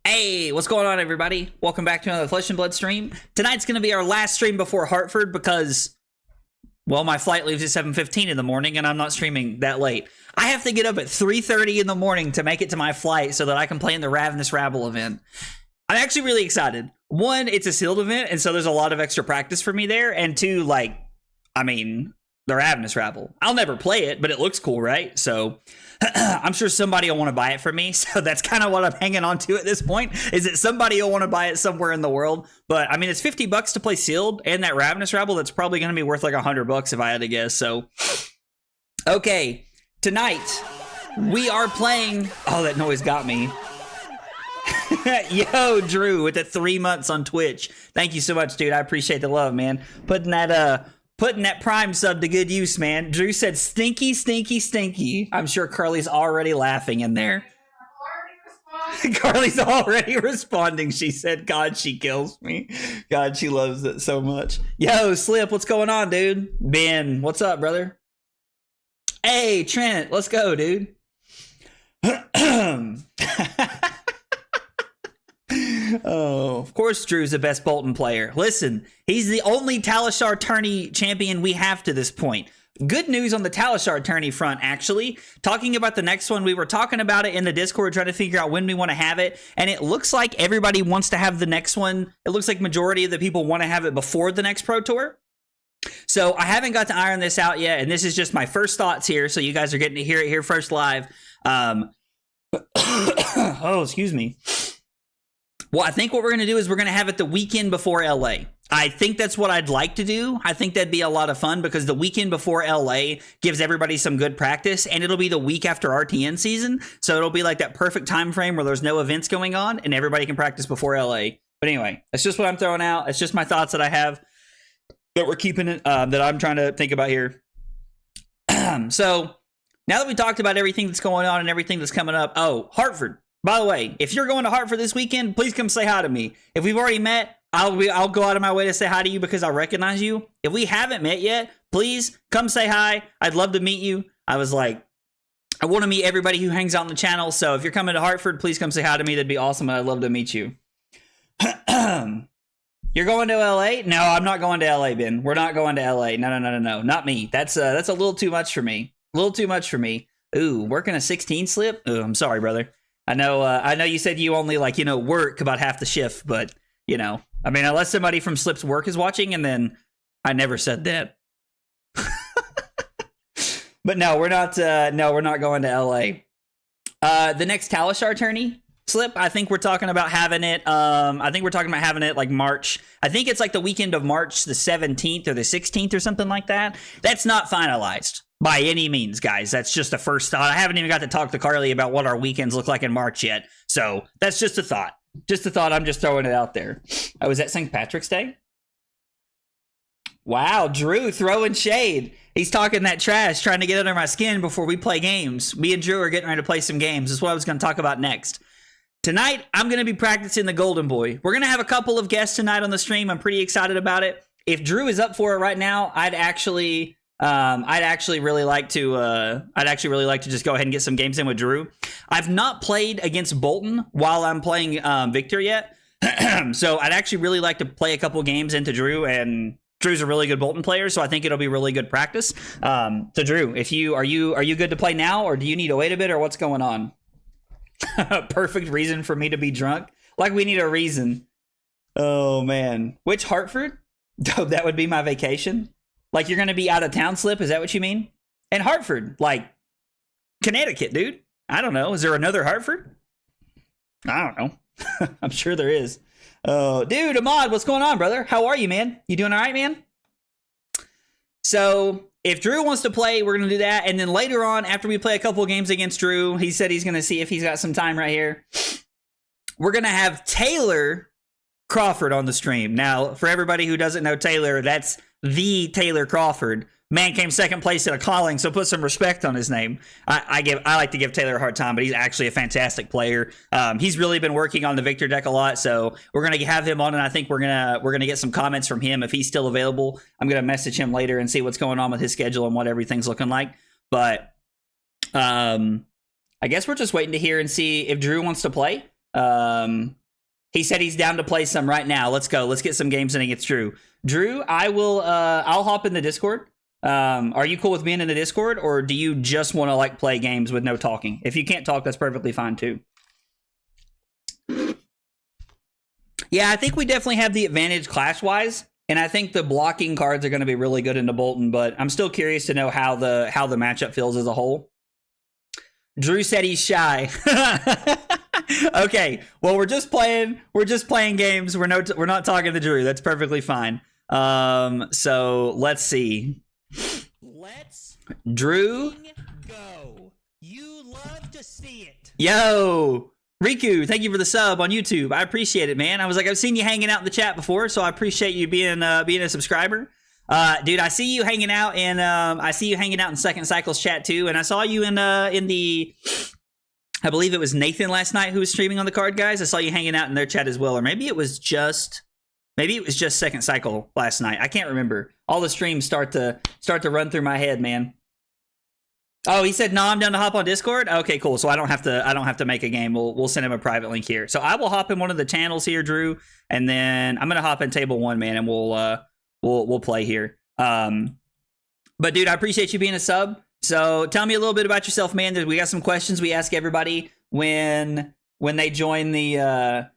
Hey, what's going on, everybody? Welcome back to another Flesh and Blood stream. Tonight's going to be our last stream before Hartford because, well, my flight leaves at 7:15 in the morning and I'm not streaming that late. I have to get up at 3:30 in the morning to make it to my flight so that I can play in the Ravenous Rabble event. I'm actually really excited. One, it's a sealed event, and so there's a lot of extra practice for me there. And two, the Ravenous Rabble. I'll never play it, but it looks cool, right? So I'm sure somebody will want to buy it for me. So that's kind of what I'm hanging on to at this point, is that somebody will want to buy it somewhere in the world. But I mean, it's $50 to play sealed, and that Ravenous Rabble, that's probably going to be worth like $100 if I had to guess. So, okay, tonight we are playing. Oh, that noise got me. Yo, Drew, with the 3 months on Twitch. Thank you so much, dude. I appreciate the love, man. Putting that Prime sub to good use, man. Drew said, stinky, stinky, stinky. I'm sure Carly's already laughing in there. Carly's already responding. She said, God, she kills me. God, she loves it so much. Yo, Slip, what's going on, dude? Ben, what's up, brother? Hey, Trent, let's go, dude. Oh, of course Drew's the best Bolton player. Listen, he's the only Talar tourney champion we have to this point. Good news on the Talar tourney front, actually. Talking about the next one, we were talking about it in the Discord, trying to figure out when we want to have it, and it looks like everybody wants to have the next one. It looks like majority of the people want to have it before the next Pro Tour. So I haven't got to iron this out yet, and this is just my first thoughts here, so you guys are getting to hear it here first live. Oh, excuse me. Well, I think what we're going to do is we're going to have it the weekend before LA. I think that's what I'd like to do. I think that'd be a lot of fun because the weekend before LA gives everybody some good practice, and it'll be the week after RTN season. So it'll be like that perfect time frame where there's no events going on and everybody can practice before LA. But anyway, that's just what I'm throwing out. It's just my thoughts that I have that we're keeping it, that I'm trying to think about here. So now that we talked about everything that's going on and everything that's coming up, oh, Hartford. By the way, if you're going to Hartford this weekend, please come say hi to me. If we've already met, I'll go out of my way to say hi to you because I recognize you. If we haven't met yet, please come say hi. I'd love to meet you. I want to meet everybody who hangs out on the channel. So if you're coming to Hartford, please come say hi to me. That'd be awesome, and I'd love to meet you. You're going to LA? No, I'm not going to LA, Ben. We're not going to LA. No, not me. That's a little too much for me. A little too much for me. Ooh, working a 16 slip? Ooh, I'm sorry, brother. I know you said you only work about half the shift, but I mean, unless somebody from Slip's work is watching, and then I never said that. But no, we're not going to LA. The next Talar tourney, Slip, I think we're talking about having it. Like March. I think it's like the weekend of March the 17th or the 16th or something like that. That's not finalized by any means, guys. That's just a first thought. I haven't even got to talk to Carly about what our weekends look like in March yet. So that's just a thought. I'm just throwing it out there. Oh, is that St. Patrick's Day? Wow, Drew throwing shade. He's talking that trash, trying to get under my skin before we play games. Me and Drew are getting ready to play some games. That's what I was going to talk about next. Tonight, I'm going to be practicing the Golden Boy. We're going to have a couple of guests tonight on the stream. I'm pretty excited about it. If Drew is up for it right now, I'd actually really like to just go ahead and get some games in with Drew. I've not played against Bolton while I'm playing Victor yet. So I'd actually really like to play a couple games into Drew, and Drew's a really good Bolton player, so I think it'll be really good practice. So Drew, are you good to play now, or do you need to wait a bit, or what's going on? Perfect reason for me to be drunk. Like we need a reason. Oh man. Which Hartford? That would be my vacation. Like you're going to be out of town, Slip? Is that what you mean? And Hartford, like Connecticut, dude. I don't know. Is there another Hartford? I don't know. I'm sure there is. Oh, dude, Ahmad, what's going on, brother? How are you, man? You doing all right, man? So if Drew wants to play, we're going to do that. And then later on, after we play a couple of games against Drew, he said he's going to see if he's got some time right here. We're going to have Talar Crawford on the stream. Now, for everybody who doesn't know Talar, that's the Talar Crawford. Man came second place at a calling, so put some respect on his name. I like to give Talar a hard time, but he's actually a fantastic player. He's really been working on the Victor deck a lot, so we're gonna have him on, and I think we're gonna get some comments from him if he's still available. I'm gonna message him later and see what's going on with his schedule and what everything's looking like. But I guess we're just waiting to hear and see if Drew wants to play. He said he's down to play some right now. Let's go. Let's get some games in against Drew. Drew, I'll hop in the Discord. Are you cool with being in the Discord, or do you just want to like play games with no talking? If you can't talk, that's perfectly fine too. Yeah, I think we definitely have the advantage clash-wise, and I think the blocking cards are going to be really good into Bolton, but I'm still curious to know how the matchup feels as a whole. Drew said he's shy. Okay, well we're just playing games. We're not talking to Drew. That's perfectly fine. So let's see. Let's Drew go. You love to see it. Yo, Riku, thank you for the sub on YouTube. I appreciate it, man. I was like, I've seen you hanging out in the chat before, so I appreciate you being a subscriber. Dude, I see you hanging out in Second Cycle's chat too, and I saw you in the I believe it was Nathan last night who was streaming on the card guys. I saw you hanging out in their chat as well, or maybe it was just Second Cycle last night. I can't remember. All the streams start to run through my head, man. Oh, he said, "No, I'm down to hop on Discord." Okay, cool. So I don't have to make a game. We'll send him a private link here. So I will hop in one of the channels here, Drew, and then I'm gonna hop in table 1, man, and we'll play here. But dude, I appreciate you being a sub. So tell me a little bit about yourself, man. We got some questions we ask everybody when they join the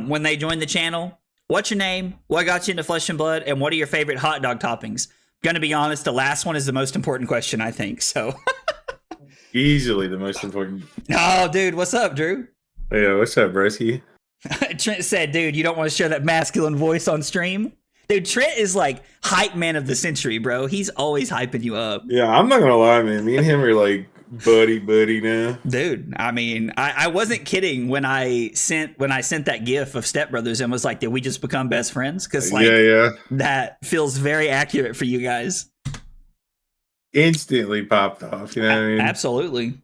when they join the channel. What's your name? What got you into Flesh and Blood? And what are your favorite hot dog toppings? Gonna be honest, the last one is the most important question, I think. So easily the most important. Oh, dude, what's up, Drew? Yeah, what's up, broski? Trent said, dude, you don't want to share that masculine voice on stream? Dude, Trent is like hype man of the century, bro. He's always hyping you up. Yeah, I'm not gonna lie, man. Me and him are like buddy now. Dude, I mean, I wasn't kidding when I sent that gif of Step Brothers and was like, did we just become best friends? Because like, yeah, that feels very accurate for you guys. Instantly popped off. You know what I mean? Absolutely.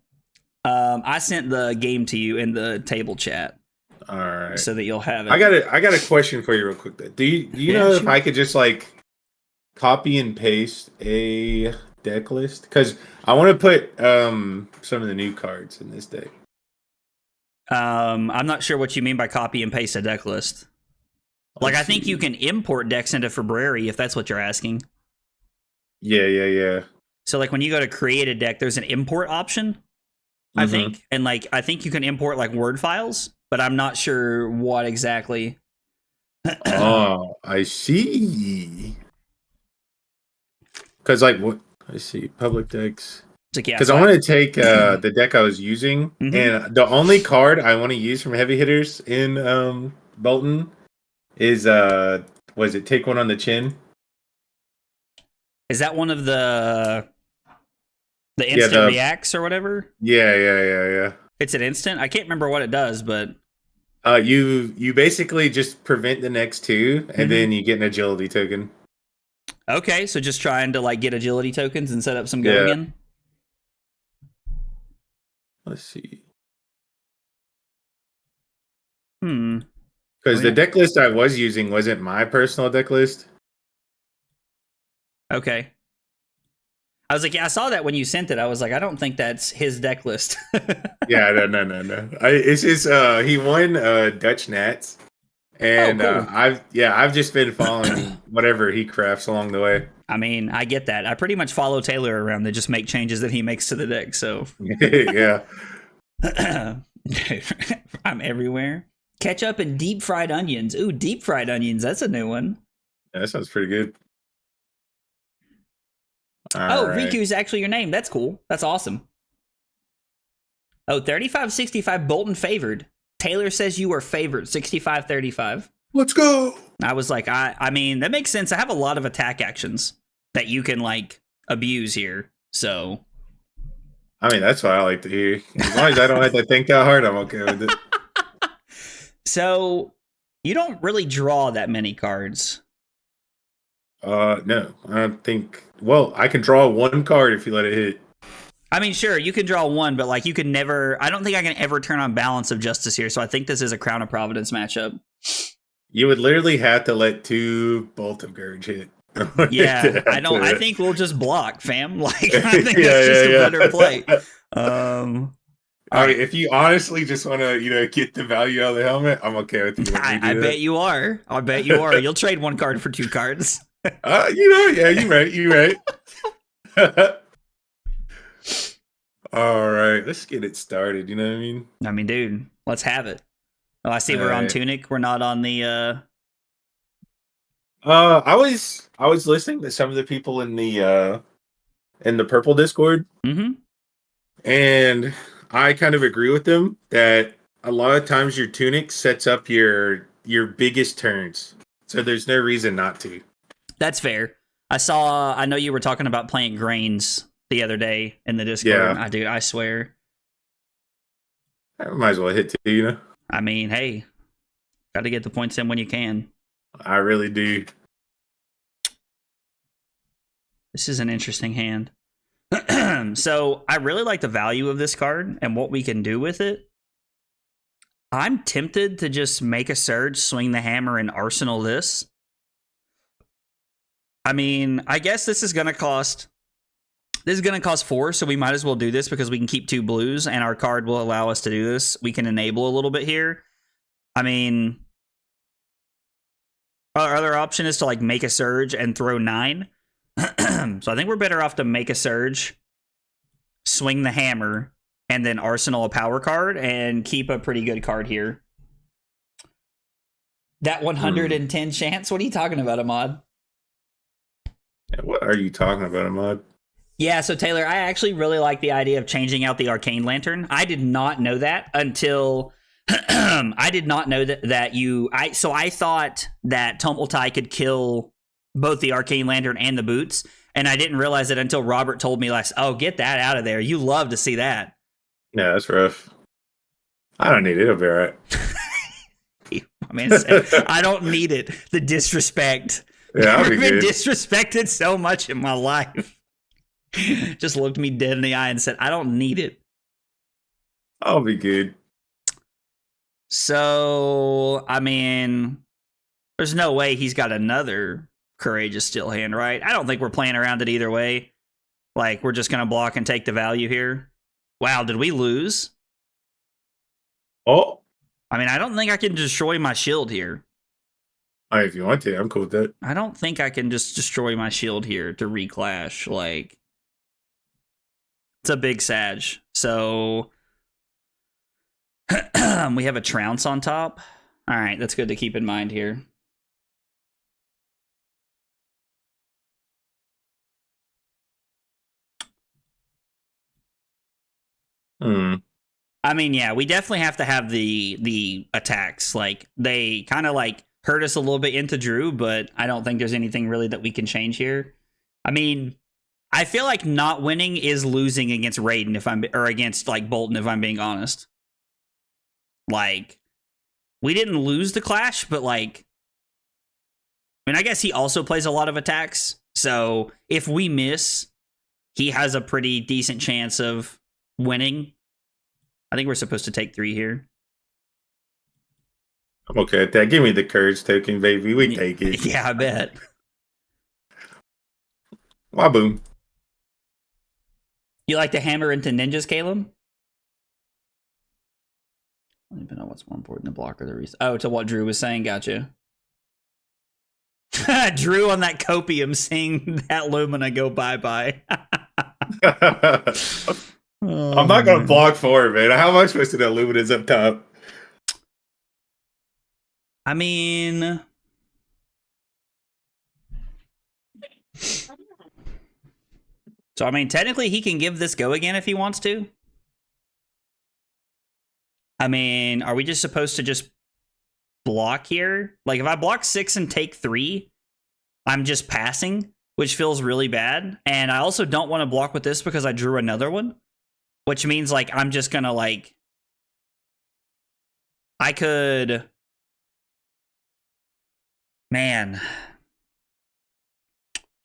I sent the game to you in the table chat. All right, so that you'll have it. I got a question for you real quick. Though. Do you know if I could just like copy and paste a deck list? Because I want to put some of the new cards in this deck. I'm not sure what you mean by copy and paste a deck list. Like, I think you can import decks into February if that's what you're asking. Yeah. So like when you go to create a deck, there's an import option, I think, and like I think you can import like Word files. But I'm not sure what exactly. Oh, I see. Because like what I see public decks. Because I want to take the deck I was using, and the only card I want to use from heavy hitters in Bolton is was it Take One on the Chin? Is that one of the instant reacts or whatever? Yeah. It's an instant. I can't remember what it does, but you basically just prevent the next 2, and then you get an agility token. Okay, so just trying to like get agility tokens and set up some go again. Let's see. Because the deck list I was using wasn't my personal deck list. Okay. I was like, yeah, I saw that when you sent it. I was like, I don't think that's his deck list. Yeah, no. It's just he won Dutch Nats, and cool. I've just been following whatever he crafts along the way. I mean, I get that. I pretty much follow Taylor around to just make changes that he makes to the deck. So yeah, I'm everywhere. Ketchup and deep fried onions. Ooh, deep fried onions. That's a new one. Yeah, that sounds pretty good. Right. Riku's actually your name. That's cool. That's awesome. Oh, 35-65 Bolton favored. Taylor says you are favored 65-35. Let's go. I was like, I mean, that makes sense. I have a lot of attack actions that you can like abuse here. So I mean, that's what I like to hear. As long as I don't have to think that hard, I'm okay with it. So you don't really draw that many cards. No, I don't think. Well, I can draw 1 card if you let it hit. I mean, sure, you can draw 1, but like you can never. I don't think I can ever turn on Balance of Justice here. So I think this is a Crown of Providence matchup. You would literally have to let 2 Bolt of Courage hit. Yeah, I don't. I think we'll just block, fam. Like I think that's just a better play. I mean, if you honestly just want to, get the value out of the helmet, I'm okay with you. I bet you are. I bet you are. You'll trade one card for 2 cards. Yeah, you right. You right. All right, let's get it started. You know what I mean? I mean, dude, let's have it. Oh, I see we're on Tunic. We're not on the. I was listening to some of the people in the purple Discord, and I kind of agree with them that a lot of times your Tunic sets up your biggest turns, so there's no reason not to. That's fair. I know you were talking about playing Grains the other day in the Discord. Yeah. I swear. I might as well hit 2, I mean, hey, got to get the points in when you can. I really do. This is an interesting hand. So I really like the value of this card and what we can do with it. I'm tempted to just make a surge, swing the hammer, and arsenal this. I mean, I guess this is going to cost 4, so we might as well do this because we can keep 2 blues, and our card will allow us to do this. We can enable a little bit here. I mean, our other option is to like make a surge and throw 9. So I think we're better off to make a surge, swing the hammer, and then arsenal a power card and keep a pretty good card here. That 110 chance? What are you talking about, Ahmad? What are you talking about, Ahmad? Yeah, so Taylor, I actually really like the idea of changing out the Arcane Lantern. I did not know that until I did not know so I thought that Tumultai could kill both the Arcane Lantern and the boots, and I didn't realize it until Robert told me get that out of there. You love to see that. Yeah, that's rough. I don't need it. It'll be all right. I mean, I don't need it. The disrespect. Yeah, I'll be I've been good. disrespected so much in my life. Just looked me dead in the eye and said, I don't need it. I'll be good. So, I mean, there's no way he's got another Courageous Steel hand, right? I don't think we're playing around it either way. Like, we're just going to block and take the value here. Wow, did we lose? Oh. I mean, I don't think I can destroy my shield here. All right, if you want to, I'm cool with that. I don't think I can just destroy my shield here to reclash. Like, it's a big Sag. So, we have a Trounce on top. All right, that's good to keep in mind here. I mean, yeah, we definitely have to have the attacks. Like, they kind of like hurt us a little bit into Drew, but I don't think there's anything really that we can change here. I mean, I feel like not winning is losing against Raiden or against like Bolton, if I'm being honest. Like, we didn't lose the clash, but like, I mean, I guess he also plays a lot of attacks. So if we miss, he has a pretty decent chance of winning. I think we're supposed to take 3 here. I'm okay with that. Give me the courage token, baby. We take it. Yeah, I bet. Waboom. You like to hammer into ninjas, Caleb? I don't even know what's more important, the block or the reset. Oh, to what Drew was saying. Gotcha. Drew on that copium seeing that Lumina go bye-bye. I'm not going to block 4, man. How am I supposed to know Lumina's up top? I mean, so I mean, technically he can give this go again if he wants to. I mean, are we just supposed to just block here? Like, if I block 6 and take 3, I'm just passing, which feels really bad. And I also don't want to block with this because I drew another one. Which means, like, I'm just gonna, like... I could... Man.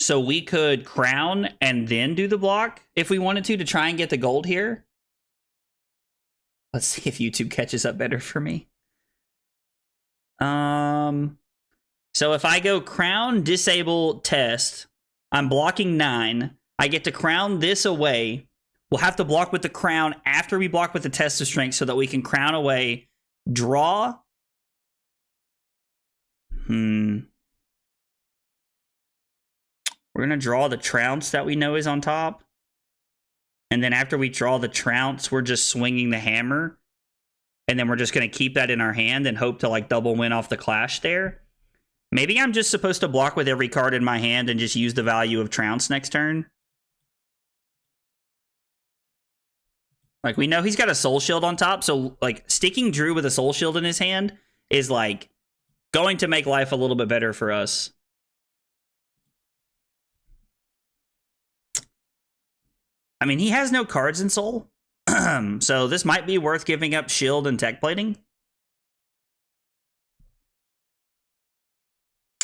So we could crown and then do the block if we wanted to try and get the gold here. Let's see if YouTube catches up better for me. So if I go crown, disable, test, I'm blocking 9. I get to crown this away. We'll have to block with the crown after we block with the test of strength so that we can crown away, draw. We're going to draw the trounce that we know is on top. And then after we draw the trounce, we're just swinging the hammer. And then we're just going to keep that in our hand and hope to like double win off the clash there. Maybe I'm just supposed to block with every card in my hand and just use the value of trounce next turn. Like, we know he's got a soul shield on top, so like sticking Drew with a soul shield in his hand is like going to make life a little bit better for us. I mean, he has no cards in soul, so this might be worth giving up shield and tech plating.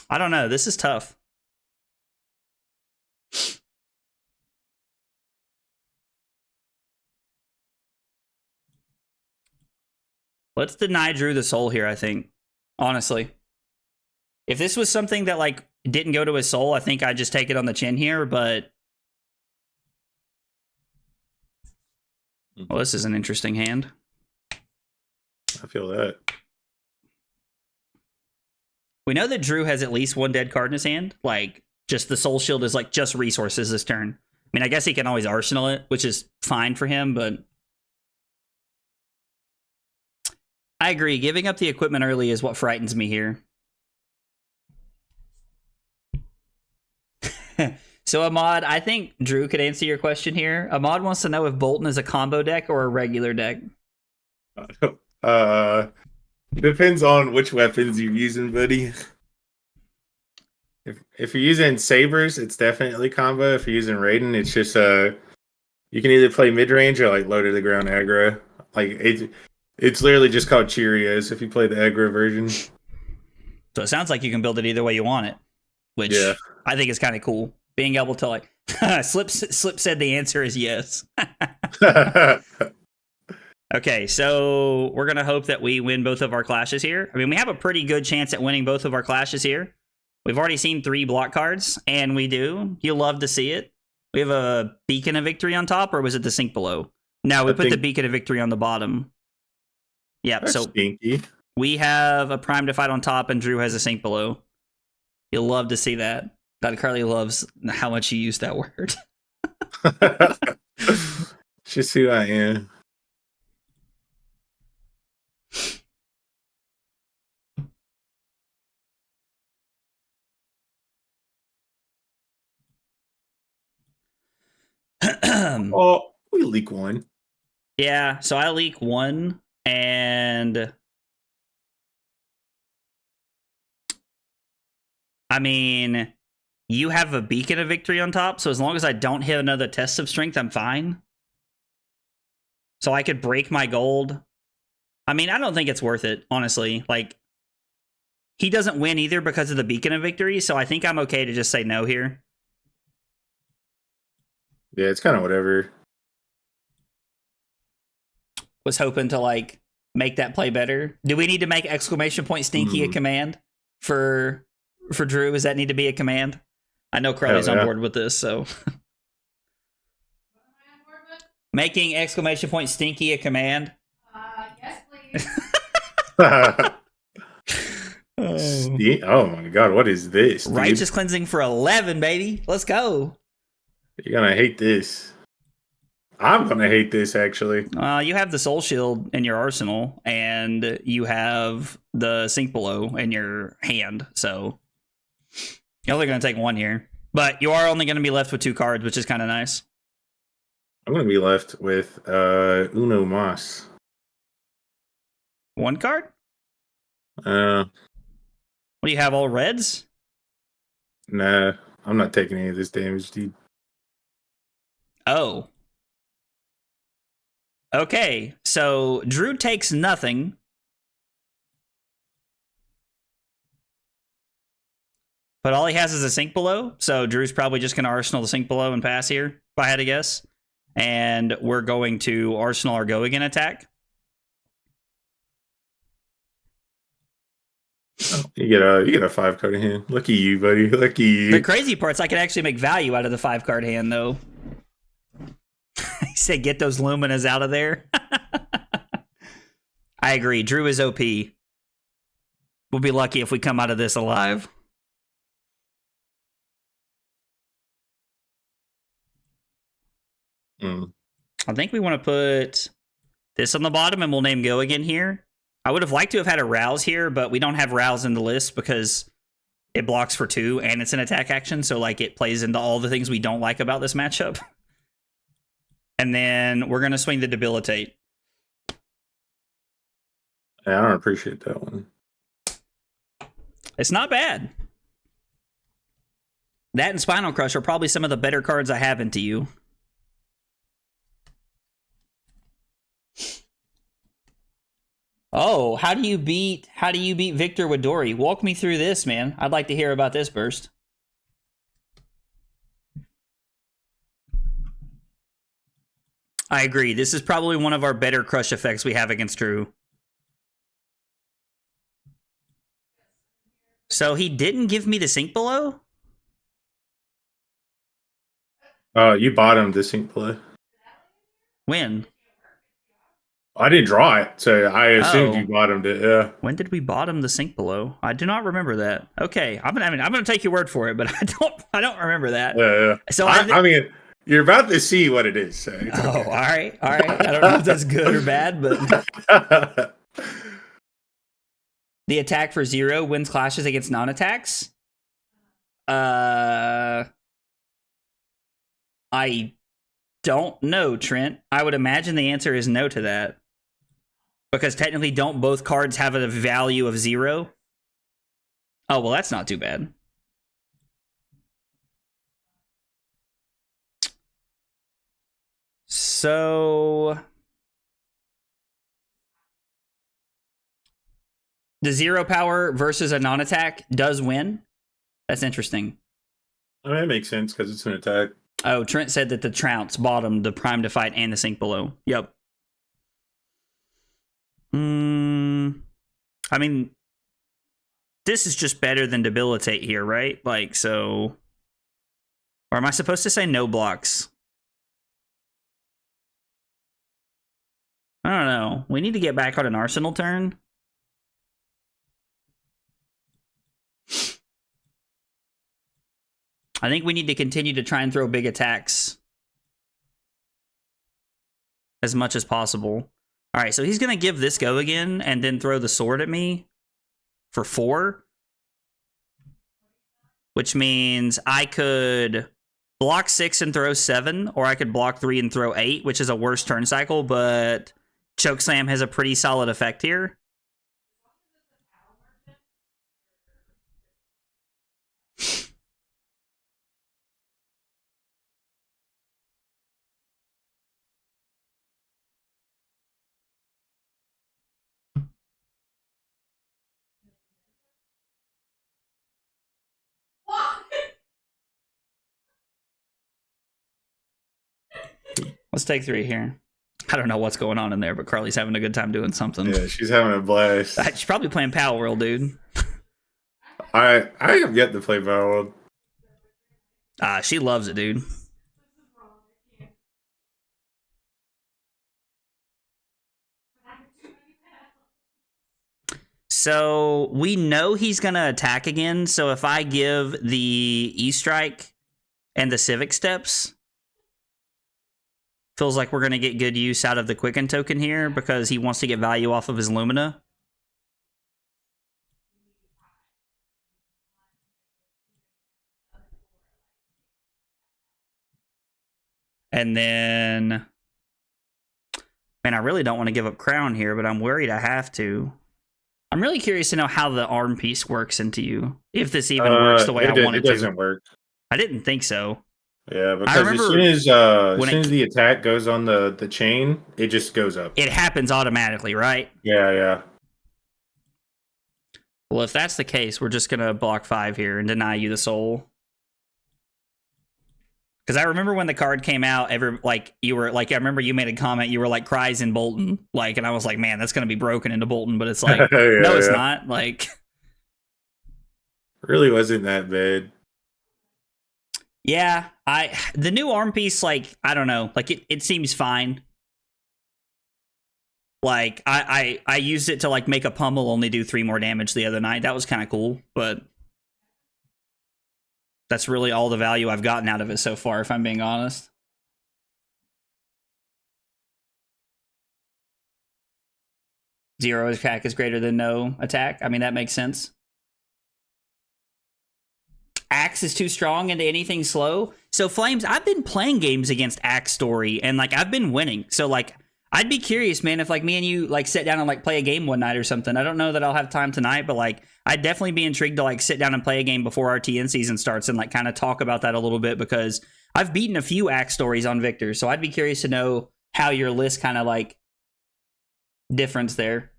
I don't know. This is tough. Let's deny Drew the soul here, I think. Honestly. If this was something that, like, didn't go to his soul, I think I'd just take it on the chin here, but... Well, this is an interesting hand. I feel that. We know that Drew has at least one dead card in his hand. Like, just the soul shield is, like, just resources this turn. I mean, I guess he can always arsenal it, which is fine for him, but... I agree. Giving up the equipment early is what frightens me here. So, Ahmad, I think Drew could answer your question here. Ahmad wants to know if Bolton is a combo deck or a regular deck. Depends on which weapons you're using, buddy. If you're using sabers, it's definitely combo. If you're using Raiden, it's just you can either play mid range or like low to the ground aggro. Like it's literally just called Cheerios if you play the aggro version. So it sounds like you can build it either way you want it, which I think is kind of cool. Being able to like Slip said the answer is yes. Okay, so we're going to hope that we win both of our clashes here. I mean, we have a pretty good chance at winning both of our clashes here. We've already seen 3 block cards, and we do. You love to see it. We have a Beacon of Victory on top, or was it the Sink Below? No, we put the Beacon of Victory on the bottom. Yeah, so stinky. We have a Prime to Fight on top, and Drew has a Sink Below. You'll love to see that. God, Carly loves how much you use that word. Just who I am. Oh, we leak 1. Yeah, so I leak 1, and I mean, you have a Beacon of Victory on top, so as long as I don't hit another test of strength, I'm fine. So I could break my gold. I mean, I don't think it's worth it, honestly. Like, he doesn't win either because of the Beacon of Victory, so I think I'm okay to just say no here. Yeah, it's kind of whatever. Was hoping to, like, make that play better. Do we need to make exclamation point stinky a command for Drew? Does that need to be a command? I know Crowley's on board with this, so... Making exclamation point stinky a command? Yes, please. Oh my god, what is this? Dude? Righteous Cleansing for 11, baby. Let's go. You're gonna hate this. I'm gonna hate this, actually. You have the Soul Shield in your arsenal, and you have the Sink Below in your hand, so you're only gonna take 1 here. But you are only gonna be left with 2 cards, which is kind of nice. I'm gonna be left with Uno Mas. 1 card? What do you have, all reds? Nah, I'm not taking any of this damage, dude. Oh. Okay, so Drew takes nothing. But all he has is a Sink Below, so Drew's probably just going to Arsenal the Sink Below and pass here, if I had to guess. And we're going to Arsenal our Go Again attack. Oh, you get a 5 card in hand. Lucky you, buddy. Lucky you. The crazy part is I can actually make value out of the 5 card hand, though. said, get those Luminas out of there. I agree. Drew is OP. We'll be lucky if we come out of this alive. I think we want to put this on the bottom and we'll name Go again here. I would have liked to have had a Rouse here, but we don't have Rouse in the list because it blocks for 2 and it's an attack action. So like it plays into all the things we don't like about this matchup. And then we're going to swing the Debilitate. Yeah, I don't appreciate that one. It's not bad. That and Spinal Crush are probably some of the better cards I have into you. Oh, how do you beat Victor with Dory? Walk me through this, man. I'd like to hear about this burst. I agree. This is probably one of our better crush effects we have against Drew. So he didn't give me the Sink Below? You bottomed the Sink Below. When? I didn't draw it, so I assumed you bottomed it. Yeah. When did we bottom the Sink Below? I do not remember that. Okay, I'm gonna take your word for it, but I don't remember that. Yeah. So I mean, you're about to see what it is. So it's okay. All right. I don't know if that's good or bad, but the attack for 0 wins clashes against non-attacks. I don't know, Trent. I would imagine the answer is no to that. Because technically, don't both cards have a value of 0? Oh, well, that's not too bad. So the 0 power versus a non-attack does win. That's interesting. I mean, it makes sense because it's an attack. Oh, Trent said that the Trounce bottomed the Prime to Fight and the Sink Below. Yep. I mean, this is just better than Debilitate here, right? Like, so... Or am I supposed to say no blocks? I don't know. We need to get back on an Arsenal turn. I think we need to continue to try and throw big attacks as much as possible. All right, so he's going to give this go again and then throw the sword at me for 4. Which means I could block 6 and throw 7, or I could block 3 and throw 8, which is a worse turn cycle, but Chokeslam has a pretty solid effect here. Let's take 3 here. I don't know what's going on in there, but Carly's having a good time doing something. Yeah, she's having a blast. She's probably playing Power World, dude. I have yet to play Power World. She loves it, dude. So we know he's going to attack again. So if I give the E-Strike and the Civic Steps, feels like we're going to get good use out of the Quicken token here because he wants to get value off of his Lumina. And then, man, I really don't want to give up Crown here, but I'm worried I have to. I'm really curious to know how the arm piece works into you. If this even works the way I want it to. It doesn't work. I didn't think so. Yeah, because as soon as the attack goes on the chain, it just goes up. It happens automatically, right? Yeah. Well, if that's the case, we're just gonna block 5 here and deny you the soul. Because I remember when the card came out, I remember you made a comment, you were like, cries in Bolton. Like, and I was like, man, that's gonna be broken into Bolton, but it's like, no, it's not. Like, really wasn't that bad. Yeah, the new arm piece, like, I don't know, like it seems fine. Like I used it to like make a pummel only do 3 more damage the other night. That was kind of cool, but that's really all the value I've gotten out of it so far, if I'm being honest. Zero attack is greater than no attack. I mean, that makes sense. Axe is too strong into anything slow. So Flames, I've been playing games against Axe Story and like I've been winning. So like I'd be curious, man, if like me and you like sit down and like play a game one night or something. I don't know that I'll have time tonight, but like I'd definitely be intrigued to like sit down and play a game before our TN season starts and like kind of talk about that a little bit because I've beaten a few Axe Stories on Victor. So I'd be curious to know how your list kind of like difference there.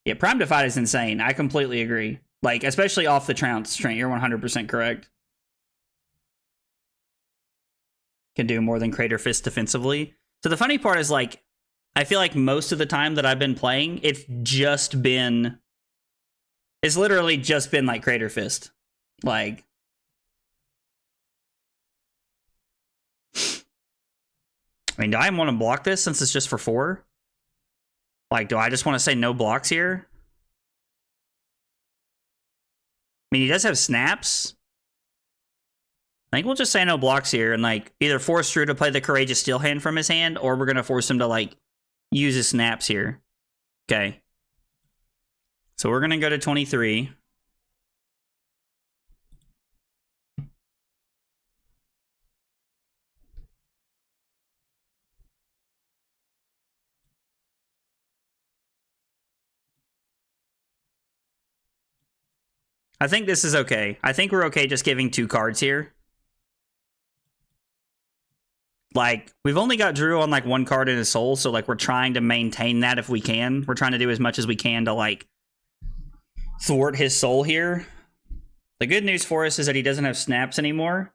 Yeah, Prime to Fight is insane. I completely agree. Like, especially off the trounce, Trent, you're 100% correct. Can do more than Crater Fist defensively. So the funny part is, like, I feel like most of the time that I've been playing, it's literally just been, like, Crater Fist. Like, I mean, do I want to block this since it's just for 4? Like, do I just want to say no blocks here? I mean, he does have snaps. I think we'll just say no blocks here and, like, either force Drew to play the Courageous Steel Hand from his hand, or we're going to force him to, like, use his snaps here. Okay. So we're going to go to 23. I think this is okay. I think we're okay just giving 2 cards here. Like, we've only got Drew on, like, 1 card in his soul, so, like, we're trying to maintain that if we can. We're trying to do as much as we can to, like, thwart his soul here. The good news for us is that he doesn't have snaps anymore,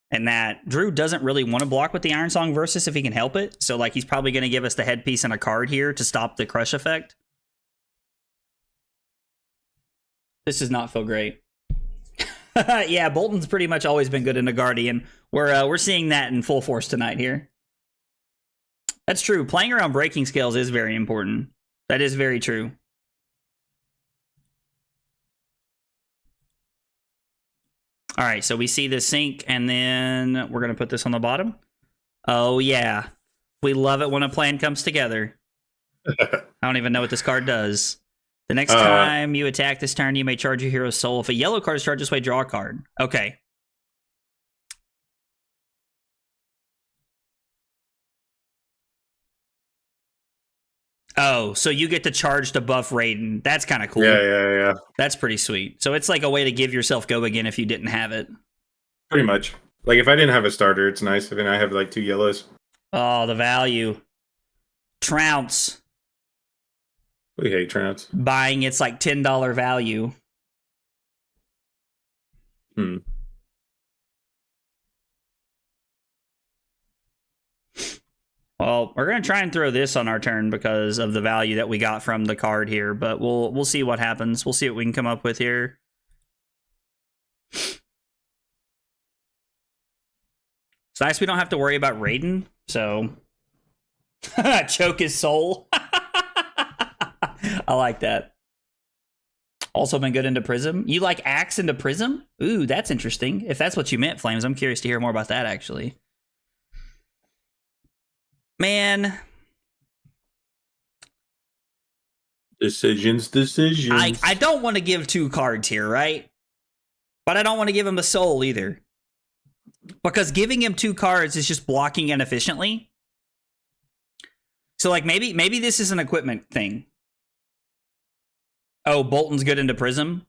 and that Drew doesn't really want to block with the Iron Song Versus if he can help it. So, like, he's probably going to give us the headpiece and a card here to stop the crush effect. This does not feel great. Yeah, Bolton's pretty much always been good in the Guardian. We're seeing that in full force tonight here. That's true. Playing around breaking scales is very important. That is very true. All right, so we see the sink, and then we're going to put this on the bottom. Oh, yeah. We love it when a plan comes together. I don't even know what this card does. The next time you attack this turn, you may charge your hero's soul. If a yellow card is charged this way, draw a card. Okay. Oh, so you get to charge to buff Raiden. That's kind of cool. Yeah. That's pretty sweet. So it's like a way to give yourself go again if you didn't have it. Pretty much. Like, if I didn't have a starter, it's nice. I mean, I have, like, 2 yellows. Oh, the value. Trounce. We hate Trounce. Buying its, like, $10 value. Well, we're going to try and throw this on our turn because of the value that we got from the card here, but we'll see what happens. We'll see what we can come up with here. It's nice we don't have to worry about Raiden, so... Choke his soul. I like that. Also been good into Prism. You like Axe into Prism? Ooh, that's interesting. If that's what you meant, Flames, I'm curious to hear more about that, actually. Man. Decisions. I don't want to give 2 cards here, right? But I don't want to give him a soul either. Because giving him 2 cards is just blocking inefficiently. So, like, maybe this is an equipment thing. Oh, Bolton's good into Prism?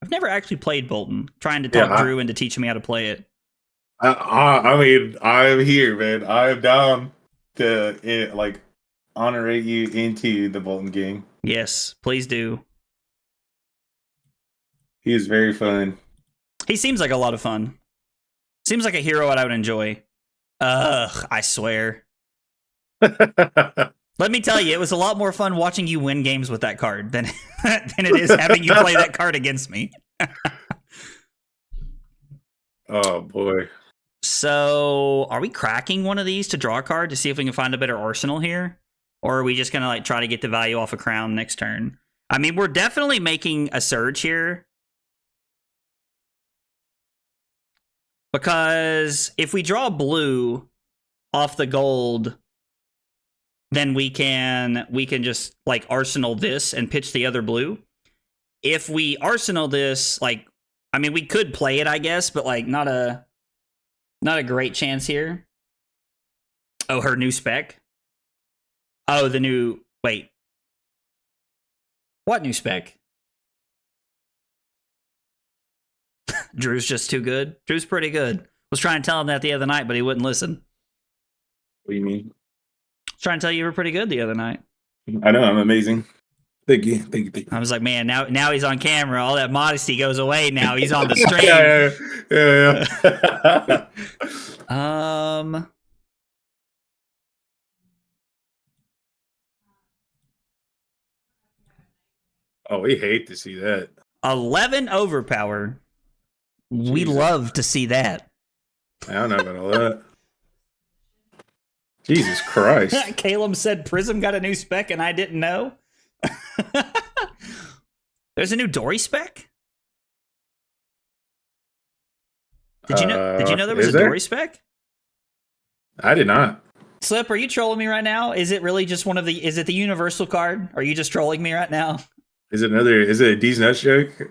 I've never actually played Bolton. Trying to talk Drew into teaching me how to play it. I mean, I'm here, man. I'm down to, like, honorate you into the Bolton game. Yes, please do. He is very fun. He seems like a lot of fun. Seems like a hero I would enjoy. Ugh, I swear. Let me tell you, it was a lot more fun watching you win games with that card than it is having you play that card against me. Oh boy. So, are we cracking one of these to draw a card to see if we can find a better arsenal here? Or are we just going to like try to get the value off a crown next turn? I mean, we're definitely making a surge here. Because if we draw blue off the gold, then we can just like arsenal this and pitch the other blue. If we arsenal this, like, I mean, we could play it, I guess, but like not a great chance here. Oh, her new spec. Oh, the new, wait. What new spec? Drew's just too good. Drew's pretty good. Was trying to tell him that the other night, but he wouldn't listen. What do you mean? Trying to tell you were pretty good the other night. I know, I'm amazing. Thank you. I was like, man, now he's on camera. All that modesty goes away now. He's on the stream. Yeah. Oh, we hate to see that. 11 overpower. We Jesus. love to see that. I don't know about all that. Jesus Christ. Caleb said Prism got a new spec and I didn't know. There's a new Dory spec? Did you know there was a Dory spec? I did not. Slip, are you trolling me right now? Is it really just is it the universal card? Are you just trolling me right now? Is it a D's Nuts joke?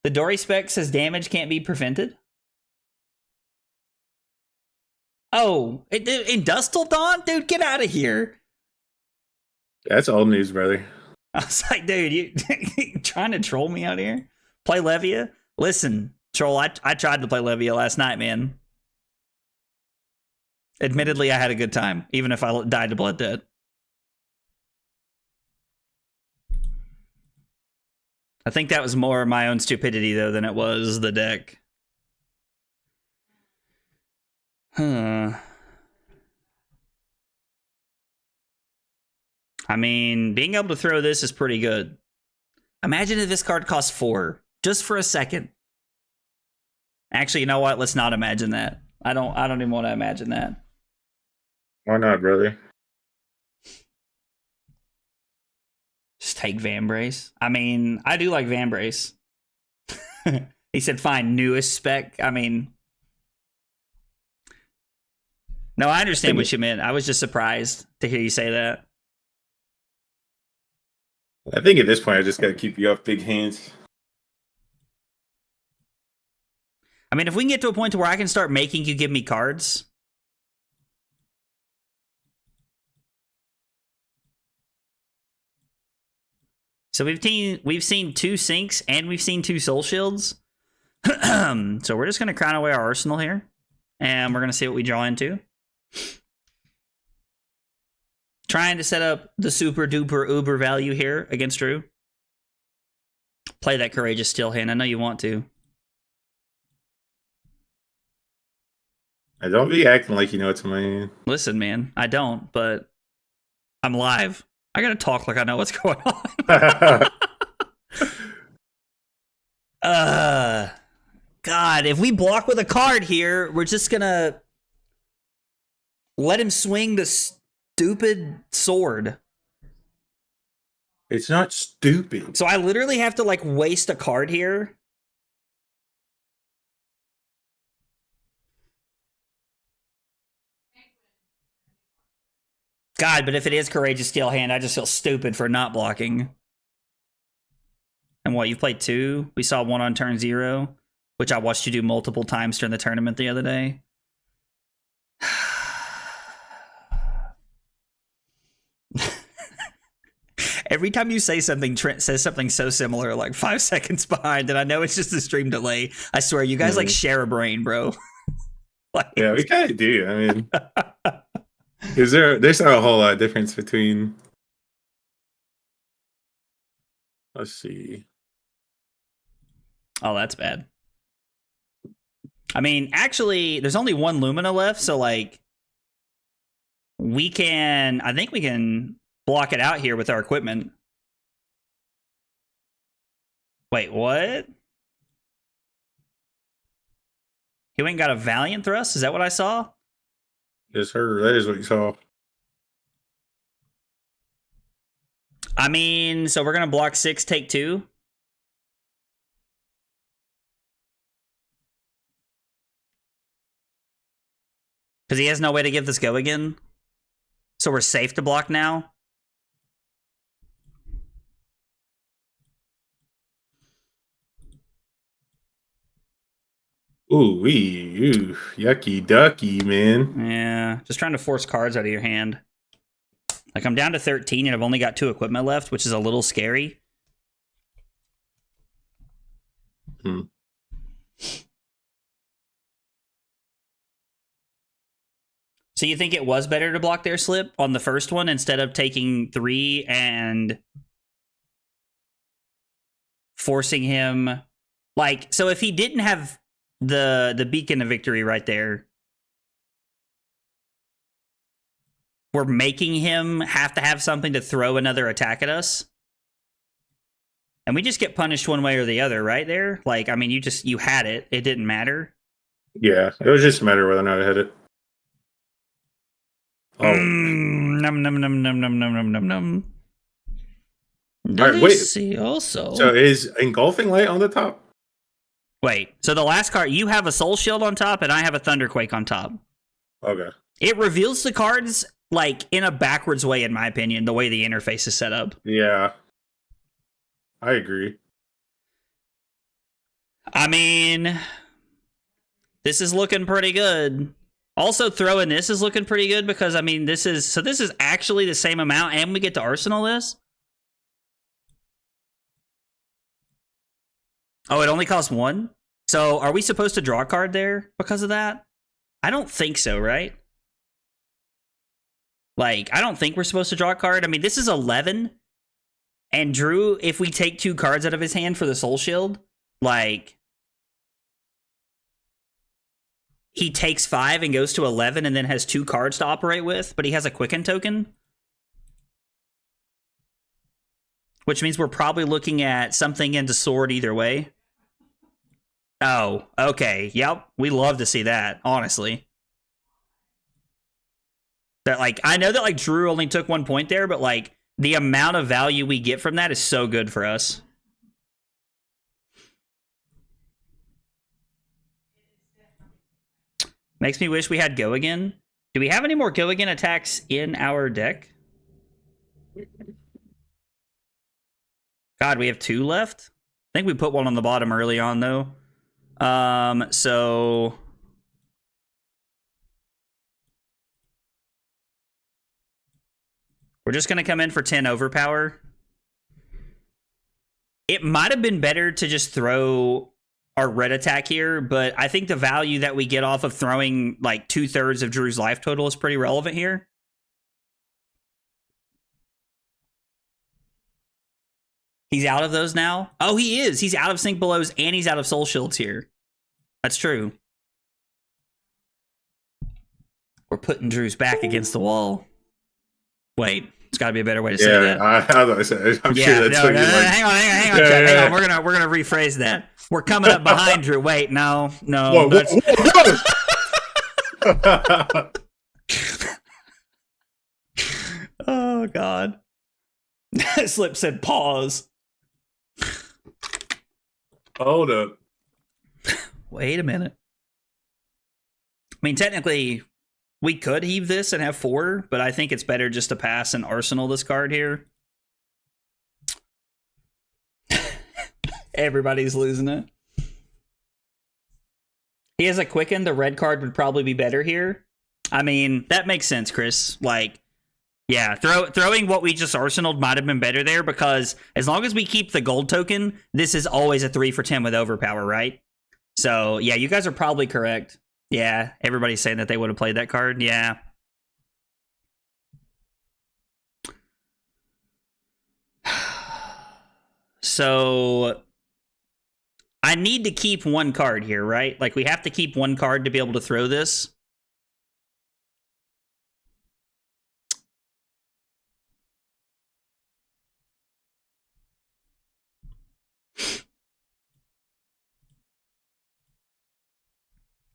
The Dory spec says damage can't be prevented. Oh, in Dustle Dawn? Dude, get out of here. That's old news, brother. I was like, dude, you trying to troll me out here? Play Levia? Listen, troll, I tried to play Levia last night, man. Admittedly, I had a good time, even if I died to Blood Dead. I think that was more my own stupidity, though, than it was the deck. Huh. I mean, being able to throw this is pretty good. Imagine if this card costs 4, just for a second. Actually, you know what? Let's not imagine that. I don't even want to imagine that. Why not, brother? Just take Vambrace. I mean, I do like Vambrace. He said, fine, newest spec. I mean, no, I understand what you meant. I was just surprised to hear you say that. I think at this point, I just got to keep you off big hands. I mean, if we can get to a point to where I can start making you give me cards. So we've seen 2 sinks and we've seen 2 soul shields. So we're just going to crown away our arsenal here. And we're going to see what we draw into. Trying to set up the super duper uber value here against Drew. Play that Courageous Steel hand. I know you want to. I don't be acting like you know what's in my hand. Listen, man, I don't, but I'm live. I gotta talk like I know what's going on. God, if we block with a card here, we're just gonna let him swing the stupid sword. It's not stupid. So I literally have to like waste a card here. God, but if it is Courageous Steel hand, I just feel stupid for not blocking. And what, you played 2? We saw 1 on turn 0, which I watched you do multiple times during the tournament the other day. Every time you say something, Trent says something so similar, like 5 seconds behind, and I know it's just a stream delay. I swear, you guys like share a brain, bro. Like, yeah, we kind of do. I mean, there's not a whole lot of difference between. Let's see. Oh, that's bad. I mean, actually, there's only 1 Lumina left, so like, I think we can block it out here with our equipment. Wait, what? He went and got a Valiant Thrust? Is that what I saw? Yes, sir. That is what you saw. I mean, so we're going to block 6, take 2. Because he has no way to give this go again. So we're safe to block now. Ooh, yucky ducky, man. Yeah, just trying to force cards out of your hand. Like, I'm down to 13 and I've only got 2 equipment left, which is a little scary. So you think it was better to block their slip on the first one instead of taking 3 and forcing him? Like, so if he didn't have the beacon of victory right there, we're making him have to have something to throw another attack at us. And we just get punished one way or the other, right there? Like, I mean, you had it. It didn't matter. Yeah, it was just a matter of whether or not I had it. Oh. Num num num num num num num num num. All right, wait. See also. So is Engulfing Light on the top? Wait. So the last card, you have a Soul Shield on top, and I have a Thunderquake on top. Okay. It reveals the cards like in a backwards way, in my opinion, the way the interface is set up. Yeah, I agree. I mean, this is looking pretty good. Also, throwing this is looking pretty good because, I mean, this is actually the same amount, and we get to Arsenal this. Oh, it only costs 1? So, are we supposed to draw a card there because of that? I don't think so, right? Like, I don't think we're supposed to draw a card. I mean, this is 11. And Drew, if we take 2 cards out of his hand for the Soul Shield, like, he takes 5 and goes to 11 and then has 2 cards to operate with, but he has a Quicken token. Which means we're probably looking at something into Sword either way. Oh, okay. Yep. We love to see that, honestly. That, like, I know that, like, Drew only took 1 point there, but, like, the amount of value we get from that is so good for us. Makes me wish we had Go Again. Do we have any more Go Again attacks in our deck? God, we have 2 left? I think we put 1 on the bottom early on, though. So we're just going to come in for 10 overpower. It might have been better to just throw our red attack here, but I think the value that we get off of throwing like 2/3 of Drew's life total is pretty relevant here. He's out of those now? Oh, he is. He's out of Sync Belows and he's out of Soul Shields here. That's true. We're putting Drew's back against the wall. Wait, it's got to be a better way to say that. I'm sure that's what you like. Hang on, Chad. Hang on. We're gonna rephrase that. We're coming up behind Drew. Wait, no. Whoa, Oh God. Slip said pause. Hold up. Wait a minute. I mean, technically, we could heave this and have 4, but I think it's better just to pass and arsenal this card here. Everybody's losing it. He has a Quicken. The red card would probably be better here. I mean, that makes sense, Chris. Like, yeah, throwing what we just arsenaled might have been better there because as long as we keep the gold token, this is always a 3 for 10 with overpower, right? So, yeah, you guys are probably correct. Yeah, everybody's saying that they would have played that card. Yeah. So, I need to keep 1 card here, right? Like, we have to keep 1 card to be able to throw this.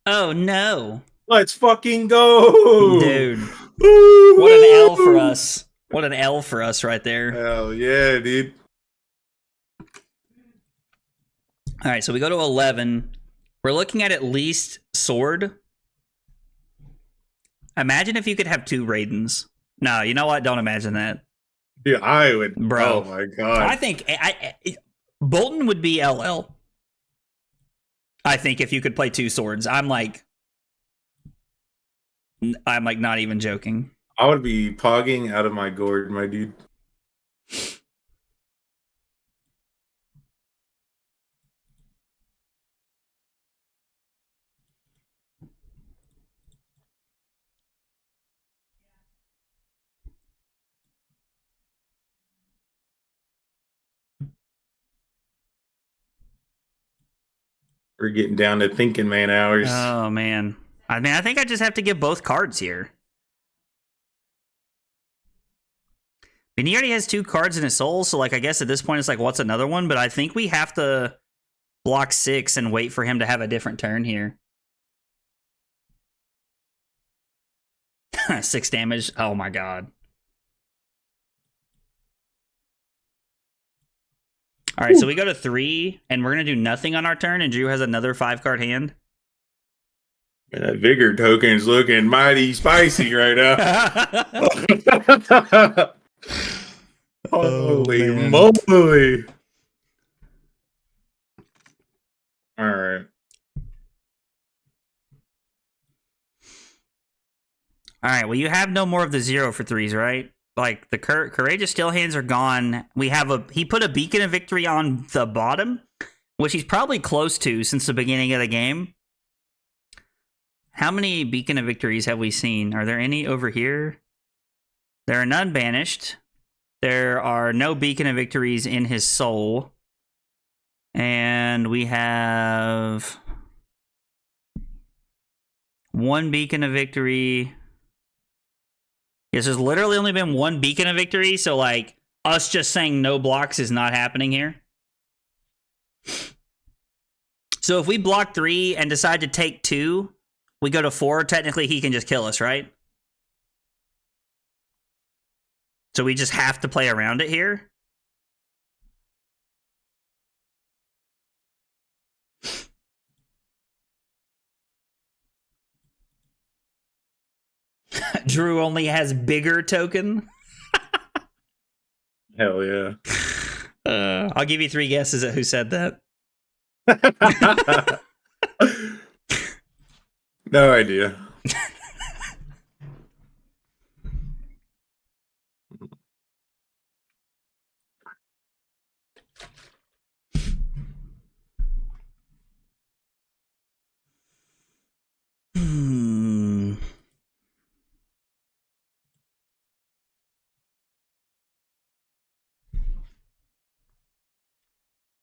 Oh no. Let's fucking go. Dude. Woo, What an L for woo. us. What an L for us right there. Hell yeah, dude. All right, so we go to 11. We're looking at least sword. Imagine if you could have 2 Raidens. No, you know what? Don't imagine that. Dude, I would. Bro. Oh my god. I think Bolton would be LL. I think if you could play 2 swords. I'm like not even joking. I would be pogging out of my gourd, my dude. We're getting down to thinking man hours. Oh man. I mean, I think I just have to give both cards here. I mean, he already has 2 cards in his soul, so like I guess at this point it's like, what's another one? But I think we have to block 6 and wait for him to have a different turn here. 6 damage. Oh my god. All right, so we go to 3, and we're gonna do nothing on our turn, and Drew has another 5-card hand. Man, that vigor token's looking mighty spicy right now. Holy man. moly. All right. All right, well, you have no more of the 0 for 3s, right? Like, the Courageous Steel hands are gone. He put a Beacon of Victory on the bottom, which he's probably close to since the beginning of the game. How many Beacon of Victories have we seen? Are there any over here? There are none banished. There are no Beacon of Victories in his soul. And we have 1 Beacon of Victory. Yes, there's literally only been 1 Beacon of Victory, so like us just saying no blocks is not happening here. So if we block 3 and decide to take 2, we go to 4, technically he can just kill us, right? So we just have to play around it here. Drew only has bigger token. Hell yeah. I'll give you 3 guesses at who said that. No idea.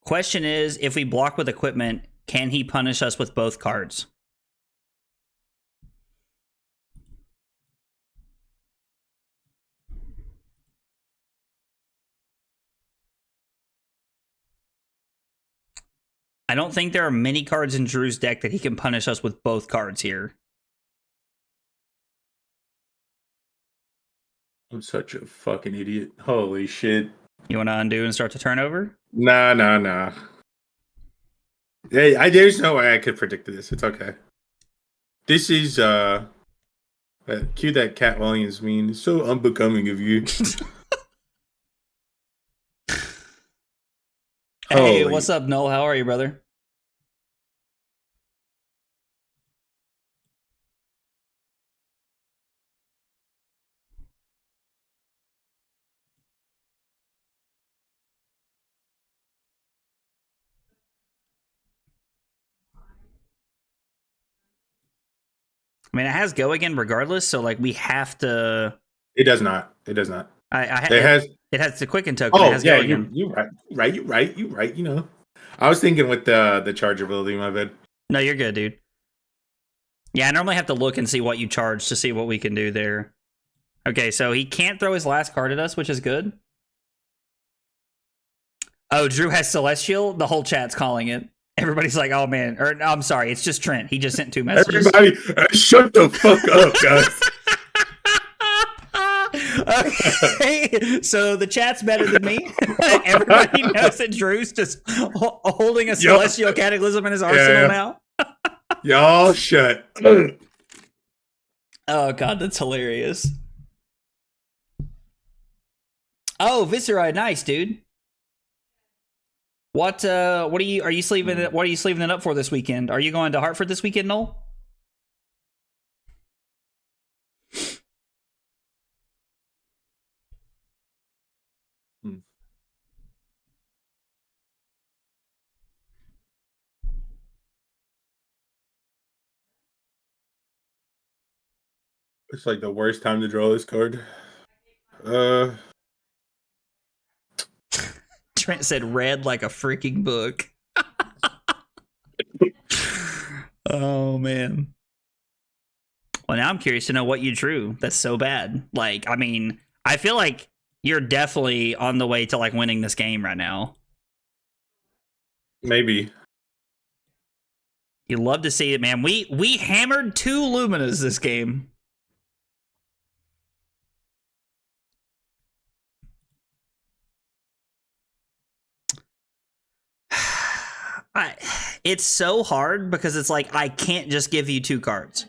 Question is, if we block with equipment, can he punish us with both cards? I don't think there are many cards in Drew's deck that he can punish us with both cards here. I'm such a fucking idiot. Holy shit. You want to undo and start the turnover? Nah. Hey, there's no way I could predict this. It's okay. This is cue that Cat Williams meme. It's so unbecoming of you. Hey, Holy. what's up, Noel? How are you, brother? I mean, it has go again regardless, so like we have to. It does not. It does not. It has the quicken token. Oh it has yeah, go again. you're right. You know, I was thinking with the charge ability. My bad. No, you're good, dude. Yeah, I normally have to look and see what you charge to see what we can do there. Okay, so he can't throw his last card at us, which is good. Oh, Drew has Celestial? The whole chat's calling it. Everybody's like, oh man, or no, I'm sorry, it's just Trent. He just sent 2 messages. Everybody, shut the fuck up, guys. Okay, so the chat's better than me. Everybody knows that Drew's just holding a celestial cataclysm in his arsenal now. Y'all shut. Oh god, that's hilarious. Oh, Viscera, nice, dude. What are you sleeving it up for this weekend? Are you going to Hartford this weekend, Noel? It's like the worst time to draw this card. Trent said read like a freaking book. Oh man. Well, now I'm curious to know what you drew. That's so bad. Like, I mean, I feel like you're definitely on the way to like winning this game right now. Maybe. You love to see it, man. We hammered 2 Luminas this game. It's so hard because it's like I can't just give you 2 cards.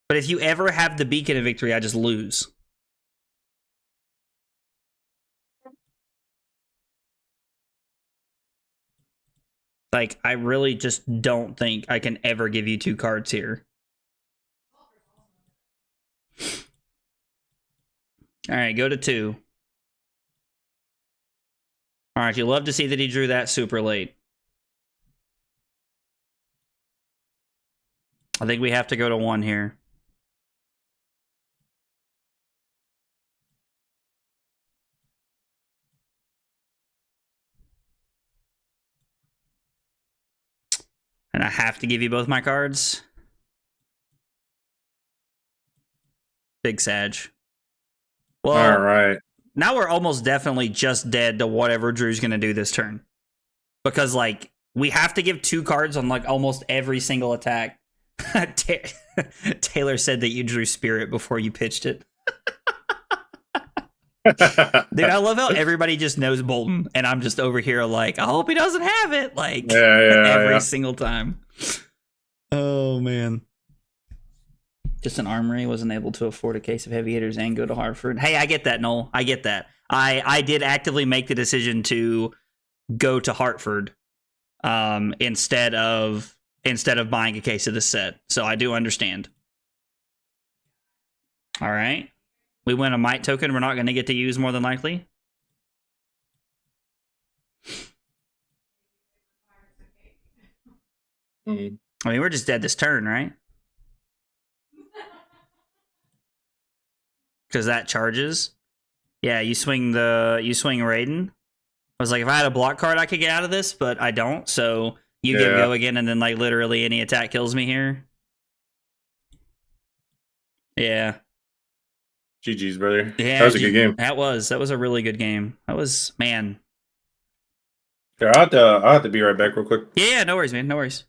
But if you ever have the Beacon of Victory, I just lose. Like, I really just don't think I can ever give you 2 cards here. Alright, go to 2. Alright, you love to see that he drew that super late. I think we have to go to 1 here. And I have to give you both my cards. Big Sag. Well, all right. Now we're almost definitely just dead to whatever Drew's going to do this turn. Because, like, we have to give 2 cards on, like, almost every single attack. Taylor said that you drew Spirit before you pitched it. Dude, I love how everybody just knows Bolton, and I'm just over here like, I hope he doesn't have it. Like, every single time. Oh, man. Just an armory, wasn't able to afford a case of heavy hitters and go to Hartford. Hey, I get that, Noel. I get that. I did actively make the decision to go to Hartford instead of buying a case of this set. So I do understand. All right. We win a Might token we're not going to get to use more than likely. I mean, we're just dead this turn, right? Because that charges. Yeah, you swing Raiden. I was like, if I had a block card, I could get out of this, but I don't. So you get go again, and then like literally any attack kills me here. Yeah. GG's, brother. Yeah, that was a good game. That was a really good game. That was, man. Sure, I'll have to be right back real quick. Yeah, no worries, man. No worries.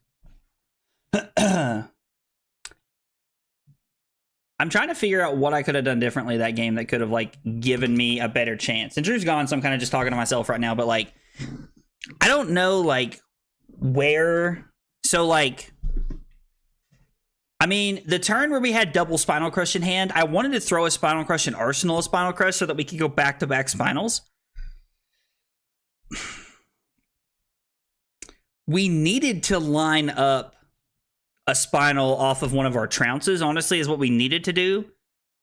I'm trying to figure out what I could have done differently that game that could have like given me a better chance. And Drew's gone, so I'm kind of just talking to myself right now. But like, I don't know like where. So like, I mean, the turn where we had double Spinal Crush in hand, I wanted to throw a Spinal Crush and Arsenal of Spinal Crush so that we could go back-to-back Spinals. We needed to line up a Spinal off of one of our Trounces, honestly, is what we needed to do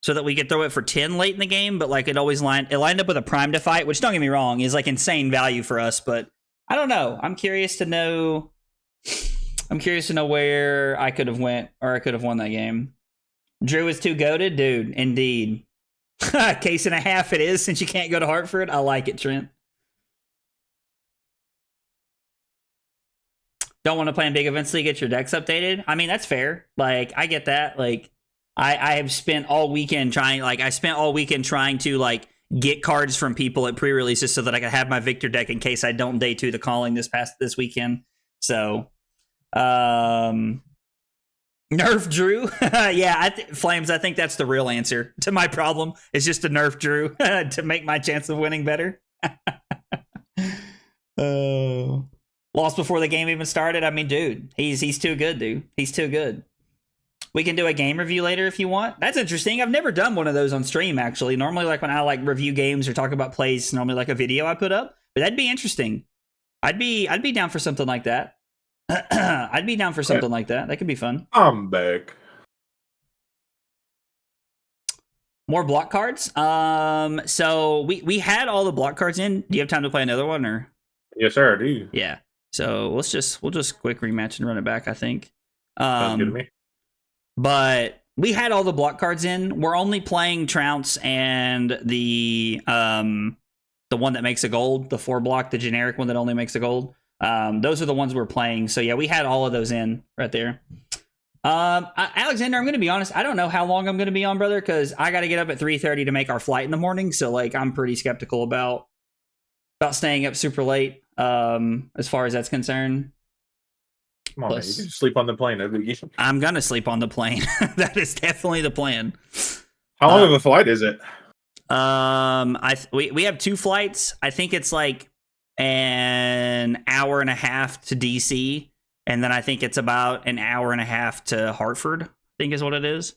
so that we could throw it for 10 late in the game, but like it lined up with a Prime to Fight, which don't get me wrong, is like insane value for us, but I don't know. I'm curious to know where I could have went or I could have won that game. Drew is too goated? Dude, indeed. Case and a half it is since you can't go to Hartford. I like it, Trent. Don't want to play in big events to get your decks updated. I mean, that's fair. Like, I get that. Like, I have spent all weekend trying to like get cards from people at pre-releases so that I could have my Victor deck in case I don't day 2 the calling this weekend. So, nerf Drew. Yeah, Flames, I think that's the real answer to my problem. It's just to nerf Drew to make my chance of winning better. Lost before the game even started. I mean, dude, he's too good, dude. He's too good. We can do a game review later if you want. That's interesting. I've never done one of those on stream, actually. Normally, like when I like review games or talk about plays, it's normally like a video I put up. But that'd be interesting. I'd be down for something like that. I'd be down for something like that. That could be fun. I'm back. More block cards. So we had all the block cards in. Do you have time to play another one or? Yes, sir, I do. Yeah. So we'll just quick rematch and run it back, I think. Sounds good to me. But we had all the block cards in. We're only playing Trounce and the one that makes a gold, the 4-block, the generic one that only makes a gold. Those are the ones we're playing. So yeah, we had all of those in right there. Alexander, I'm going to be honest. I don't know how long I'm going to be on, brother, because I got to get up at 3:30 to make our flight in the morning. So like, I'm pretty skeptical about staying up super late. As far as that's concerned. Come on, man. You can just sleep on the plane. I'm going to sleep on the plane. That is definitely the plan. How long of a flight is it? We have 2 flights. I think it's like an hour and a half to DC. And then I think it's about an hour and a half to Hartford, I think is what it is.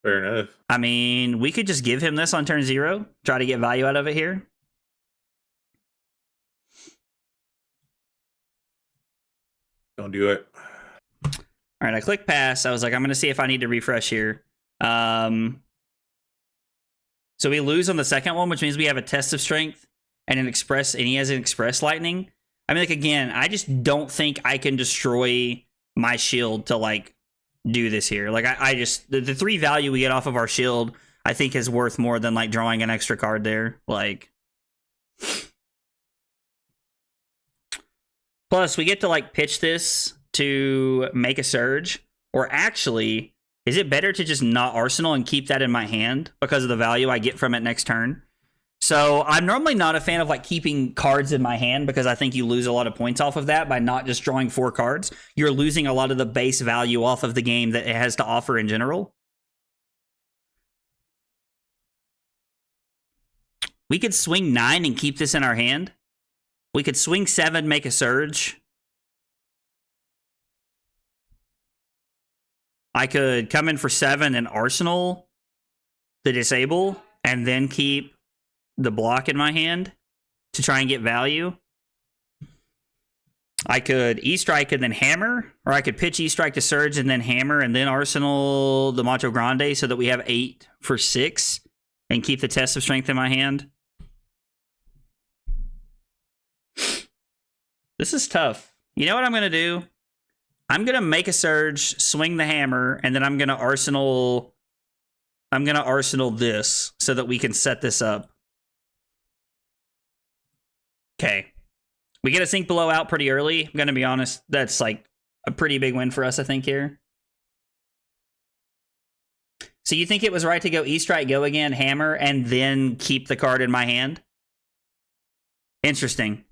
Fair enough. I mean, we could just give him this on turn 0, try to get value out of it here. Don't do it. All right, I click pass. I was like, I'm going to see if I need to refresh here. So we lose on the second one, which means we have a test of strength and an express, and he has an express lightning. I mean, like, again, I just don't think I can destroy my shield to, like, do this here. Like, I just, the 3 value we get off of our shield, I think is worth more than, like, drawing an extra card there. Like, plus, we get to, like, pitch this to make a surge. Or actually, is it better to just not arsenal and keep that in my hand because of the value I get from it next turn? So I'm normally not a fan of like keeping cards in my hand because I think you lose a lot of points off of that by not just drawing 4 cards. You're losing a lot of the base value off of the game that it has to offer in general. We could swing 9 and keep this in our hand. We could swing 7, make a surge. I could come in for 7 and arsenal the disable and then keep the block in my hand to try and get value. I could E-strike and then hammer, or I could pitch E-strike to surge and then hammer and then arsenal the Macho Grande so that we have 8 for 6 and keep the test of strength in my hand. This is tough. You know what I'm going to do? I'm going to make a surge, swing the hammer, and then I'm going to arsenal this so that we can set this up. Okay. We get a sink below out pretty early. I'm going to be honest. That's like a pretty big win for us, I think, here. So you think it was right to go E-strike, go again, hammer, and then keep the card in my hand? Interesting.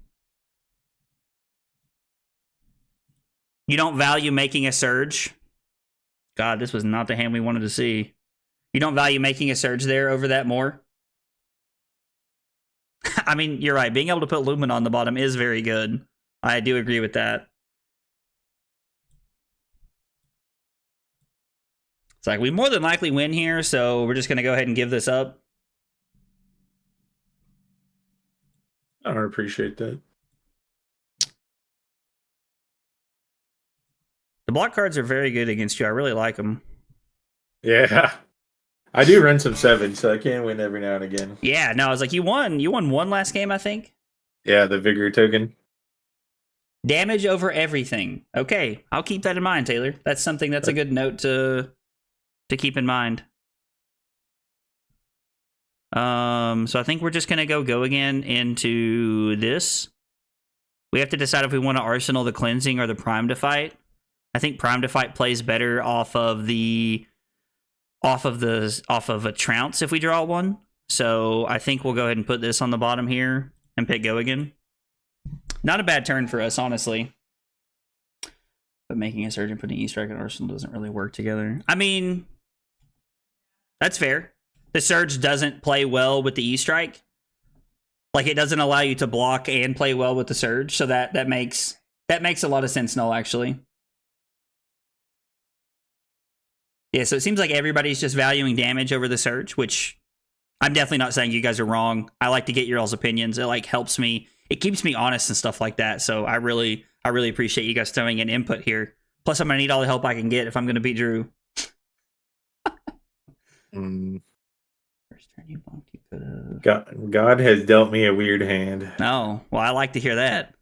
You don't value making a surge? God, this was not the hand we wanted to see. You don't value making a surge there over that more? I mean, you're right. Being able to put Lumen on the bottom is very good. I do agree with that. It's like, we more than likely win here, so we're just going to go ahead and give this up. I don't appreciate that. The block cards are very good against you. I really like them. Yeah. I do run some 7, so I can win every now and again. Yeah, no, I was like, you won. You won 1 last game, I think. Yeah, the Vigor token. Damage over everything. Okay, I'll keep that in mind, Taylor. That's something that's a good note to keep in mind. So I think we're just gonna go again into this. We have to decide if we want to arsenal the cleansing or the prime to fight. I think prime to fight plays better off of a trounce if we draw one. So I think we'll go ahead and put this on the bottom here and pick go again. Not a bad turn for us, honestly. But making a surge and putting E-Strike and Arsenal doesn't really work together. I mean, that's fair. The surge doesn't play well with the E-Strike. Like, it doesn't allow you to block and play well with the surge, so that makes a lot of sense, Null, actually. Yeah, so it seems like everybody's just valuing damage over the surge, which I'm definitely not saying you guys are wrong. I like to get your all's opinions. It like helps me. It keeps me honest and stuff like that. So I really appreciate you guys throwing in input here. Plus, I'm gonna need all the help I can get if I'm gonna beat Drew. First turn you blocked, you could have. God has dealt me a weird hand. Oh, well, I like to hear that.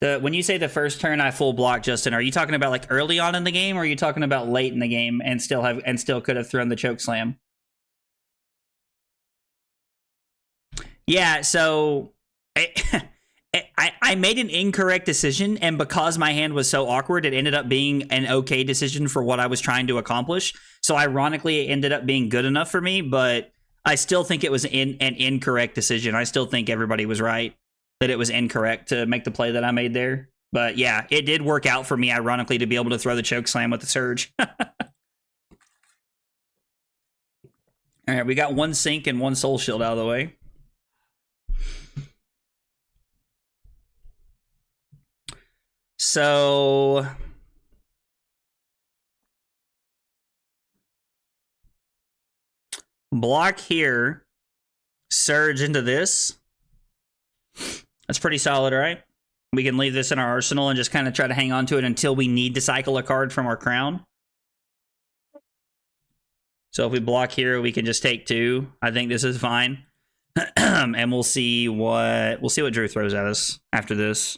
When you say the first turn I full block, Justin, are you talking about like early on in the game, or are you talking about late in the game and still could have thrown the choke slam? Yeah, so I made an incorrect decision, and because my hand was so awkward, it ended up being an okay decision for what I was trying to accomplish. So ironically, it ended up being good enough for me, but I still think it was an incorrect decision. I still think everybody was right that it was incorrect to make the play that I made there. But yeah, it did work out for me, ironically, to be able to throw the choke slam with the surge. All right, we got one sink and one soul shield out of the way. So block here, surge into this. That's pretty solid, right? We can leave this in our arsenal and just kind of try to hang on to it until we need to cycle a card from our crown. So if we block here, we can just take 2. I think this is fine. And we'll see what Drew throws at us after this.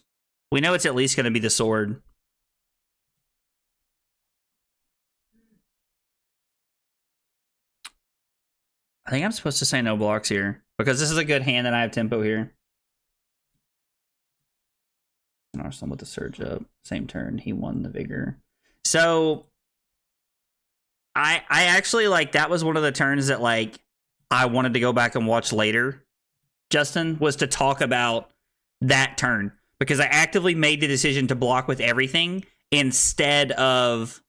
We know it's at least going to be the sword. I think I'm supposed to say no blocks here because this is a good hand and I have tempo here. And Arsenal with the surge up. Same turn. He won the vigor. So I actually like that was one of the turns that like I wanted to go back and watch later, Justin, was to talk about that turn. Because I actively made the decision to block with everything instead of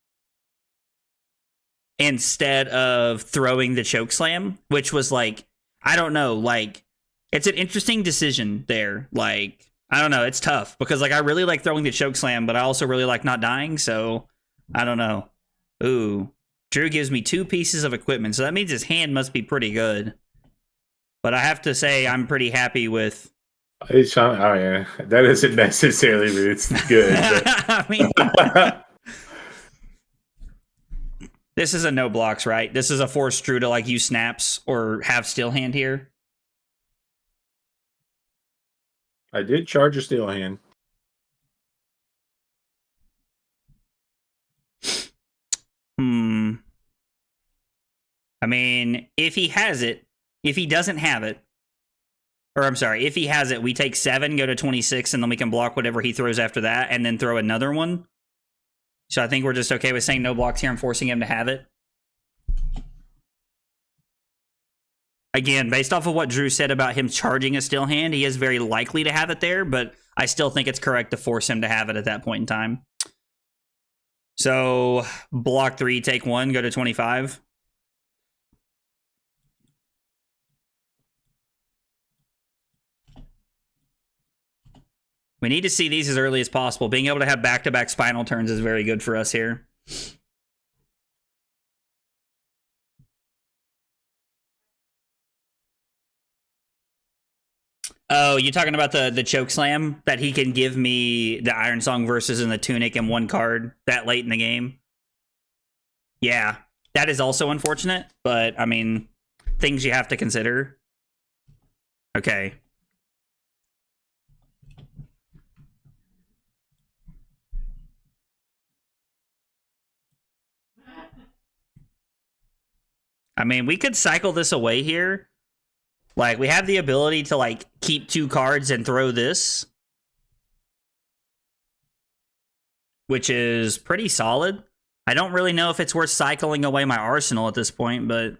throwing the choke slam, which was like, I don't know, like it's an interesting decision there. Like, I don't know, it's tough because like I really like throwing the choke slam, but I also really like not dying, so I don't know. Ooh, Drew gives me 2 pieces of equipment, so that means his hand must be pretty good. But I have to say I'm pretty happy with. Oh yeah, that isn't necessarily mean it's good. I mean, this is a no blocks, right? This is a force Drew to like use snaps or have steel hand here. I did charge a steel hand. I mean, if he has it, if he doesn't have it, or I'm sorry, if he has it, we take 7, go to 26, and then we can block whatever he throws after that, and then throw another one. So I think we're just okay with saying no blocks here and forcing him to have it. Again, based off of what Drew said about him charging a steel hand, he is very likely to have it there, but I still think it's correct to force him to have it at that point in time. So block 3, take 1, go to 25. We need to see these as early as possible. Being able to have back-to-back spinal turns is very good for us here. Oh, you talking about the choke slam that he can give me the Iron Song versus in the Tunic and 1 card that late in the game? Yeah, that is also unfortunate, but I mean, things you have to consider. Okay. I mean, we could cycle this away here. Like, we have the ability to, like, keep 2 cards and throw this. which is pretty solid. I don't really know if it's worth cycling away my arsenal at this point, but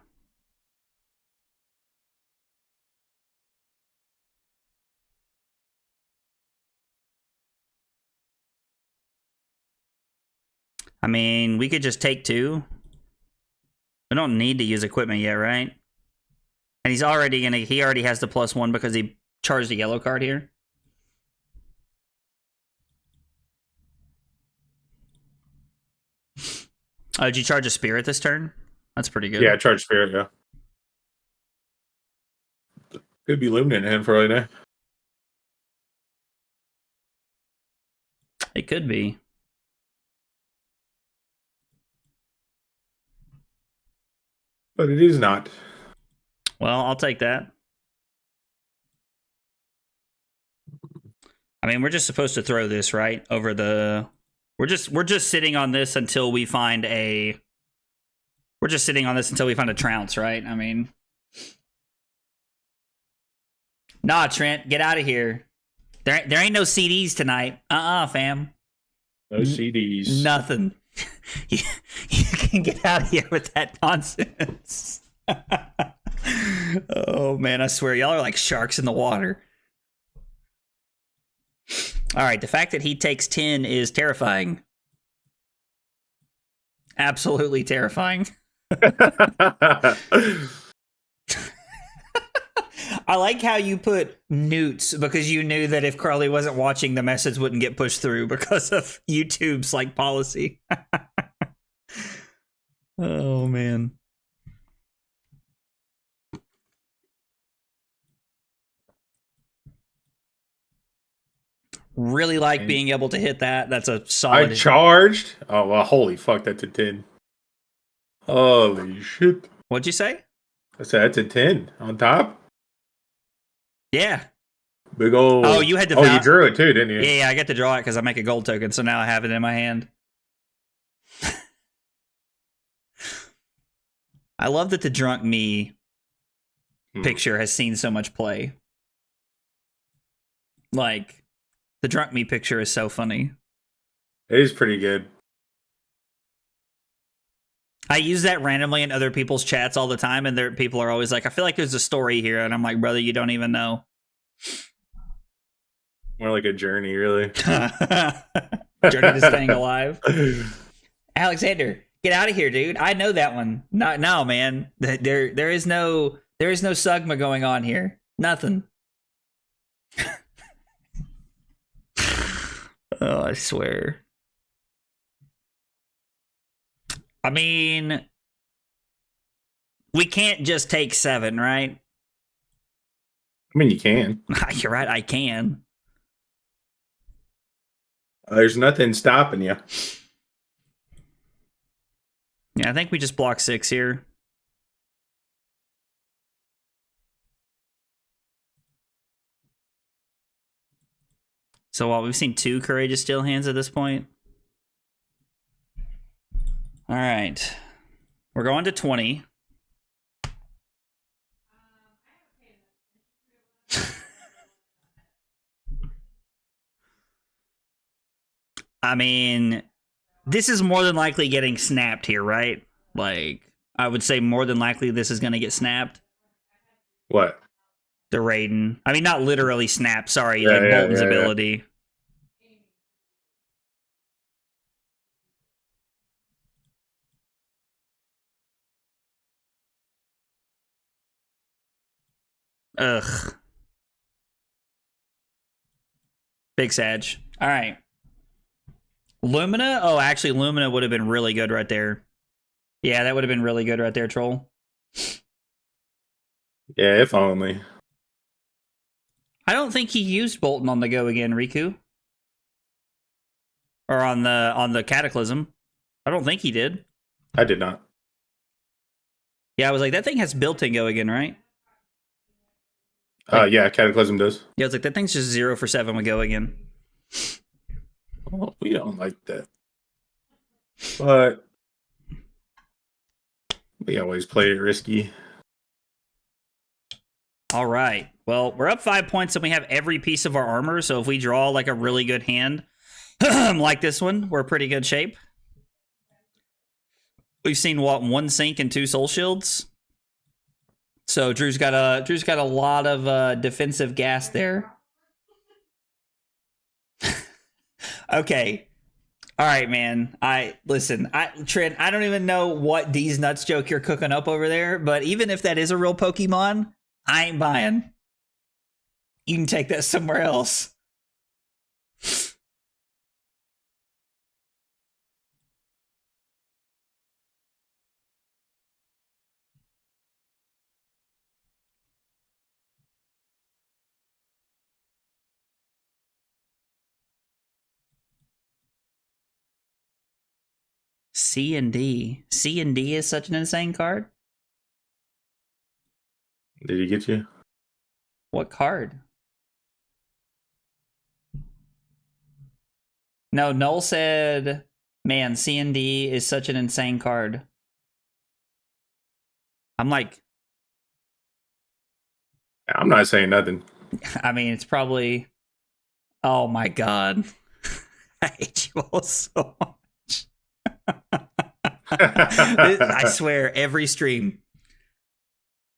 I mean, we could just take 2. We don't need to use equipment yet, right? And he already has the +1 because he charged a yellow card here. Oh, did you charge a spirit this turn? That's pretty good. Yeah, I charged spirit, yeah. Could be Luminant in hand for all you know. It could be. But it is not. Well, I'll take that. I mean, we're just supposed to throw this, right? Over the... We're just sitting on this until we find a... We're just sitting on this until we find a trounce, right? I mean... Nah, Trent, get out of here. There ain't no CDs tonight. Fam. No CDs. Nothing. you can get out of here with that nonsense. Oh, man, I swear. Y'all are like sharks in the water. All right, the fact that he takes 10 is terrifying. Absolutely terrifying. I like how you put newts because you knew that if Carly wasn't watching, the message wouldn't get pushed through because of YouTube's like policy. Oh, man. Really like being able to hit that. That's a solid. I charged. Oh, well, holy fuck, that's a 10. Holy shit. What'd you say? I said that's a 10 on top. Yeah. Big old. Oh, you had to. Oh, you drew it too, didn't you? Yeah, I get to draw it because I make a gold token, so now I have it in my hand. I love that the drunk me picture has seen so much play. Like, the drunk me picture is so funny. It is pretty good. I use that randomly in other people's chats all the time, and people are always like, I feel like there's a story here. And I'm like, brother, you don't even know. More like a journey, really. Journey to staying alive. Alexander, get out of here, dude. I know that one. No, man. There is no Sugma going on here. Nothing. Oh, I swear. I mean, we can't just take 7, right? I mean, you can. You're right, I can. There's nothing stopping you. Yeah, I think we just block 6 here. So what, we've seen 2 Courageous Steel hands at this point. All right. We're going to 20. I mean, this is more than likely getting snapped here, right? Like, I would say more than likely this is going to get snapped. What? The Raiden. I mean, not literally snap, sorry, like Bolton's ability. Ugh. Big Sag. All right. Lumina? Oh, actually, Lumina would have been really good right there. Yeah, that would have been really good right there, Troll. Yeah, if only. I don't think he used Bolton on the go again, Riku. Or on the Cataclysm. I don't think he did. I did not. Yeah, I was like, that thing has built-in go again, right? Yeah, Cataclysm does. Yeah, I was like, that thing's just 0 for 7 with go again. Well, we don't like that. But we always play it risky. All right. Well, we're up 5 points and we have every piece of our armor. So if we draw like a really good hand, Like this one, we're pretty good shape. We've seen what, 1 sync and 2 soul shields. So Drew's got a lot of defensive gas there. Okay. All right, man. Trent, I don't even know what D's nuts joke you're cooking up over there, but even if that is a real Pokemon, I ain't buying. You can take that somewhere else. C and D. C and D is such an insane card. Did he get you? What card? No, Null said, man, C and D is such an insane card. I'm like, I'm not saying nothing. I mean, it's probably, oh my God. I hate you all so much. I swear, every stream.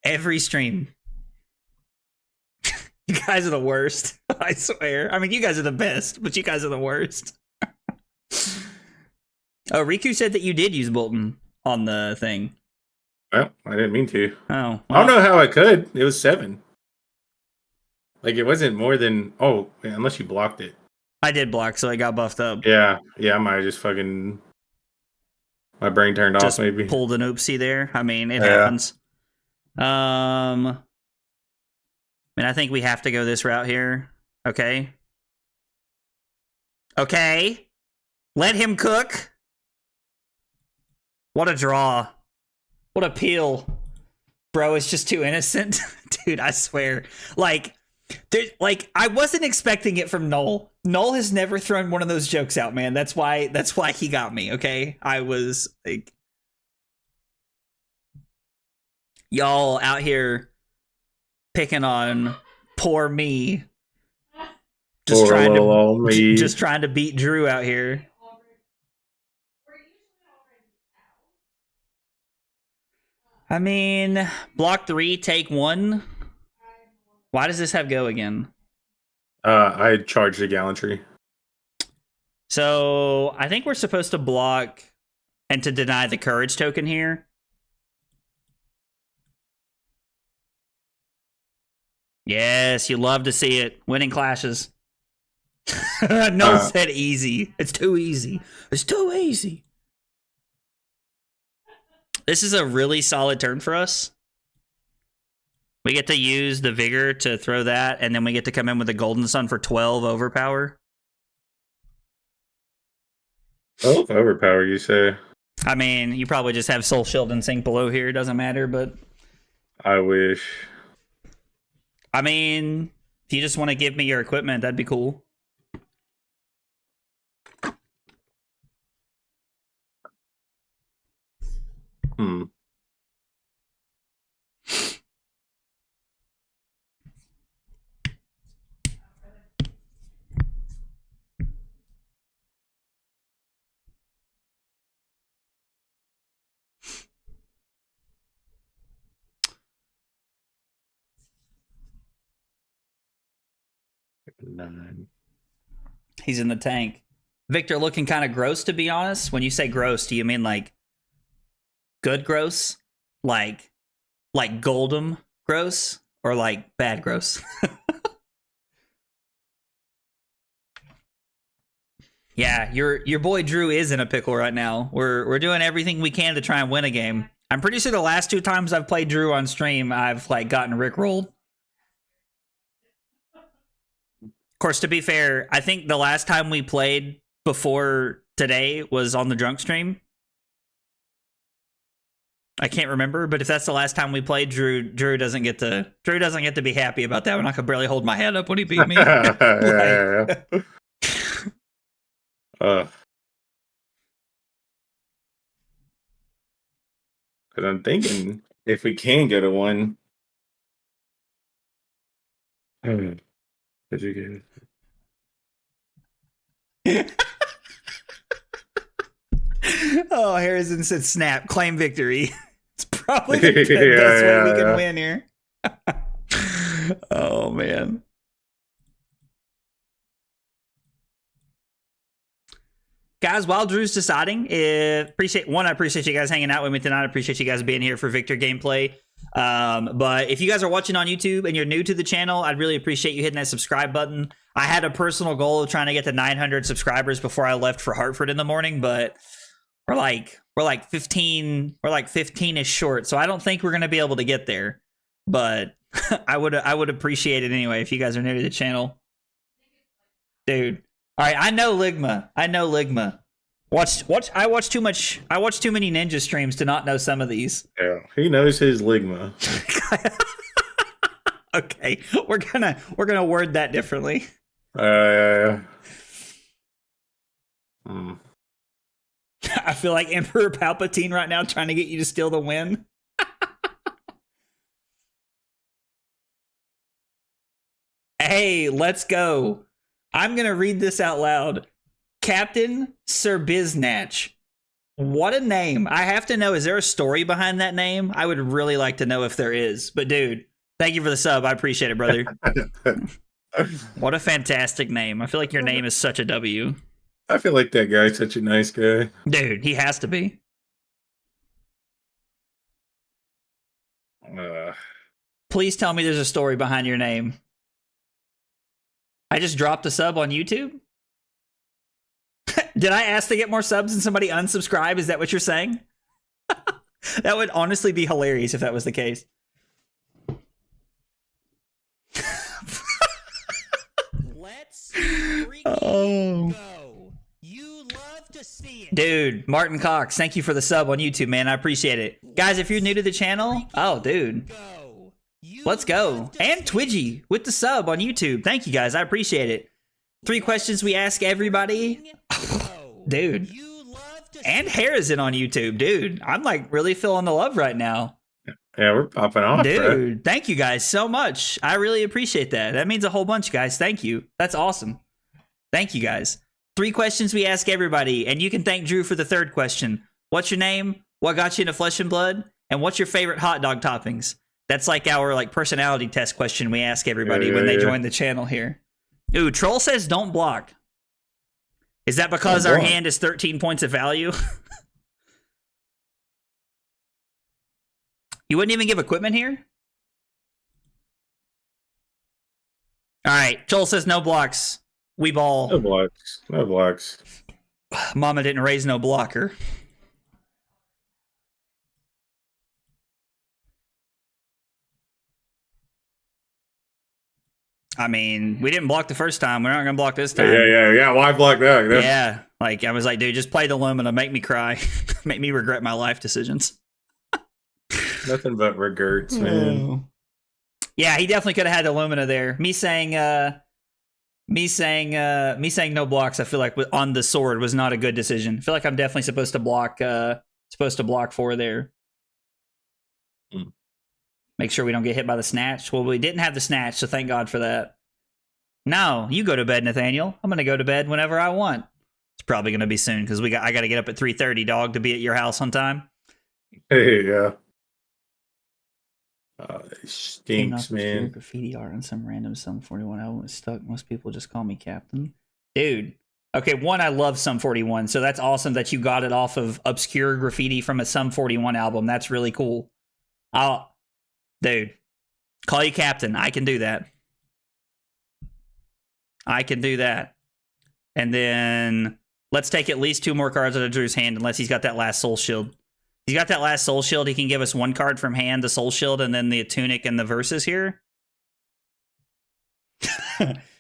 You guys are the worst. I swear. I mean, you guys are the best, but you guys are the worst. Oh, Riku said that you did use Bolton on the thing. Well, I didn't mean to. Oh. Well, I don't know how I could. It was 7. Like, it wasn't more than... Oh, unless you blocked it. I did block, so I got buffed up. Yeah, I might have just fucking... My brain turned Just off, maybe. Pulled an oopsie there. I mean, it happens. I mean, I think we have to go this route here. Okay. Okay. Let him cook. What a draw. What a peel. Bro, it's just too innocent. Dude, I swear. Like, I wasn't expecting it from Null. Null has never thrown one of those jokes out, man. That's why he got me, okay? I was like, y'all out here picking on poor me. Just trying to beat Drew out here. I mean, block 3, take 1. Why does this have go again? I charged the gallantry. So I think we're supposed to block and to deny the courage token here. Yes, you love to see it. Winning clashes. No said easy. It's too easy. It's too easy. This is a really solid turn for us. We get to use the Vigor to throw that, and then we get to come in with the Golden Sun for 12 overpower. 12 overpower, you say? I mean, you probably just have Soul Shield and Sink below here. Doesn't matter, but... I wish. I mean, if you just want to give me your equipment, that'd be cool. Nine. He's in the tank. Victor looking kind of gross, to be honest. When you say gross, do you mean like good gross? Like Goldem gross? Or like bad gross? Yeah, your boy Drew is in a pickle right now. We're doing everything we can to try and win a game. I'm pretty sure the last 2 times I've played Drew on stream, I've like gotten rickrolled. Of course, to be fair, I think the last time we played before today was on the drunk stream. I can't remember, but if that's the last time we played, Drew doesn't get to be happy about that one. I could barely hold my head up when he beat me. Yeah. Because I'm thinking if we can go to 1. Did you get it? Oh, Harrison said snap, claim victory. It's probably the best way we can win here. Oh, man. Guys, while Drew's deciding, I appreciate you guys hanging out with me tonight. I appreciate you guys being here for Victor gameplay. But if you guys are watching on YouTube and you're new to the channel, I'd really appreciate you hitting that subscribe button. I had a personal goal of trying to get to 900 subscribers before I left for Hartford in the morning, but we're like 15-ish short, so I don't think we're gonna be able to get there. But I would appreciate it anyway if you guys are new to the channel, dude. All right, I know Ligma. I watch too many ninja streams to not know some of these. Yeah, he knows his Ligma. Okay, we're gonna word that differently. Hmm. I feel like Emperor Palpatine right now trying to get you to steal the win. Hey, let's go. I'm going to read this out loud. Captain Sir Biznatch. What a name. I have to know, is there a story behind that name? I would really like to know if there is. But dude, thank you for the sub. I appreciate it, brother. What a fantastic name. I feel like your name is such a W. I feel like that guy's such a nice guy. Dude, he has to be. Please tell me there's a story behind your name. I just dropped a sub on YouTube? Did I ask to get more subs and somebody unsubscribe? Is that what you're saying? That would honestly be hilarious if that was the case. Let's freaking go. You love to see it. Dude, Martin Cox, thank you for the sub on YouTube, man. I appreciate it. Guys, if you're new to the channel, oh, dude. Let's go. And Twidgy with the sub on YouTube. Thank you, guys. I appreciate it. 3 questions we ask everybody. Dude. And Harrison on YouTube. Dude, I'm like really feeling the love right now. Yeah, we're popping off. Dude, right? Thank you guys so much. I really appreciate that. That means a whole bunch, guys. Thank you. That's awesome. Thank you, guys. 3 questions we ask everybody. And you can thank Drew for the 3rd question. What's your name? What got you into Flesh and Blood? And what's your favorite hot dog toppings? That's like our personality test question we ask everybody when they join the channel here. Ooh, Troll says don't block. Is that because our hand is 13 points of value? You wouldn't even give equipment here? All right, Troll says no blocks. We ball. No blocks. No blocks. Mama didn't raise no blocker. I mean, we didn't block the first time. We're not going to block this time. Yeah. Why block that? Yeah. Like, I was like, dude, just play the Lumina. Make me cry. Make me regret my life decisions. Nothing but regrets, man. Yeah, he definitely could have had the Lumina there. Me saying no blocks, I feel like on the sword was not a good decision. I feel like I'm definitely supposed to block 4 there. Make sure we don't get hit by the snatch. Well, we didn't have the snatch, so thank God for that. No, you go to bed, Nathaniel. I'm going to go to bed whenever I want. It's probably going to be soon because I got to get up at 3:30, dog, to be at your house on time. Hey, yeah. It stinks, man. Graffiti art on some random Sum 41 album is stuck. Most people just call me Captain. Dude. Okay, one, I love Sum 41, so that's awesome that you got it off of obscure graffiti from a Sum 41 album. That's really cool. Dude, call you Captain. I can do that. And then let's take at least 2 more cards out of Drew's hand unless he's got that last Soul Shield. He's got that last Soul Shield. He can give us 1 card from hand, the Soul Shield, and then the Tunic and the Versus here.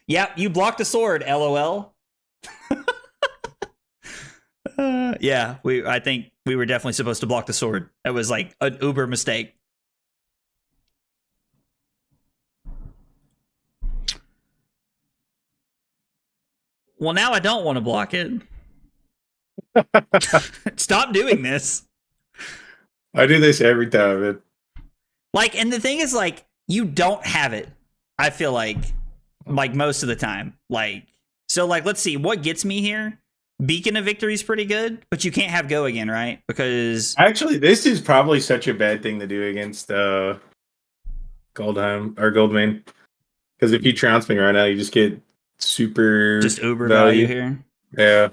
Yep, you blocked the sword, LOL. Yeah, I think we were definitely supposed to block the sword. That was like an uber mistake. Well, now I don't want to block it. Stop doing this. I do this every time, man. Like, and the thing is, like, you don't have it. I feel like most of the time. Like, So, like, let's see. What gets me here? Beacon of Victory is pretty good, but you can't have Go again, right? Because... Actually, this is probably such a bad thing to do against Goldheim or Goldmane. Because if you trounce me right now, you just get super... Just uber value here. Yeah.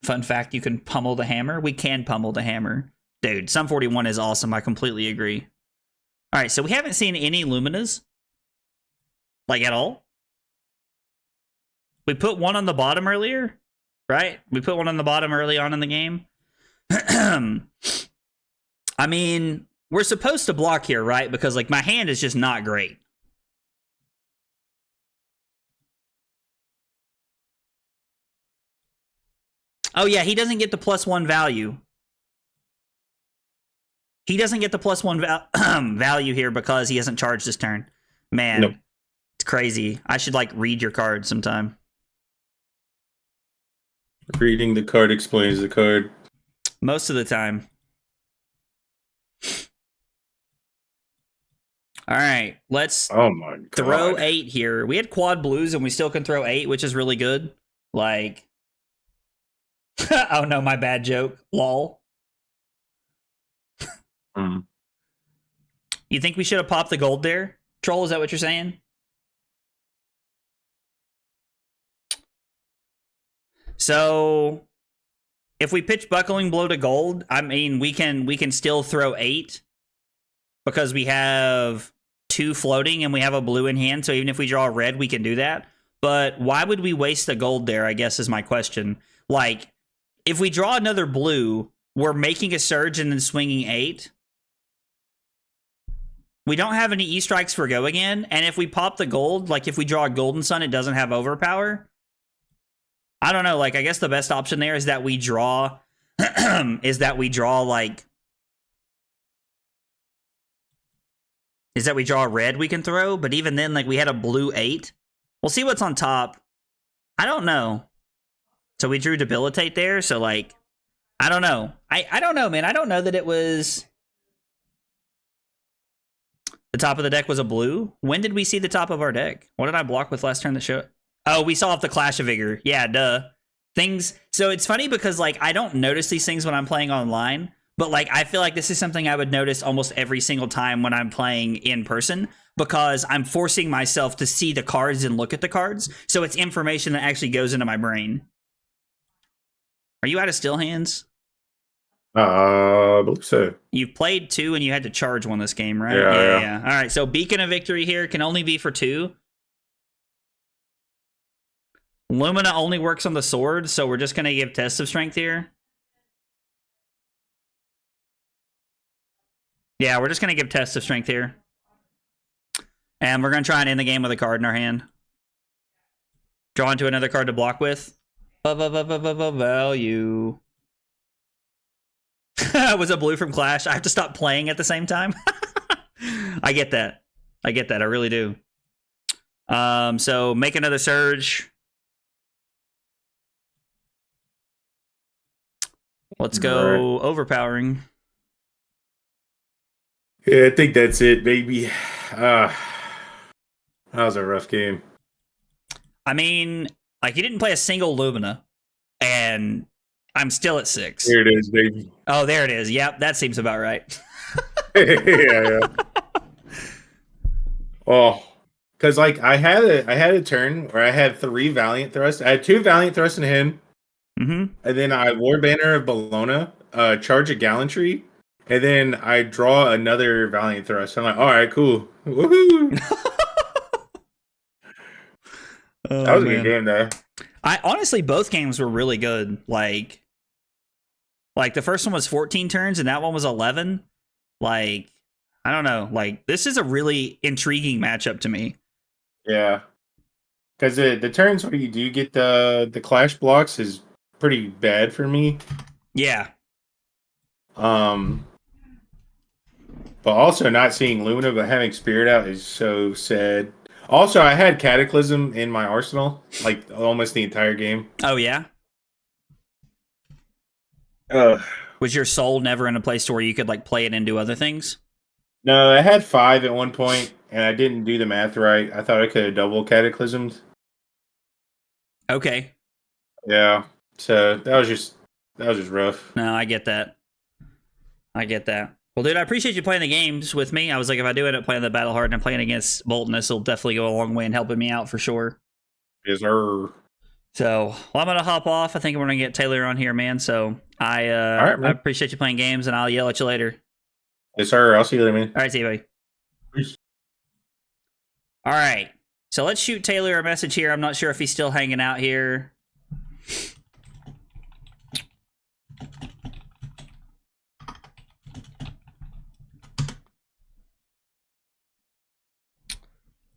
Fun fact, you can pummel the hammer. We can pummel the hammer. Dude, Sum 41 is awesome. I completely agree. All right, so we haven't seen any Luminas. Like, at all. We put one on the bottom earlier, right? We put one on the bottom early on in the game. I mean, we're supposed to block here, right? Because, like, my hand is just not great. Oh, yeah, he doesn't get the +1 value. He doesn't get the +1 value here because he hasn't charged this turn. Man, nope. It's crazy. I should, like, read your card sometime. Reading the card explains the card. Most of the time. All right, let's throw 8 here. We had quad blues and we still can throw 8, which is really good. Like, oh no, my bad joke. Lol. You think we should have popped the gold there? Troll, is that what you're saying? So, if we pitch Buckling Blow to gold, I mean, we can still throw 8 because we have 2 floating and we have a blue in hand. So even if we draw a red, we can do that. But why would we waste the gold there, I guess is my question. Like, if we draw another blue, we're making a surge and then swinging 8. We don't have any E-strikes for Go again. And if we pop the gold, like if we draw a Golden Sun, it doesn't have overpower. I don't know, like, I guess the best option there is that we draw, like, is that we draw a red we can throw, but even then, like, we had a blue 8. We'll see what's on top. I don't know. So we drew Debilitate there, so, like, I don't know. I don't know, man. I don't know that it was... The top of the deck was a blue? When did we see the top of our deck? What did I block with last turn that showed? Oh, we saw off the Clash of Vigor. Yeah, duh. Things. So it's funny because, like, I don't notice these things when I'm playing online, but, like, I feel like this is something I would notice almost every single time when I'm playing in person because I'm forcing myself to see the cards and look at the cards. So it's information that actually goes into my brain. Are you out of still hands? I believe so. You've played 2 and you had to charge one this game, right? Yeah. All right, so Beacon of Victory here can only be for 2. Lumina only works on the sword, so we're just going to give Test of Strength here. Yeah, we're just going to give Test of Strength here. And we're going to try and end the game with a card in our hand. Draw into another card to block with. Value. Was a blue from Clash. I have to stop playing at the same time. I get that. I really do. So make another surge. Let's go overpowering. Yeah, I think that's it, baby. That was a rough game. I mean, like, you didn't play a single Lumina, and I'm still at 6. Here it is, baby. Oh, there it is. Yep, that seems about right. yeah. Oh, because, like, I had a turn where I had 3 Valiant Thrusts. I had 2 Valiant Thrusts in hand. Mm-hmm. And then I War Banner of Bologna, charge a Gallantry, and then I draw another Valiant Thrust. I'm like, all right, cool. Woohoo! That was a good game, though. I honestly, both games were really good. Like the first one was 14 turns, and that one was 11. Like, I don't know. Like, this is a really intriguing matchup to me. Yeah. Because the turns where you do get the Clash blocks is pretty bad for me. Yeah. But also not seeing Luna but having Spirit out is so sad. Also, I had Cataclysm in my arsenal, like, almost the entire game. Oh, yeah? Was your soul never in a place where you could, like, play it and do other things? No, I had 5 at one point, and I didn't do the math right. I thought I could have double Cataclysmed. Okay. Yeah. So that was just rough. No, I get that. Well, dude, I appreciate you playing the games with me. I was like, if I do end up playing the Battle Hard and I'm playing against Bolton, this will definitely go a long way in helping me out for sure. Yes, sir. So, well, I'm gonna hop off. I think we're gonna get Taylor on here, man. So I right, man. I appreciate you playing games, and I'll yell at you later. Yes, sir. I'll see you later, man. All right, see you, buddy. Peace. All right. So let's shoot Taylor a message here. I'm not sure if he's still hanging out here.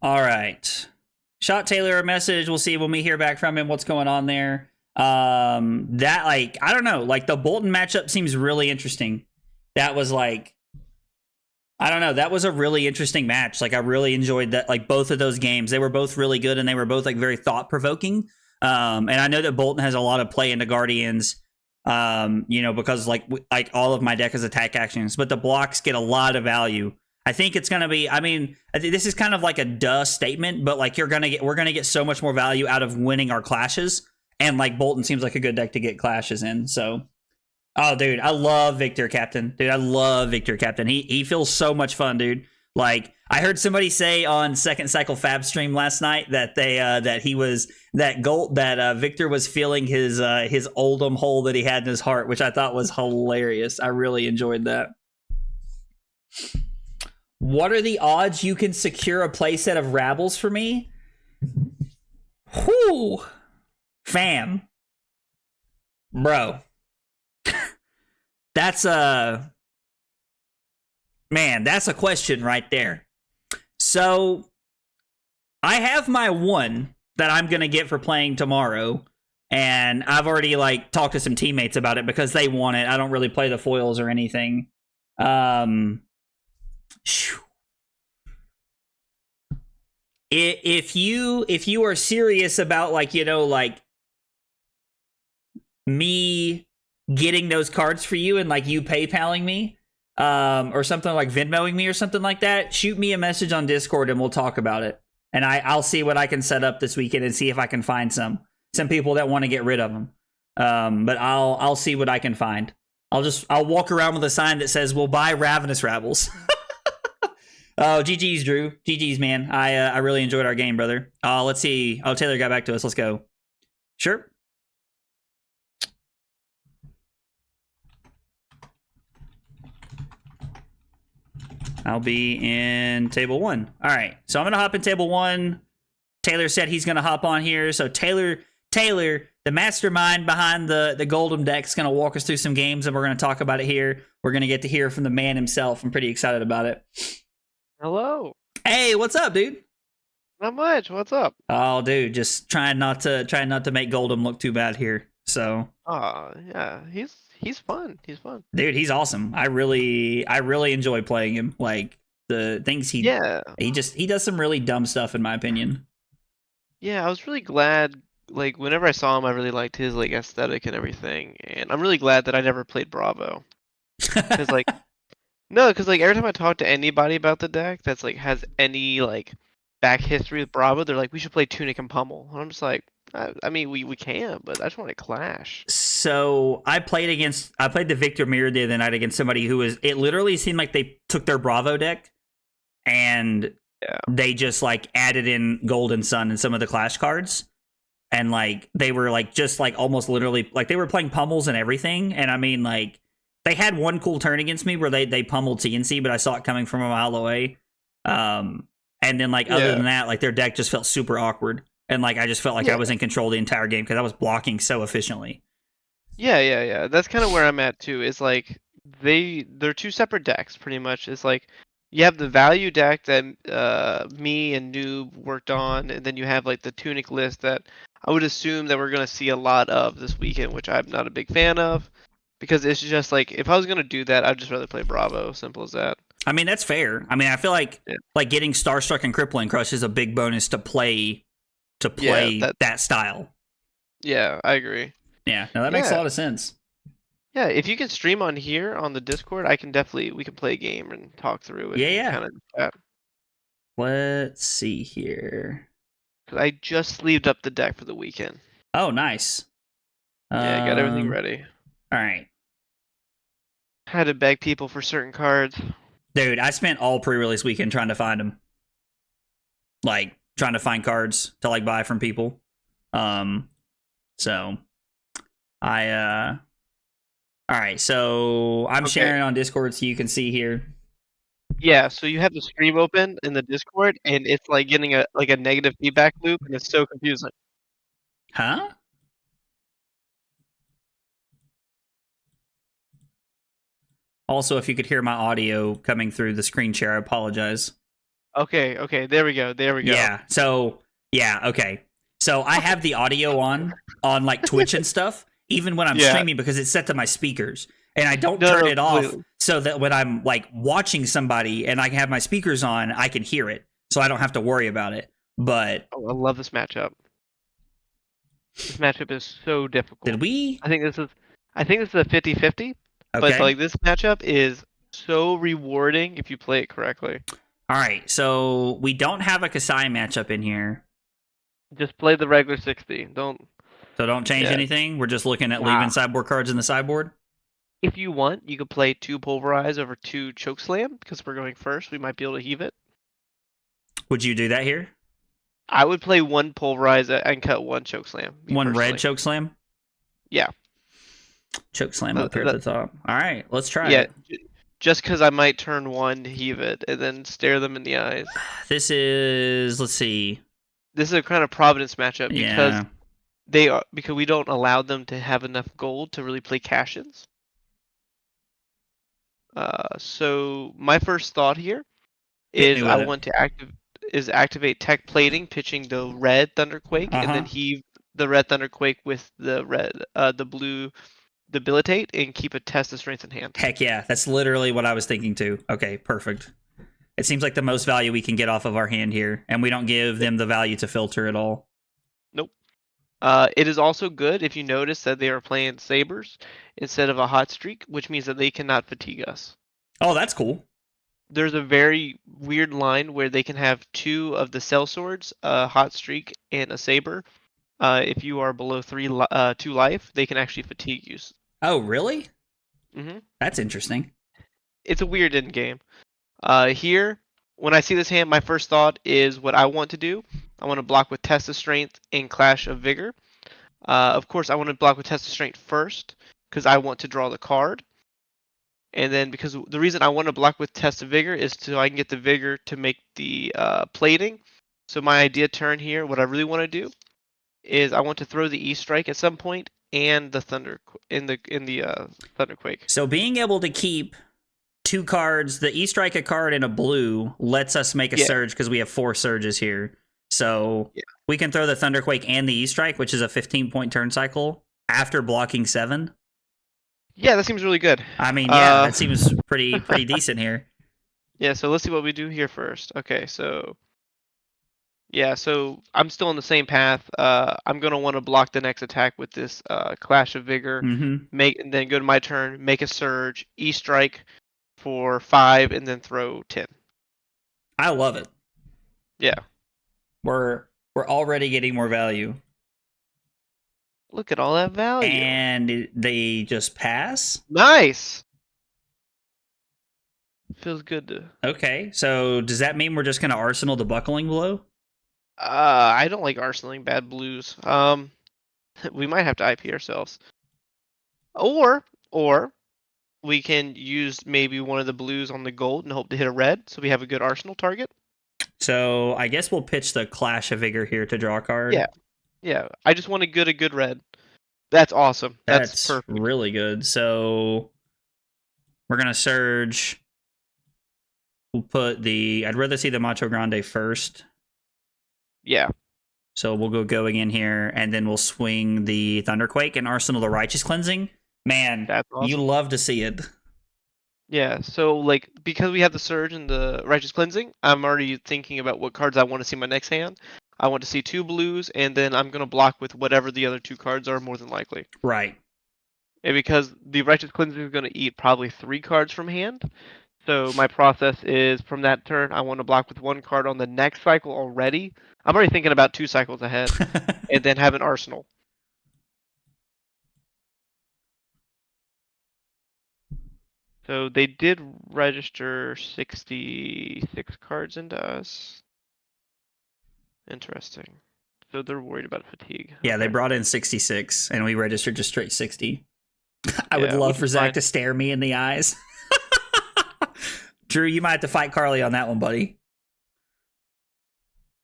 All right. Shot Taylor a message. We'll see when we hear back from him what's going on there. That, like, I don't know. Like, the Bolton matchup seems really interesting. That was like, I don't know. That was a really interesting match. Like, I really enjoyed that. Like, both of those games, they were both really good, and they were both like very thought provoking. And I know that Bolton has a lot of play into Guardians. Because like all of my deck is attack actions, but the blocks get a lot of value. I think it's gonna be. I mean, this is kind of like a duh statement, but like we're gonna get so much more value out of winning our clashes, and like Bolton seems like a good deck to get clashes in. So. Oh, dude, I love Victor Captain. Dude, I love Victor Captain. He feels so much fun, dude. Like, I heard somebody say on Second Cycle Fab stream last night that Victor was feeling his Oldham hole that he had in his heart, which I thought was hilarious. I really enjoyed that. What are the odds you can secure a playset of Rabbles for me? Whoo, fam, bro. That's a question right there. So I have my one that I'm going to get for playing tomorrow. And I've already like talked to some teammates about it because they want it. I don't really play the foils or anything. If you are serious about like, like me getting those cards for you and like you PayPaling me or something, like Venmoing me or something like that, shoot me a message on Discord and we'll talk about it. And I'll see what I can set up this weekend and see if I can find some people that want to get rid of them. But I'll see what I can find. I'll walk around with a sign that says we'll buy Ravenous Rabbles. Oh, GG's, Drew. GG's, man. I really enjoyed our game, brother. Let's see. Oh, Taylor got back to us. Let's go. Sure. I'll be in table 1. All right. So I'm going to hop in table 1. Taylor said he's going to hop on here. So Taylor, the mastermind behind the Golden deck, is going to walk us through some games, and we're going to talk about it here. We're going to get to hear from the man himself. I'm pretty excited about it. Hello. Hey, what's up, dude? Not much. What's up? Oh, dude, just trying not to make Golden look too bad here. So. Oh, yeah. He's fun. He's fun. Dude, he's awesome. I really enjoy playing him. Like the things he does some really dumb stuff in my opinion. Yeah, I was really glad. Like whenever I saw him, I really liked his like aesthetic and everything. And I'm really glad that I never played Bravo. Because like, because like every time I talk to anybody about the deck that's like has any like back history with Bravo, they're like, we should play Tunic and Pummel. And I'm just like, I mean, we can, but I just want to clash. So I played the Victor Mirror the other night against somebody it literally seemed like they took their Bravo deck and they just like added in Golden Sun and some of the Clash cards. And like, they were like, just like almost literally like they were playing pummels and everything. And I mean, like they had one cool turn against me where they pummeled TNC, but I saw it coming from a mile away. And then like, other than that, like their deck just felt super awkward. And like I just felt like I was in control the entire game because I was blocking so efficiently. Yeah. That's kind of where I'm at too. Is like they're two separate decks pretty much. It's like you have the value deck that me and Noob worked on, and then you have like the Tunic list that I would assume that we're gonna see a lot of this weekend, which I'm not a big fan of because it's just like if I was gonna do that, I'd just rather play Bravo. Simple as that. I mean that's fair. I mean I feel like getting Starstruck and Crippling Crush is a big bonus to play. That style. Yeah, I agree. Yeah, no, that makes a lot of sense. Yeah, if you can stream on here on the Discord, we can play a game and talk through it. Yeah. Kind of chat. Let's see here. Because I just sleeved up the deck for the weekend. Oh, nice. Yeah, got everything ready. All right. Had to beg people for certain cards. Dude, I spent all pre-release weekend trying to find them. Like, trying to find cards to, like, buy from people. So, all right, so I'm sharing on Discord so you can see here. Yeah, so you have the stream open in the Discord, and it's like getting a negative feedback loop, and it's so confusing. Huh? Also, if you could hear my audio coming through the screen share, I apologize. Okay, there we go. Yeah, so, okay. So I have the audio on like Twitch and stuff, even when I'm streaming because it's set to my speakers. And I don't turn it off so that when I'm like watching somebody and I have my speakers on, I can hear it. So I don't have to worry about it. But I love this matchup. This matchup is so difficult. Did we? I think this is a 50-50. Okay. But like this matchup is so rewarding if you play it correctly. All right. So we don't have a Kasai matchup in here. Just play the regular 60. So don't change anything. We're just looking at leaving sideboard cards in the sideboard. If you want, you could play 2 Pulverize over 2 Chokeslam because we're going first. We might be able to heave it. Would you do that here? I would play 1 Pulverize and cut 1 Chokeslam. One red Chokeslam? Yeah. Chokeslam up here at the top. All right, let's try it. Yeah, just because I might turn 1 to heave it and then stare them in the eyes. This is, let's see. This is a kind of Providence matchup because we don't allow them to have enough gold to really play cash-ins. So my first thought here is I want to activate Tech Plating, pitching the red Thunderquake, and then heave the red Thunderquake with the blue Debilitate, and keep a Test of Strength in hand. Heck yeah, that's literally what I was thinking too. Okay, perfect. It seems like the most value we can get off of our hand here, and we don't give them the value to filter at all. Nope. It is also good if you notice that they are playing Sabers instead of a Hot Streak, which means that they cannot fatigue us. Oh, that's cool. There's a very weird line where they can have 2 of the Cell Swords, a Hot Streak, and a Saber. If you are below 2 life, they can actually fatigue you. Oh, really? Mm-hmm. That's interesting. It's a weird end game. Here, when I see this hand, my first thought is what I want to do. I want to block with Test of Strength and Clash of Vigor. Of course, I want to block with Test of Strength first because I want to draw the card. And then because the reason I want to block with Test of Vigor is so I can get the Vigor to make the plating. So my idea turn here, what I really want to do is I want to throw the E-Strike at some point and the Thunder in the Thunderquake. So being able to keep 2 cards, the E-Strike a card and a blue, lets us make a surge because we have 4 surges here. So we can throw the Thunderquake and the E-Strike, which is a 15-point turn cycle, after blocking 7. Yeah, that seems really good. I mean, yeah, that seems pretty decent here. Yeah, so let's see what we do here first. Okay, so yeah, so I'm still on the same path. I'm gonna want to block the next attack with this Clash of Vigor. And then go to my turn, make a surge, E-Strike for 5, and then throw 10. I love it. Yeah. We're already getting more value. Look at all that value. And they just pass? Nice! Feels good to... Okay, so does that mean we're just going to Arsenal the Buckling Blow? I don't like arsenaling bad blues. We might have to IP ourselves. Or we can use maybe one of the blues on the gold and hope to hit a red, so we have a good arsenal target. So I guess we'll pitch the Clash of Vigor here to draw a card. Yeah. I just want a good red. That's awesome. That's perfect. Really good. So we're gonna surge. We'll put I'd rather see the Macho Grande first. Yeah. So we'll go again here, and then we'll swing the Thunderquake and Arsenal the Righteous Cleansing. Man, that's awesome. You love to see it. Yeah, so like because we have the Surge and the Righteous Cleansing, I'm already thinking about what cards I want to see in my next hand. I want to see 2 blues, and then I'm gonna block with whatever the other 2 cards are, more than likely. Right. And because the Righteous Cleansing is gonna eat probably 3 cards from hand, so my process is from that turn, I want to block with 1 card on the next cycle already. I'm already thinking about 2 cycles ahead, and then have an arsenal. So they did register 66 cards into us. Interesting. So they're worried about fatigue. Yeah, they Okay. brought in 66, and we registered just straight 60. I would Yeah, love which for is Zach fine. to stare me in the eyes. Drew, you might have to fight Carly on that one, buddy.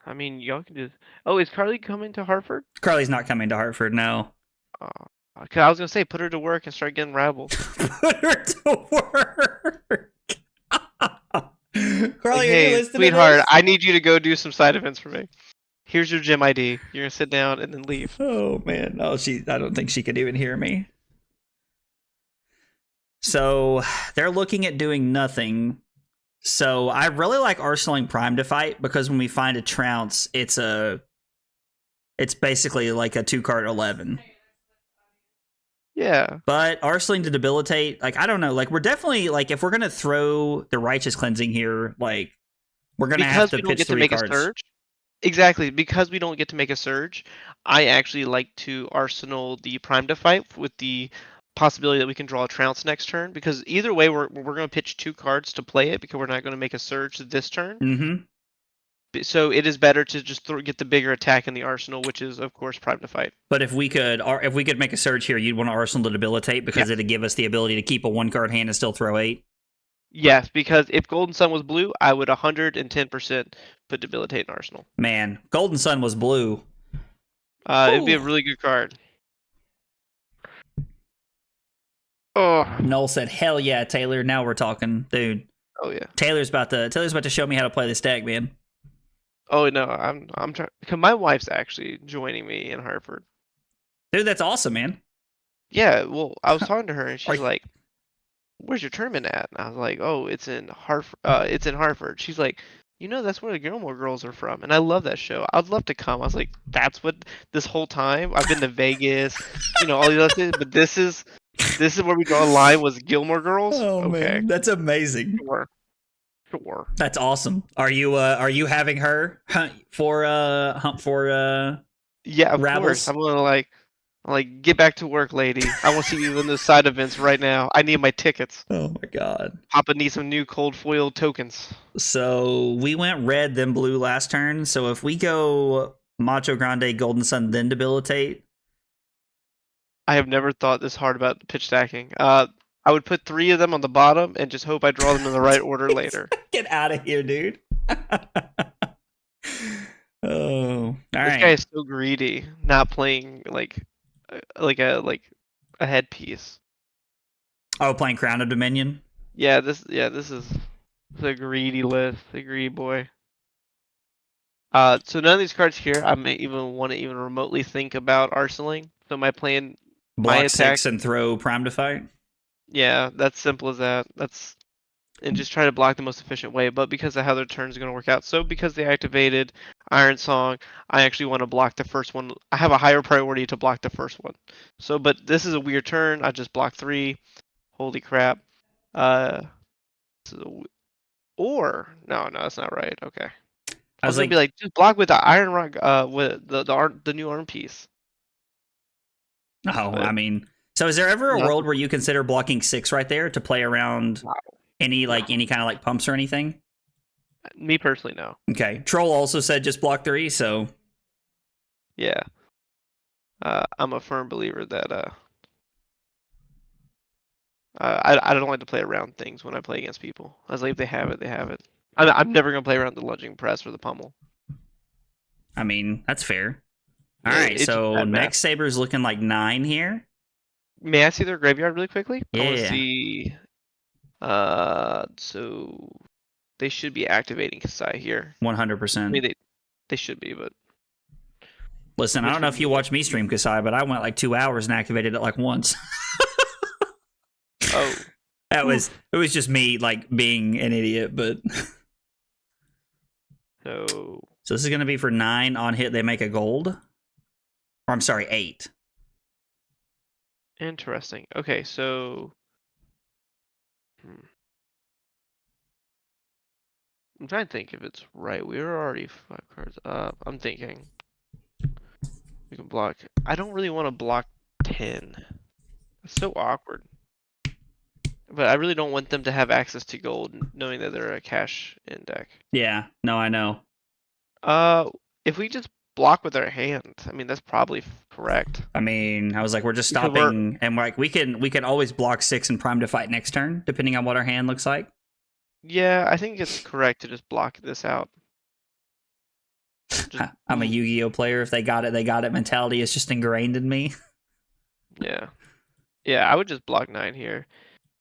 I mean, y'all can just. Oh, is Carly coming to Hartford? Carly's not coming to Hartford, no. Okay, I was gonna say put her to work and start getting rabble. Put her to work. Like, Carly, are you hey, listening sweetheart, to this? I need you to go do some side events for me. Here's your gym ID. You're gonna sit down and then leave. Oh man, no, I don't think she could even hear me. So they're looking at doing nothing. So I really like arsenaling Prime to fight because when we find a trounce, it's basically like a 2-card 11. Yeah. But arsenaling to debilitate, like I don't know, like we're definitely like if we're gonna throw the righteous cleansing here, like we're gonna have Because to we don't pitch get to 3 make cards. a surge. Exactly, because we don't get to make a surge, I actually like to arsenal the prime to fight with the possibility that we can draw a trounce next turn. Because either way, we're going to pitch 2 cards to play it because we're not going to make a surge this turn. Mm-hmm. So it is better to just get the bigger attack in the arsenal, which is of course prime to fight. But if we could make a surge here, you'd want to arsenal to debilitate because it'd give us the ability to keep a 1-card hand and still throw 8. Yes, because if Golden Sun was blue, I would 110% put debilitate in arsenal. Man, Golden Sun was blue. It'd be a really good card. Oh. Noel said, "Hell yeah, Taylor! Now we're talking, dude." Oh yeah. Taylor's about to show me how to play this deck, man. Oh no, I'm trying. Cause my wife's actually joining me in Hartford. Dude, that's awesome, man. Yeah, well, I was talking to her and she's you- like, "Where's your tournament at?" And I was like, "Oh, it's in Hartford. It's in Hartford." She's like, "That's where the Gilmore Girls are from," and I love that show. I'd love to come. I was like, "That's what this whole time I've been to Vegas, all these other things, but this is where we draw a line was Gilmore Girls." Oh Okay, man, that's amazing. sure. That's awesome. Are you having her hunt for Yeah, of Rabbles? course. I'm gonna like get back to work, lady. I want to see you in the side events right now. I need my tickets. Oh my god. Papa needs some new cold foil tokens. So we went red then blue last turn. So if we go Macho Grande, Golden Sun, then debilitate. I have never thought this hard about pitch stacking. I would put 3 of them on the bottom and just hope I draw them in the right order later. Get out of here, dude. Oh, all This right. guy is so greedy, not playing like a headpiece. Oh, playing Crown of Dominion. Yeah, this is a greedy list, a greedy boy. So none of these cards here I may even want to even remotely think about arsenaling. So my plan, Block my attack, 6 and throw Prime to fight. yeah, that's simple as that. And just try to block the most efficient way. But because of how their turns are going to work out, so because they activated Iron Song, I actually want to block the first one. I have a higher priority to block the first one. So, but this is a weird turn. I just blocked 3. Holy crap. Or no, that's not right. Okay. I was gonna be like, just block with the Iron Rock, with the new arm piece. Oh, But, I mean, so is there ever a world where you consider blocking 6 right there to play around any kind of like pumps or anything? Me personally, no. Okay. Troll also said just block 3, so Yeah. I'm a firm believer that I don't like to play around things when I play against people. I was like, if they have it, they have it. I'm never gonna play around the lunging press or the pummel. I mean, that's fair. All Yeah, right, it's so bad math. next Saber's looking like 9 here. May I see their graveyard really quickly? I want to Yeah. see. So they should be activating Kasai here. 100%. I mean, they should be, but Listen, I don't know if you watch me stream Kasai, but I went like 2 hours and activated it like once. oh, it was just me like being an idiot, but so this is gonna be for 9 on hit. They make a gold, or I'm sorry, 8. interesting. Okay, so I'm trying to think if it's right. We were already 5 cards up. I'm thinking we can block. I don't really want to block 10. It's so awkward. But I really don't want them to have access to gold, knowing that they're a cash in deck. Yeah, no, I know. If we just block with our hand, I mean that's probably correct. I mean, I was like, we're just Because stopping, and like we can always block 6 and prime to fight next turn, depending on what our hand looks like. Yeah, I think it's correct to just block this out. I'm a Yu-Gi-Oh player. If they got it, they got it. Mentality is just ingrained in me. Yeah, I would just block 9 here.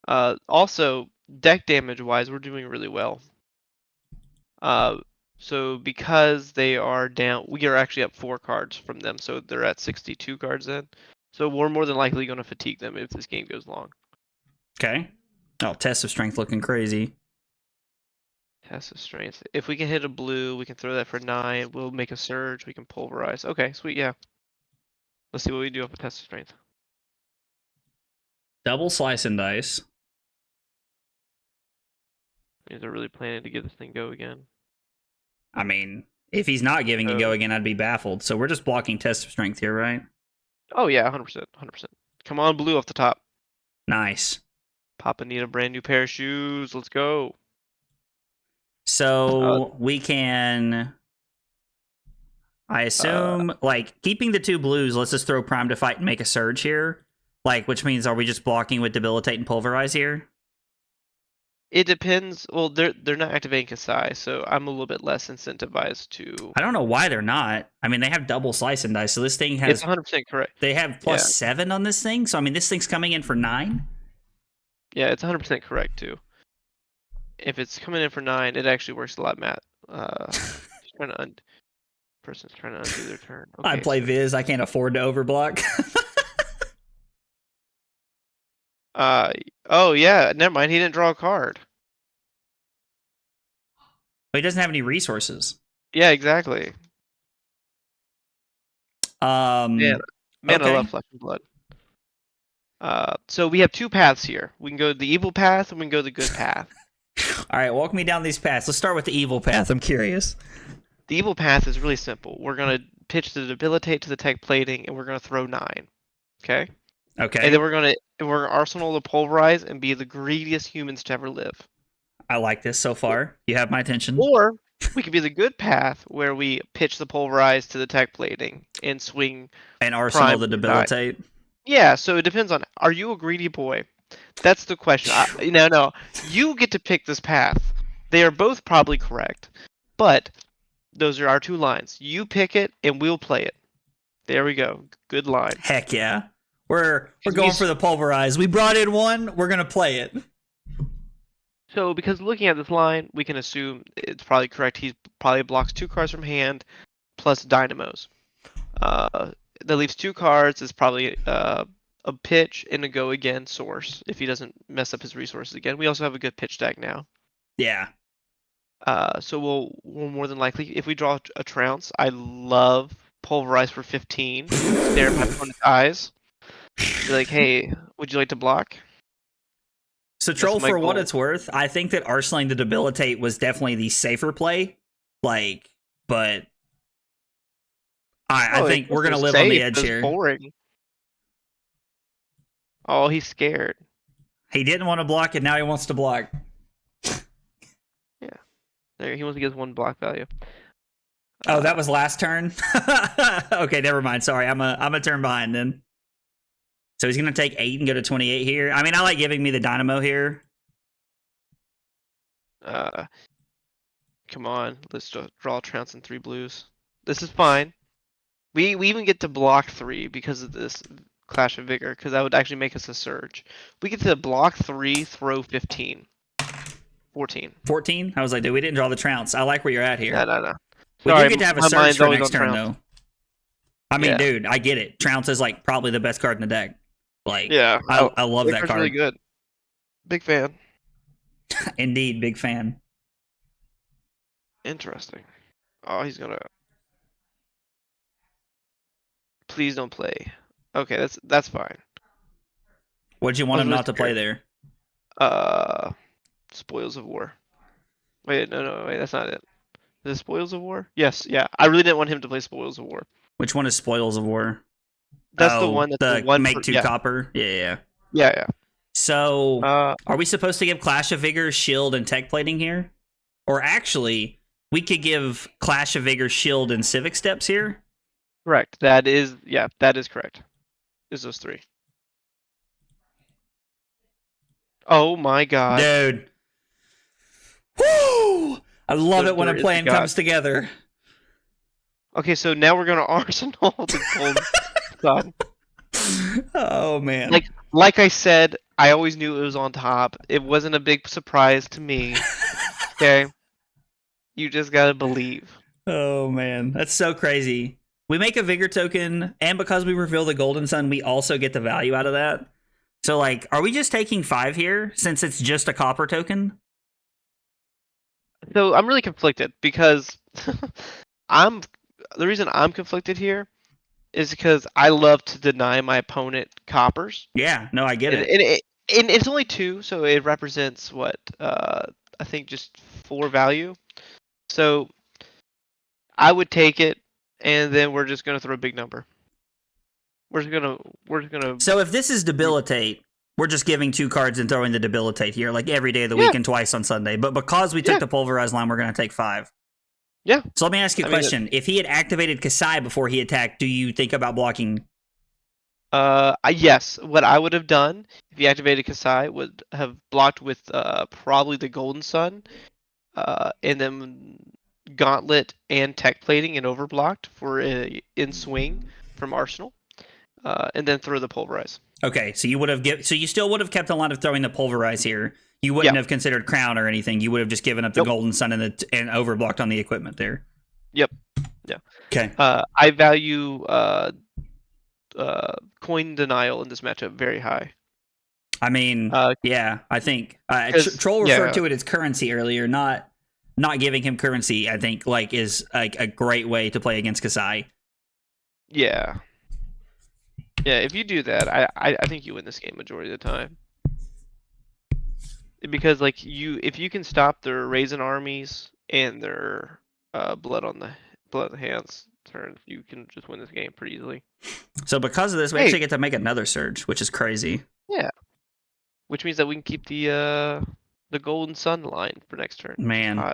Also, deck damage wise, we're doing really well. So because they are down, we are actually up 4 cards from them, so they're at 62 cards then. So we're more than likely going to fatigue them if this game goes long. Okay. Oh, test of strength looking crazy. Test of strength. If we can hit a blue, we can throw that for 9. We'll make a surge. We can pulverize. Okay, sweet. Yeah. Let's see what we do off a test of strength. Double slice and dice. They're really planning to get this thing go again. I mean, if he's not giving it go again, I'd be baffled. So we're just blocking test of strength here, right? Oh yeah, 100%. 100%. Come on, blue off the top. Nice. Papa need a brand new pair of shoes. Let's go. So we can, I assume, like keeping the 2 blues. Let's just throw prime to fight and make a surge here. Like, which means are we just blocking with debilitate and pulverize here? It depends. Well, they're not activating Kasai, so I'm a little bit less incentivized to. I don't know why they're not. I mean, they have double slice and dice, so this thing has. It's 100% correct. They have plus 7 on this thing, so I mean, this thing's coming in for 9. Yeah, it's 100% correct too. If it's coming in for 9, it actually works a lot, Matt. Person's trying to undo their turn. Okay, I play Viz. I can't afford to overblock. Oh yeah, never mind. He didn't draw a card. But he doesn't have any resources. Yeah, exactly. Man, okay. I love Flesh and Blood. So we have 2 paths here. We can go the evil path and we can go the good path. All right, walk me down these paths. Let's start with the evil path. I'm curious. The evil path is really simple. We're gonna pitch the debilitate to the tech plating, and we're gonna throw 9. Okay. Okay. And then we're gonna arsenal the pulverize and be the greediest humans to ever live. I like this so far. You have my attention. Or we could be the good path where we pitch the pulverize to the tech plating and swing and arsenal the debilitate. Yeah, so it depends on, are you a greedy boy? That's the question. No. You get to pick this path. They are both probably correct. But those are our 2 lines. You pick it and we'll play it. There we go. Good line. Heck yeah. We're going for the pulverize. We brought in 1. We're going to play it. So because looking at this line, we can assume it's probably correct. He probably blocks 2 cards from hand plus dynamos. That leaves 2 cards. It's probably a pitch and a go again source if he doesn't mess up his resources again. We also have a good pitch deck now. Yeah. So we'll more than likely, if we draw a trounce, I love pulverize for 15. Stare at my opponent's eyes. Be like, hey, would you like to block? So Troll, for what it's worth, I think that arsenaling the debilitate was definitely the safer play. Like, but I think we're gonna live on the edge here. Boring. Oh, he's scared. He didn't want to block it. Now he wants to block. Yeah, there he wants to get his 1 block value. Oh, that was last turn. Okay, never mind. Sorry, I'm a turn behind then. So he's going to take 8 and go to 28 here. I mean, I like giving me the dynamo here. Come on. Let's draw a trounce and 3 blues. This is fine. We even get to block 3 because of this Clash of Vigor, because that would actually make us a surge. We get to block 3, throw 15. 14. 14? I was like, dude, we didn't draw the trounce. I like where you're at here. No. We Sorry, do get to have a my surge mind's for always next on turn, trounce. though. I mean, Yeah. dude, I get it. Trounce is like probably the best card in the deck. Like, Yeah, I love that Vigor's card. really good. Big fan. Indeed, big fan. Interesting. Oh, he's gonna. Please don't play. Okay, that's fine. What'd you want him not to play there? Spoils of War. Wait, no, wait, that's not it. Is it Spoils of War? Yes, yeah. I really didn't want him to play Spoils of War. Which one is Spoils of War? That's the one. That's the one make for, 2 yeah. copper. Yeah. Yeah. So, are we supposed to give Clash of Vigor, Shield, and Tech Plating here? Or actually, we could give Clash of Vigor, Shield, and Civic Steps here? Correct. That is correct. Is those 3. Oh my god. Dude. Woo! I love So it when a there is plan God. comes together. Okay, so now we're gonna Arsenal the Gold Sun. Oh, man. Like I said, I always knew it was on top. It wasn't a big surprise to me. Okay? You just gotta believe. Oh, man. That's so crazy. We make a Vigor token, and because we reveal the Golden Sun, we also get the value out of that. So, like, are we just taking 5 here, since it's just a copper token? So I'm really conflicted because the reason I'm conflicted here is because I love to deny my opponent coppers. Yeah, no, I get it. And it's only 2, so it represents what I think just 4 value. So I would take it, and then we're just gonna throw a big number. We're just gonna. So if this is Debilitate, we're just giving 2 cards and throwing the Debilitate here, like every day of the week and twice on Sunday. But because we took the Pulverized line, we're going to take 5. Yeah. So let me ask you a question. If he had activated Kasai before he attacked, do you think about blocking? Yes. What I would have done if he activated Kasai would have blocked with probably the Golden Sun, and then Gauntlet and Tech Plating and Overblocked for in swing from Arsenal, and then throw the Pulverize. Okay, so you would have so you still would have kept a lot of throwing the Pulverize here. You wouldn't have considered Crown or anything. You would have just given up the Golden Sun and overblocked on the equipment there. Yep. Yeah. Okay. I value coin denial in this matchup very high. I mean, yeah, I think Troll referred to it as currency earlier, not giving him currency. I think is like a great way to play against Kasai. Yeah. Yeah, if you do that, I think you win this game majority of the time. Because if you can stop their Raisin armies and their blood of the hands turn, you can just win this game pretty easily. So because of this, we actually get to make another surge, which is crazy. Yeah. Which means that we can keep the Golden Sun line for next turn. Man.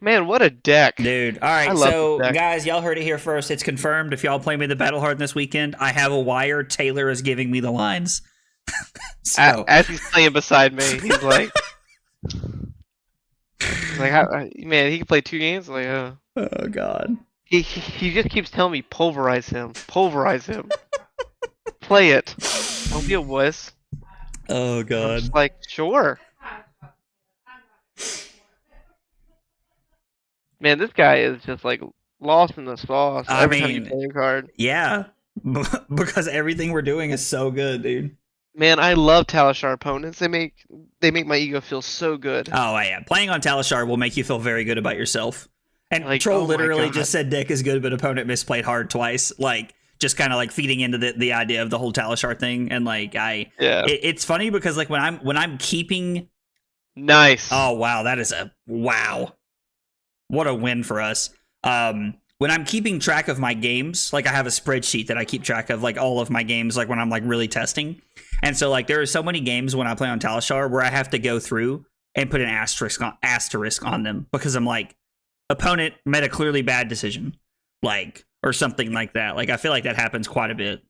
Man, what a deck. Dude. All right, so guys, y'all heard it here first. It's confirmed. If y'all play me the Battle Hardened this weekend, I have a wire. Taylor is giving me the lines. So. As he's playing beside me, he's like... man, he can play 2 games? Oh, God. He just keeps telling me, pulverize him. Pulverize him. Play it. Don't be a wuss. Oh, God. I'm just like, sure. Man, this guy is just lost in the sauce every time you play a card. Yeah, because everything we're doing is so good, dude. Man, I love Talishar opponents. They make my ego feel so good. Oh yeah, playing on Talishar will make you feel very good about yourself. And Troll literally just said deck is good, but opponent misplayed hard twice. Just kind of feeding into the idea of the whole Talishar thing. And it's funny because when I'm keeping. Nice. Oh wow, that is wow. What a win for us. When I'm keeping track of my games, I have a spreadsheet that I keep track of all of my games, when I'm really testing. And so there are so many games when I play on Talishar where I have to go through and put an asterisk on them because I'm opponent made a clearly bad decision, or something like that. I feel like that happens quite a bit.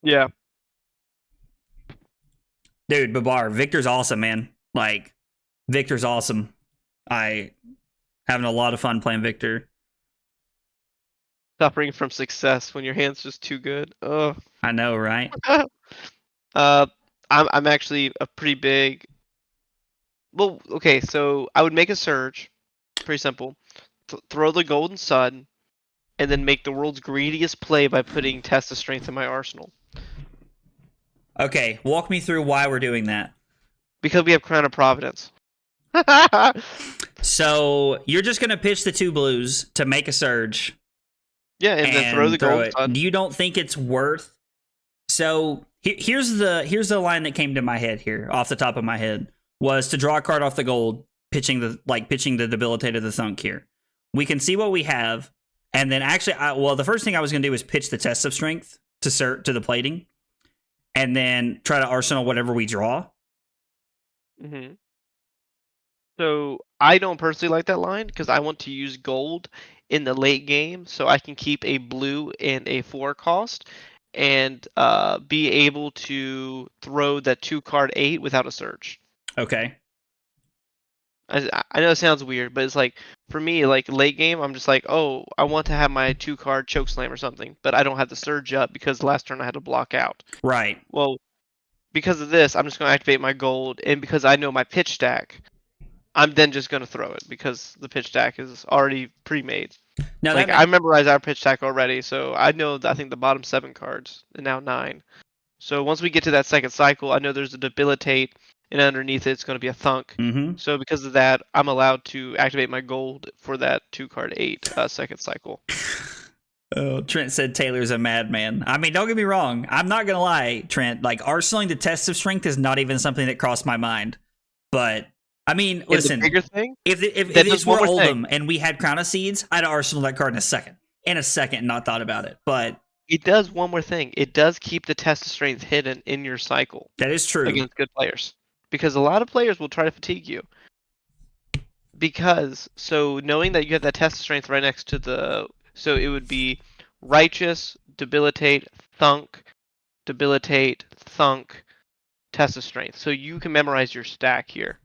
Yeah. Dude, Babar, Victor's awesome, man. Victor's awesome. Having a lot of fun playing Victor. Suffering from success when your hand's just too good. Oh, I know, right? I'm actually a pretty big. Well, okay, so I would make a surge. Pretty simple. Throw the Golden Sun, and then make the world's greediest play by putting Test of Strength in my arsenal. Okay, walk me through why we're doing that. Because we have Crown of Providence. So you're just gonna pitch the 2 blues to make a surge. Yeah, and then throw the Golden Sun. You don't think it's worth? So here's the line that came to my head here, off the top of my head, was to draw a card off the gold, pitching the Debilitate of the Thunk here. We can see what we have, and then actually, the first thing I was gonna do is pitch the Test of Strength to the plating, and then try to arsenal whatever we draw. Mm-hmm. So I don't personally like that line because I want to use gold in the late game so I can keep a blue and a 4 cost and be able to throw that 2-card 8 without a surge. Okay. I know it sounds weird, but it's like for me, like late game, I'm just like, oh, I want to have my 2-card choke slam or something, but I don't have the surge up because last turn I had to block out. Right. Well, because of this, I'm just going to activate my gold, and because I know my pitch stack, I'm then just going to throw it because the pitch stack is already pre-made. No, Like I memorized our pitch stack already, so I know I think the bottom 7 cards and now 9. So once we get to that second cycle, I know there's a debilitate, and underneath it's going to be a thunk. Mm-hmm. So because of that, I'm allowed to activate my gold for that 2-card 8 second cycle. Oh, Trent said Taylor's a madman. I mean, don't get me wrong. I'm not gonna lie, Trent. Like arsenaling the test of strength is not even something that crossed my mind. But I mean, listen. The bigger thing, if this were Oldham and we had Crown of Seeds, I'd arsenal that card in a second, and not thought about it. But it does one more thing. It does keep the test of strength hidden in your cycle. That is true against good players, because a lot of players will try to fatigue you. Because knowing that you have that test of strength right next to so it would be righteous, debilitate, thunk, test of strength. So you can memorize your stack here.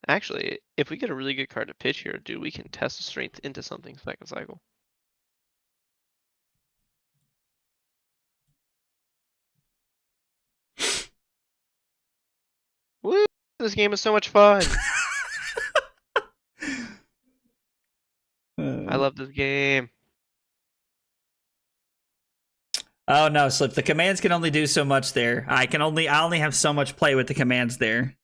Actually, if we get a really good card to pitch here, dude, we can test the strength into something second cycle. Woo! This game is so much fun. I love this game. Oh no, Slip. The commands can only do so much there. I only have so much play with the commands there.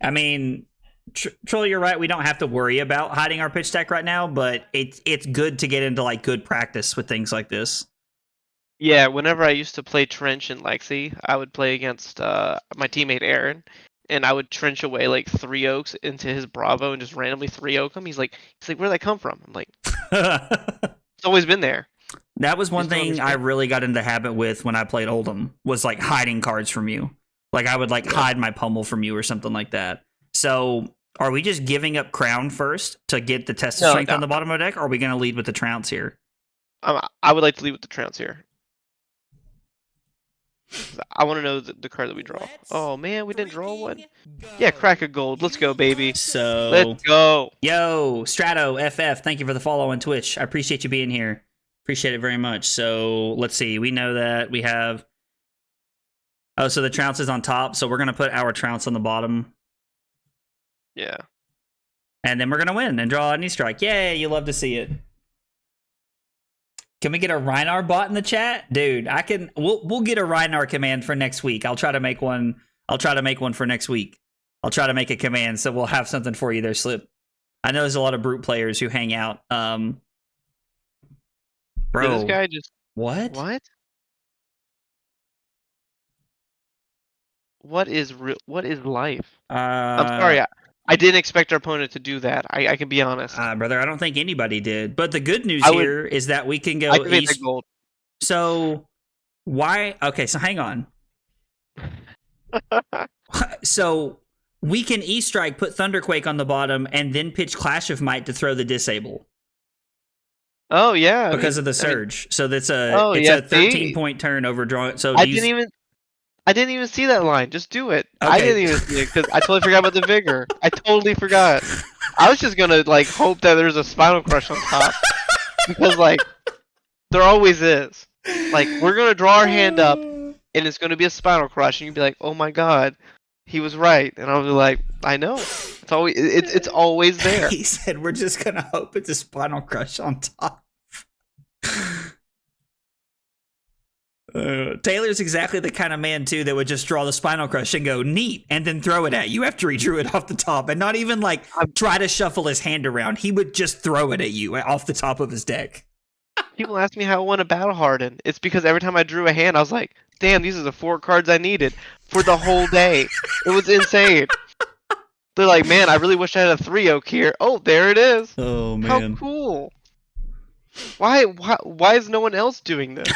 I mean, Troll, you're right. We don't have to worry about hiding our pitch stack right now, but it's good to get into like good practice with things like this. Yeah, whenever I used to play Trench and Lexi, I would play against my teammate Aaron, and I would trench away like 3 oaks into his Bravo and just randomly 3 oak him. He's like, where'd that come from? I'm like, it's always been there. That was one thing I really got into the habit with when I played Oldham, was like hiding cards from you. Like I would like hide my pummel from you or something like that. So are we just giving up Crown first to get the test of strength on the bottom of the deck, or are we going to lead with the Trounce here? I would like to lead with the Trounce here. I want to know the card that we draw. Oh man, we didn't draw one. Yeah, crack a gold. Let's go, baby. So let's go. Yo, Strato FF, thank you for the follow on Twitch. I appreciate you being here. Appreciate it very much. So let's see. We know that we have. Oh, so the Trounce is on top. So we're gonna put our Trounce on the bottom. Yeah. And then we're gonna win and draw a knee strike. Yay! You love to see it. Can we get a Rinard bot in the chat, dude? We'll get a Rinard command for next week. I'll try to make one. I'll try to make one for next week. I'll try to make a command, so we'll have something for you there, Slip. I know there's a lot of brute players who hang out. Bro, yeah, this guy just what? What is life? I'm sorry. I didn't expect our opponent to do that. I can be honest. Brother, I don't think anybody did. But the good news here is that we can go east. Gold. So why? Okay, so hang on. So we can E-Strike, put Thunderquake on the bottom, and then pitch Clash of Might to throw the disable. Oh yeah, because of the surge. So that's a 13-point turn over drawing. So I didn't even see that line. Just do it. Okay. I didn't even see it because I totally forgot about the vigor. I totally forgot. I was just gonna like hope that there's a Spinal Crush on top because like there always is. Like we're gonna draw our hand up and it's gonna be a Spinal Crush and you'd be like, oh my god, he was right, and I'll be like, I know. It's always there. He said we're just gonna hope it's a Spinal Crush on top. Taylor's exactly the kind of man too that would just draw the Spinal Crush and go neat and then throw it at you after he drew it off the top and not even like try to shuffle his hand around. He would just throw it at you off the top of his deck. People ask me how I won a Battle Hardened. It's because every time I drew a hand I was like, damn, these are the 4 cards I needed for the whole day. It was insane. They're like, man, I really wish I had a 3 oak here. Oh, there it is. Oh How man. cool. Why is no one else doing this?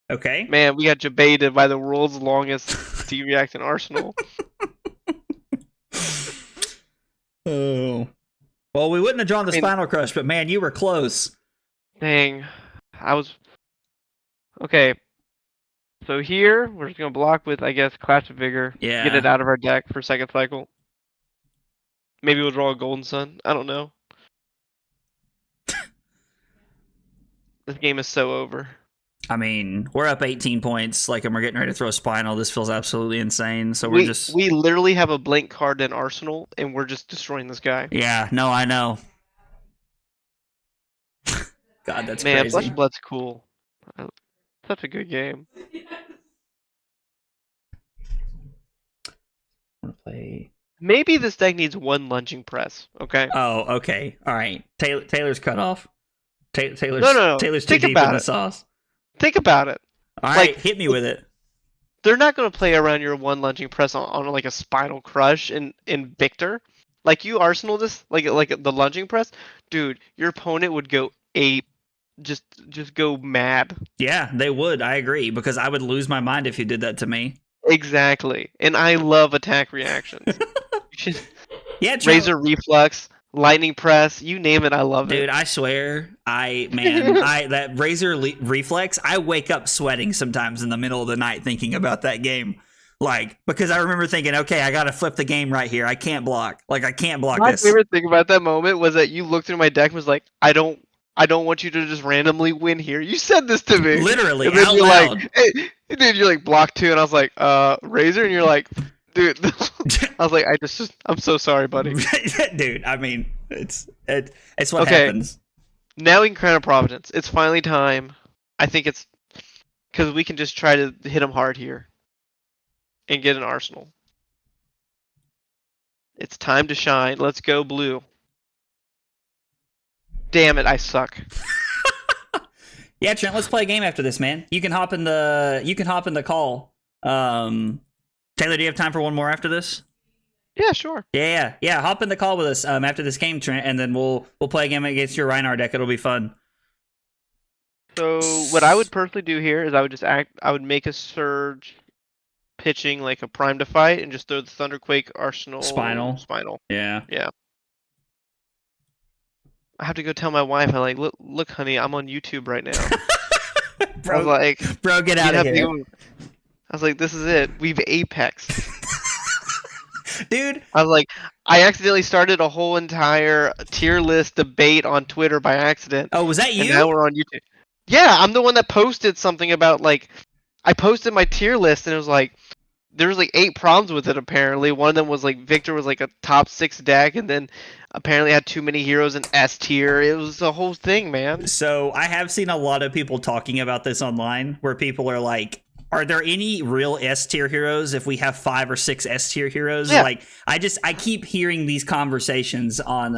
Okay. Man, we got debated by the world's longest D-React in Arsenal. Oh. Well, we wouldn't have drawn the Spinal Crush, but man, you were close. Dang. Okay. So here, we're just going to block with, I guess, Clash of Vigor. Yeah. Get it out of our deck for second cycle. Maybe we'll draw a Golden Sun. I don't know. This game is so over. I mean, we're up 18 points, and we're getting ready to throw Spinal. This feels absolutely insane. So we literally have a blank card in Arsenal, and we're just destroying this guy. Yeah, no, I know. God, that's man, crazy. Flesh and Blood's cool. Such a good game. Play. Maybe this deck needs one lunging press. Okay. Oh, okay. All right. Taylor's cut off. Taylor's No. Taylor's too Think deep about in the it. sauce. Think about it. All right, hit me with it. They're not going to play around your one lunging press on like a Spinal Crush in Victor. Like you Arsenal this, like the lunging press, dude. Your opponent would go ape, just go mad. Yeah, they would. I agree because I would lose my mind if you did that to me. Exactly, and I love attack reactions. Yeah, Razor Reflux, Lightning Press, you name it, I love it. Dude, I swear, that Razor Reflex, I wake up sweating sometimes in the middle of the night thinking about that game. Because I remember thinking, okay, I gotta flip the game right here. I can't block. I can't block this. My favorite thing about that moment was that you looked through my deck and was like, I don't want you to just randomly win here. You said this to me. Literally, and then out you're loud. like, hey, dude, you're like block 2, and I was like, Razor, and you're like, dude, I was like, I'm so sorry, buddy. Dude, I mean, it's what happens. Now we can crown a Providence. It's finally time. I think it's because we can just try to hit him hard here and get an Arsenal. It's time to shine. Let's go blue. Damn it, I suck. Yeah, Trent, let's play a game after this, man. You can hop in the call. Taylor, do you have time for one more after this? Yeah, sure. Yeah. Hop in the call with us after this game, Trent, and then we'll play a game against your Rinard deck. It'll be fun. So what I would personally do here is I would make a Surge pitching like a Prime to fight and just throw the Thunderquake Arsenal Spinal. Yeah. I have to go tell my wife. I'm like, look, honey, I'm on YouTube right now. Bro, I was like, bro, get out of here. I was like, this is it. We've apexed. Dude. I was like, I accidentally started a whole entire tier list debate on Twitter by accident. Oh, was that you? And now we're on YouTube. Yeah, I'm the one that posted something about I posted my tier list and it was like, there was 8 problems with it apparently. One of them was Victor was a top 6 deck and then apparently had too many heroes in S tier. It was the whole thing, man. So I have seen a lot of people talking about this online where people are like, are there any real S tier heroes if we have 5 or 6 S tier heroes? Yeah. I keep hearing these conversations on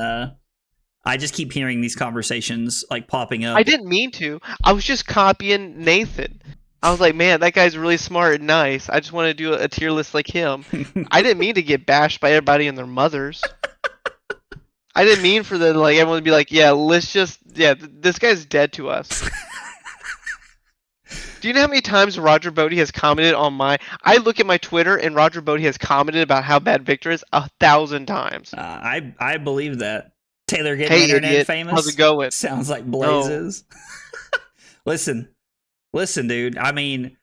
popping up. I didn't mean to. I was just copying Nathan. I was like, man, that guy's really smart and nice. I just want to do a tier list like him. I didn't mean to get bashed by everybody and their mothers. I didn't mean for everyone to be like, this guy's dead to us. Do you know how many times Roger Bodie has commented on I look at my Twitter and Roger Bodie has commented about how bad Victor is 1,000 times. I believe that. Taylor getting internet idiot. famous. How's it going? Sounds like blazes. No. Listen, dude. I mean,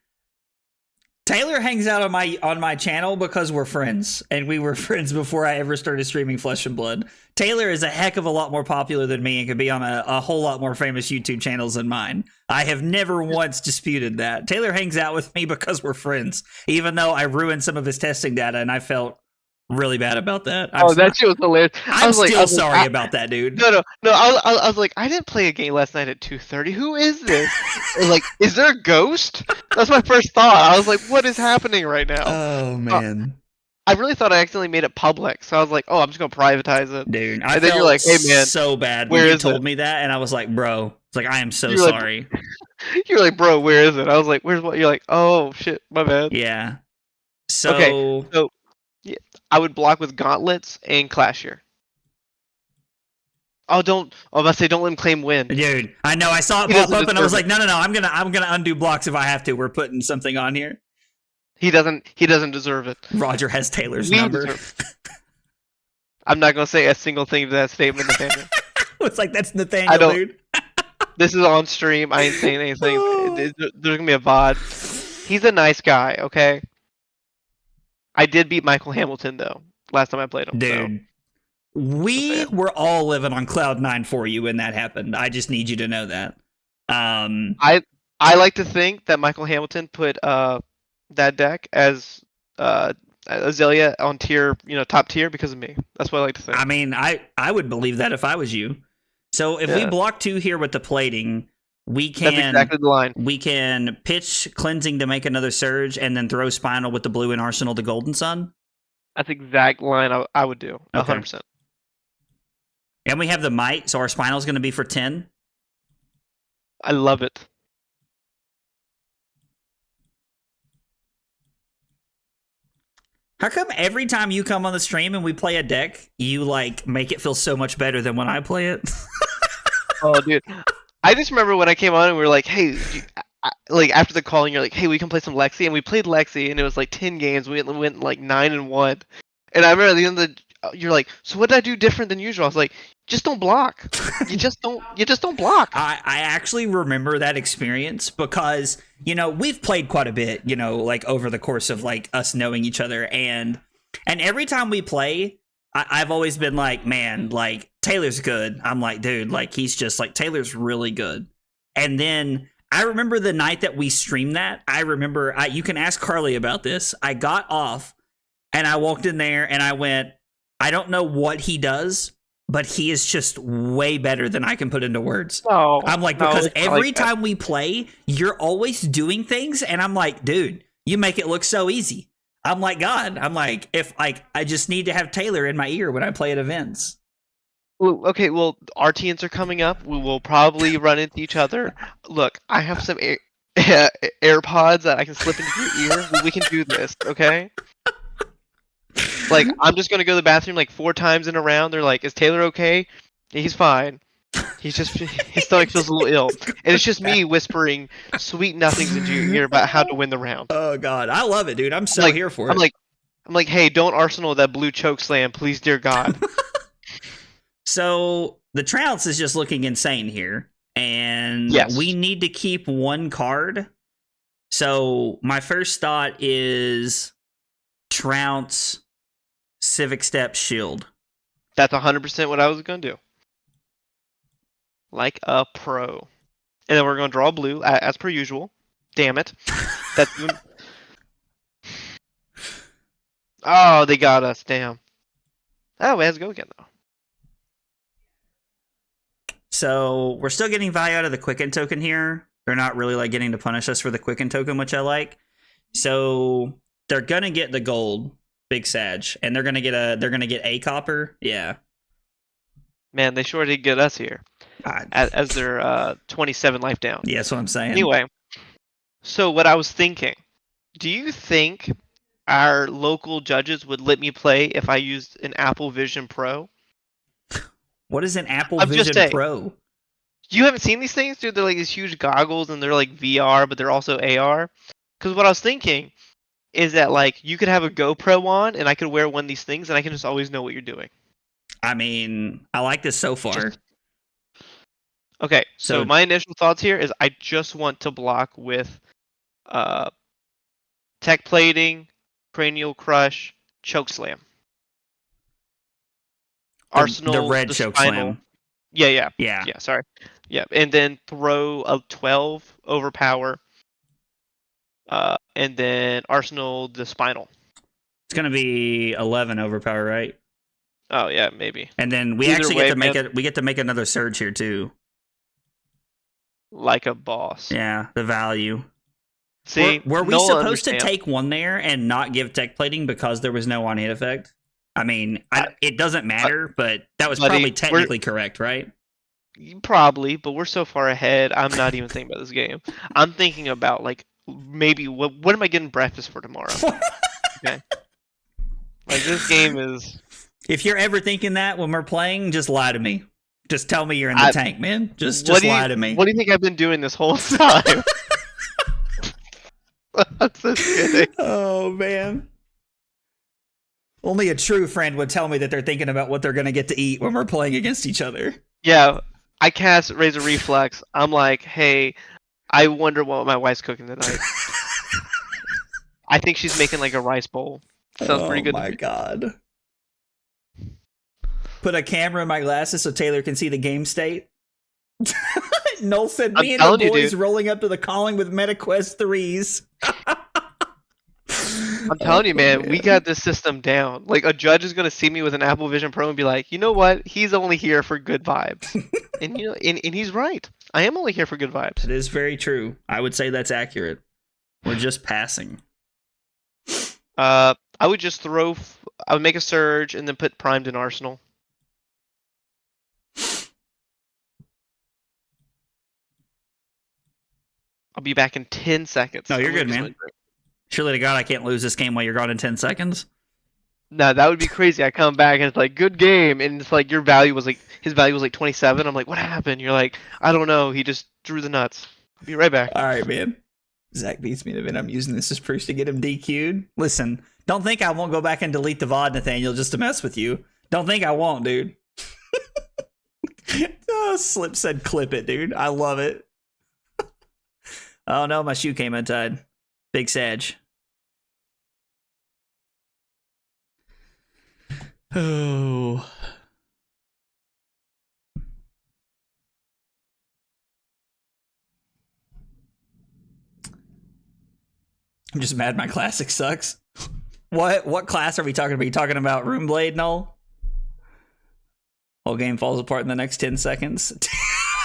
Taylor hangs out on my channel because we're friends, and we were friends before I ever started streaming Flesh and Blood. Taylor is a heck of a lot more popular than me and could be on a whole lot more famous YouTube channels than mine. I have never once disputed that. Taylor hangs out with me because we're friends, even though I ruined some of his testing data, and I felt really bad about that. That shit was hilarious. I'm still sorry about that, dude. No. I was like, I didn't play a game last night at 2:30. Who is this? Is there a ghost? That's my first thought. I was like, what is happening right now? Oh man. I really thought I accidentally made it public, so I was like, oh, I'm just gonna privatize it. Dude, and then you're like, hey man, so bad when you told me that, and I was like, bro, it's like I am so sorry. You're like, bro, where is it? I was like, where's what? You're like, oh shit, my bad. Yeah. So Okay, so yeah, I would block with Gauntlets and Clashier. Oh, don't! I was about to say, don't let him claim win. dude, I know I saw it He pop doesn't up and I was deserve like, no, I'm gonna undo blocks if I have to. We're putting something on here. He doesn't deserve it. Roger has Taylor's We number. I'm not gonna say a single thing to that statement, Nathaniel. It's like that's I Nathaniel, don't- dude. This is on stream. I ain't saying anything. There's gonna be a VOD. He's a nice guy, okay? I did beat Michael Hamilton though last time I played him. Dude, we were all living on cloud 9 for you when that happened. I just need you to know that. I like to think that Michael Hamilton put that deck as Azalea on tier, top tier because of me. That's what I like to think. I mean, I would believe that if I was you. So if we block 2 here with the plating, we can That's exactly the line. we can pitch cleansing to make another surge and then throw spinal with the blue and arsenal to Golden Sun. That's the exact line I would do. 100%. And we have the might, so our spinal's going to be for 10. I love it. How come every time you come on the stream and we play a deck, you make it feel so much better than when I play it? Oh, dude. I just remember when I came on and we were like, hey, after the call, and you're like, hey, we can play some Lexi. And we played Lexi, and it was 10 games. We went 9-1. And I remember at the end of you're like, so what did I do different than usual? I was like, just don't block. You just don't block. I actually remember that experience because, we've played quite a bit, over the course of us knowing each other. And every time we play, I've always been like, man, Taylor's good. I'm like, dude, he's just Taylor's really good. And then I remember the night that we streamed that. I remember, you can ask Carly about this. I got off and I walked in there and I went, I don't know what he does, but he is just way better than I can put into words. No, I'm like, because every time we play, you're always doing things. And I'm like, dude, you make it look so easy. I'm like, God, if I just need to have Taylor in my ear when I play at events. Well, okay, our teams are coming up. We will probably run into each other. Look, I have some AirPods that I can slip into your ear. We can do this, okay? I'm just gonna go to the bathroom 4 times in a round. They're like, "Is Taylor okay?" He's fine. His stomach feels a little ill, and it's just me whispering sweet nothings into your ear about how to win the round. Oh God, I love it, dude. I'm so here for it. I'm like, hey, don't Arsenal that blue choke slam, please, dear God. So the Trounce is just looking insane here, and we need to keep 1 card. So my first thought is Trounce, Civic Step, Shield. That's 100% what I was gonna do. Like a pro. And then we're gonna draw blue as per usual. Damn it. Oh, they got us. Damn. Oh, it has to go again though. So we're still getting value out of the Quicken token here. They're not really getting to punish us for the Quicken token, which I like. So they're gonna get the gold, Big Sag, and they're gonna get a copper. Yeah. Man, they sure did get us here. As their 27 life down. Yeah, that's what I'm saying. Anyway, so what I was thinking, do you think our local judges would let me play if I used an Apple Vision Pro? What is an Apple Vision Pro? You haven't seen these things, dude? They're these huge goggles, and they're VR, but they're also AR. Because what I was thinking is that you could have a GoPro on, and I could wear one of these things, and I can just always know what you're doing. I mean, I like this so far. Okay, so my initial thoughts here is I just want to block with Tech Plating, Cranial Crush, Choke Slam. Arsenal, the red choke slam. Yeah, sorry. Yeah, and then throw a 12 overpower. And then Arsenal the Spinal. It's gonna be 11 overpower, right? Oh yeah, maybe. And then we actually get to make it. We get to make another surge here too. Like a boss. Yeah, the value. See, were we supposed to take 1 there and not give Tech Plating because there was no on-hit effect? I mean, it doesn't matter, but that was probably technically correct, right? Probably, but we're so far ahead. I'm not even thinking about this game. I'm thinking about maybe what am I getting breakfast for tomorrow? Okay. Like this game is. If you're ever thinking that when we're playing, just lie to me. Just tell me you're in the tank, man. Just lie to me. What do you think I've been doing this whole time? I'm just kidding. Oh man. Only a true friend would tell me that they're thinking about what they're gonna get to eat when we're playing against each other. Yeah, I cast Razor Reflex. I'm like, hey, I wonder what my wife's cooking tonight. I think she's making like a rice bowl. Sounds pretty good. Oh my god. Put a camera in my glasses so Taylor can see the game state. Noel said, me and the boys rolling up to the calling with MetaQuest 3s. I'm telling you, man, we got this system down. Like, a judge is going to see me with an Apple Vision Pro and be like, you know what? He's only here for good vibes. And, you know, and he's right. I am only here for good vibes. It is very true. I would say that's accurate. We're just passing. I would just I would make a surge and then put primed in Arsenal. I'll be back in 10 seconds. No, you're good, man. Surely to God I can't lose this game while you're gone in 10 seconds. No, that would be crazy. I come back and it's like, good game. And it's like, his value was like 27. I'm like, what happened? You're like, I don't know. He just drew the nuts. I'll be right back. All right, man. Zach beats me in a bit. I'm using this as proof to get him DQ'd. Listen, don't think I won't go back and delete the VOD, Nathaniel, just to mess with you. Don't think I won't, dude. Oh, Slip said clip it, dude. I love it. Oh no, my shoe came untied. Big Sag. Oh. I'm just mad my classic sucks. What class are we talking about? Are you talking about Room Blade, Noel? Whole game falls apart in the next 10 seconds.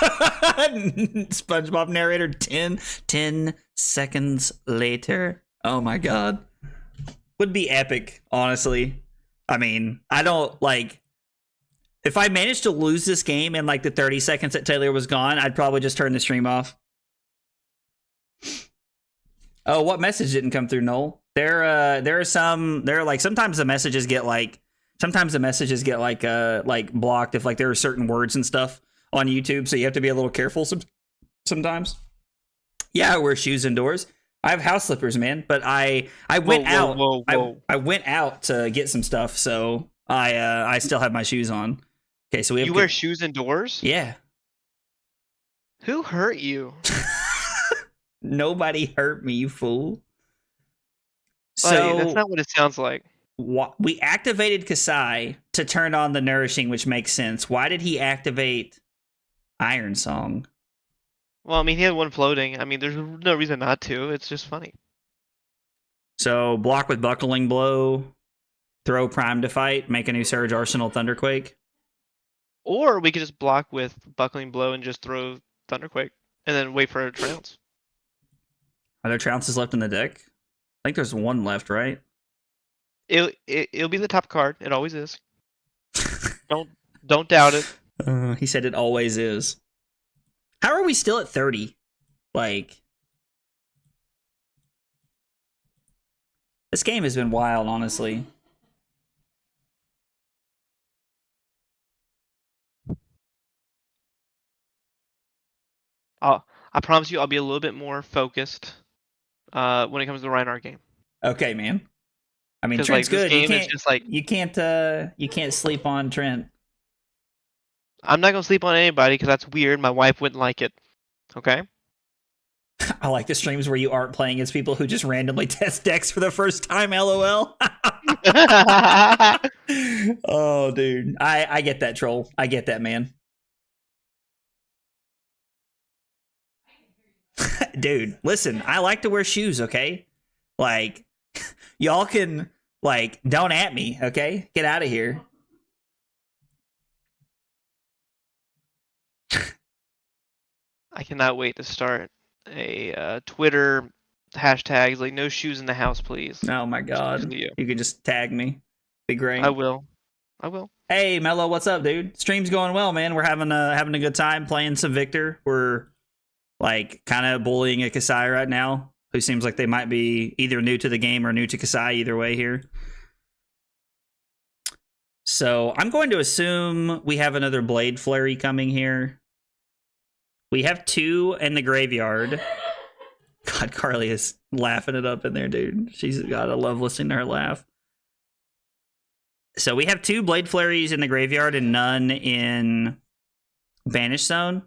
SpongeBob narrator 10 seconds later. Oh my god. Would be epic, honestly. I mean, I don't like if I managed to lose this game in like the 30 seconds that Taylor was gone, I'd probably just turn the stream off. Oh, what message didn't come through, Noel? There are sometimes the messages get like blocked if like there are certain words and stuff on YouTube, so you have to be a little careful sometimes. Yeah, I wear shoes indoors. I have house slippers, man, but I went out. I went out to get some stuff, so I still have my shoes on. Okay, so you wear shoes indoors? Yeah. Who hurt you? Nobody hurt me, you fool. So that's not what it sounds like. We activated Kasai to turn on the nourishing, which makes sense. Why did he activate Iron Song? Well, I mean, he had one floating. I mean, there's no reason not to. It's just funny. So block with Buckling Blow, throw Prime to fight, make a new Surge Arsenal Thunderquake. Or we could just block with Buckling Blow and just throw Thunderquake and then wait for a trounce. Are there trounces left in the deck? I think there's one left, right? It'll be the top card. It always is. Don't doubt it. He said it always is. How are we still at 30? Like, this game has been wild, honestly. I promise you, I'll be a little bit more focused when it comes to the Rinard game. Okay, man. I mean, Trent's good. You can't sleep on Trent. I'm not gonna sleep on anybody because that's weird. My wife wouldn't like it. Okay. I like the streams where you aren't playing as people who just randomly test decks for the first time. LOL. Oh, dude, I get that, troll. I get that, man. Dude, listen, I like to wear shoes, okay? Like, y'all can, like, don't at me, okay? Get out of here. I cannot wait to start a Twitter hashtags like no shoes in the house, please. Oh my god. You can just tag me. Be great. I will. Hey, Mello, what's up, dude? Stream's going well, man. We're having a good time playing some Victor. We're like kind of bullying a Kasai right now. who seems like they might be either new to the game or new to Kasai, either way here. So I'm going to assume we have another Blade Flurry coming here. We have 2 in the graveyard. God, Carly is laughing it up in there, dude. She's got, I love listening to her laugh. So we have 2 Blade Flurries in the graveyard and none in Banish Zone.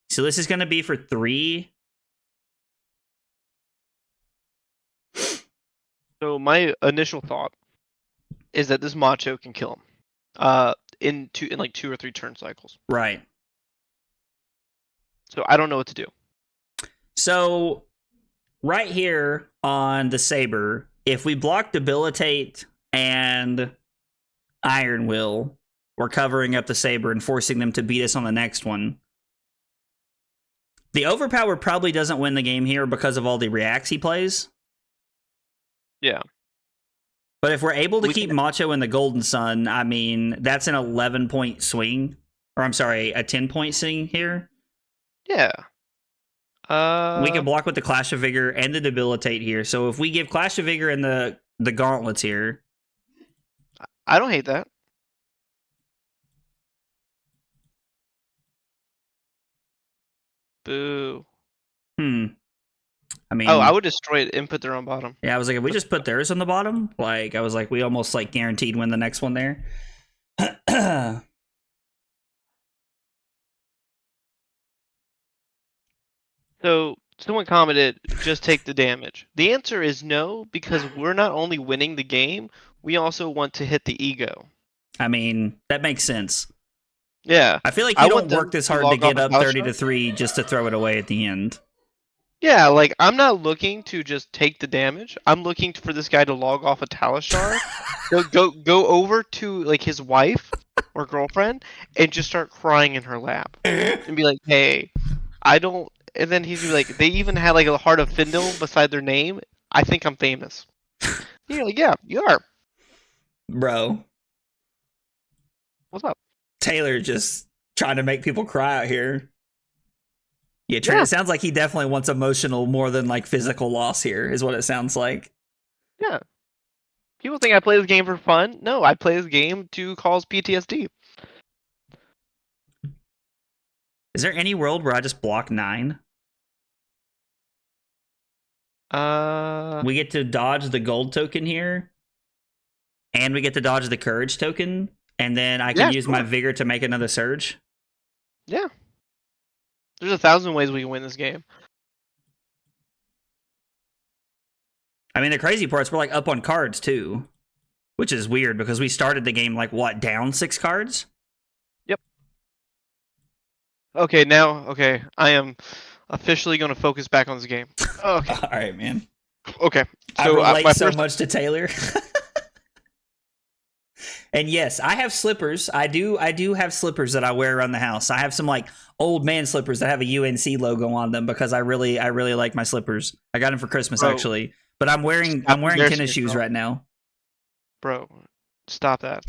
So this is going to be for 3. So my initial thought is that this Macho can kill him in like 2 or 3 turn cycles. Right. So I don't know what to do. So right here on the Saber, if we block Debilitate and Iron Will, we're covering up the Saber and forcing them to beat us on the next one. The Overpower probably doesn't win the game here because of all the reacts he plays. Yeah. But if we're able to keep Macho in the Golden Sun, I mean, that's an 11-point swing. Or I'm sorry, a 10-point swing here. Yeah. We can block with the Clash of Vigor and the Debilitate here. So if we give Clash of Vigor and the Gauntlets here. I don't hate that. Boo. I mean, I would destroy it and put their own bottom. Yeah, I was like, if we just put theirs on the bottom, like, I was like, we almost like guaranteed win the next one there. So someone commented, just take the damage. The answer is no, because we're not only winning the game, we also want to hit the ego. I mean, that makes sense. Yeah. I feel like you don't work this hard to get up 30-3 just to throw it away at the end. Yeah, like, I'm not looking to just take the damage. I'm looking for this guy to log off a Talishar, go over to, like, his wife or girlfriend and just start crying in her lap. And be like, hey, I don't... And then he's like, they even had, like, a Heart of Findle beside their name. I think I'm famous. You're like, yeah, you are. Bro. What's up? Taylor just trying to make people cry out here. Yeah, Trey, Yeah. It sounds like he definitely wants emotional more than like physical loss here, is what it sounds like. Yeah. People think I play this game for fun. No, I play this game to cause PTSD. Is there any world where I just block 9? We get to dodge the gold token here. And we get to dodge the courage token. And then I can use my vigor to make another surge. Yeah. There's 1,000 ways we can win this game. I mean, the crazy part's we're like up on cards too. Which is weird because we started the game like what, down 6 cards? Yep. Okay, I am officially going to focus back on this game. Okay. All right, man. Okay. I So relate so much to Taylor. And yes, I have slippers. I do have slippers that I wear around the house. I have some like old man slippers that have a UNC logo on them because I really like my slippers. I got them for Christmas actually. But I'm wearing tennis shoes right now. Bro, stop that.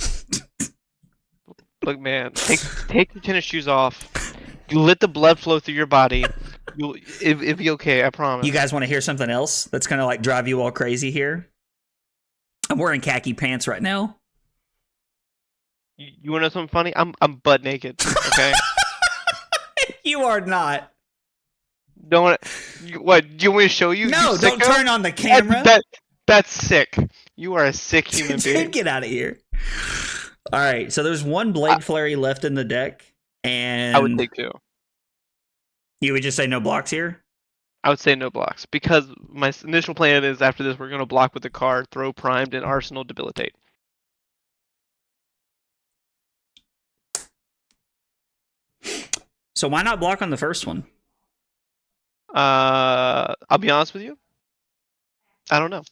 Look, man, take your tennis shoes off. You let the blood flow through your body. It'll be okay, I promise. You guys want to hear something else that's gonna like drive you all crazy here? I'm wearing khaki pants right now. You want to know something funny? I'm butt naked. Okay. You are not. Don't want to. What? Do you want me to show you? No, you don't turn on the camera. That's sick. You are a sick human being. Dude, get out of here. All right, so there's one Blade Flurry left in the deck, and I would think too. You would just say no blocks here? I would say no blocks because my initial plan is after this we're going to block with the card, throw primed, and Arsenal debilitate. So why not block on the first one? I'll be honest with you. I don't know.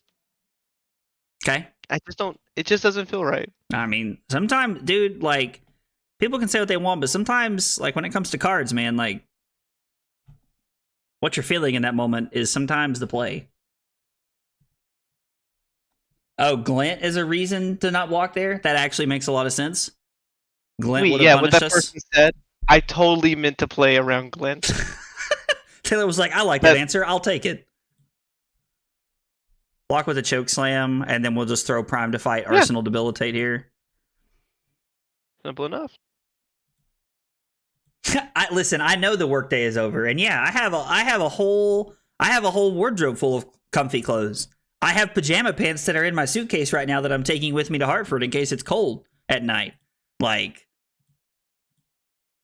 Okay. I just don't. It just doesn't feel right. I mean, sometimes, dude, like, people can say what they want, but sometimes, like, when it comes to cards, man, like, what you're feeling in that moment is sometimes the play. Oh, Glint is a reason to not block there? That actually makes a lot of sense. Glint would have what punished that us. person said, I totally meant to play around Glint. Taylor was like, I like that answer. I'll take it. Block with a choke slam, and then we'll just throw Prime to Fight, Arsenal Debilitate here. Simple enough. Listen, I know the workday is over, and yeah, I have a whole wardrobe full of comfy clothes. I have pajama pants that are in my suitcase right now that I'm taking with me to Hartford in case it's cold at night. Like,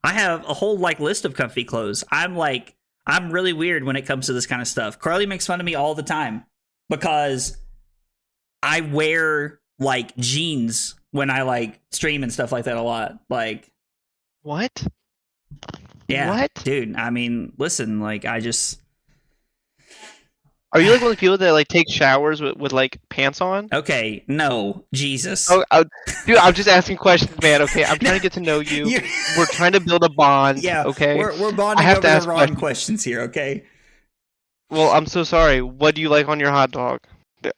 I have a whole list of comfy clothes. I'm really weird when it comes to this kind of stuff. Carly makes fun of me all the time because I wear jeans when I stream and stuff like that a lot. Like, what? Yeah, what, dude? I mean, listen, I just. Are you one of the people that take showers with pants on? Okay, no, Jesus. Oh, dude, I'm just asking questions, man. Okay, I'm trying to get to know you. We're trying to build a bond. Yeah, okay. We're bonding over the wrong questions here. Okay. Well, I'm so sorry. What do you like on your hot dog?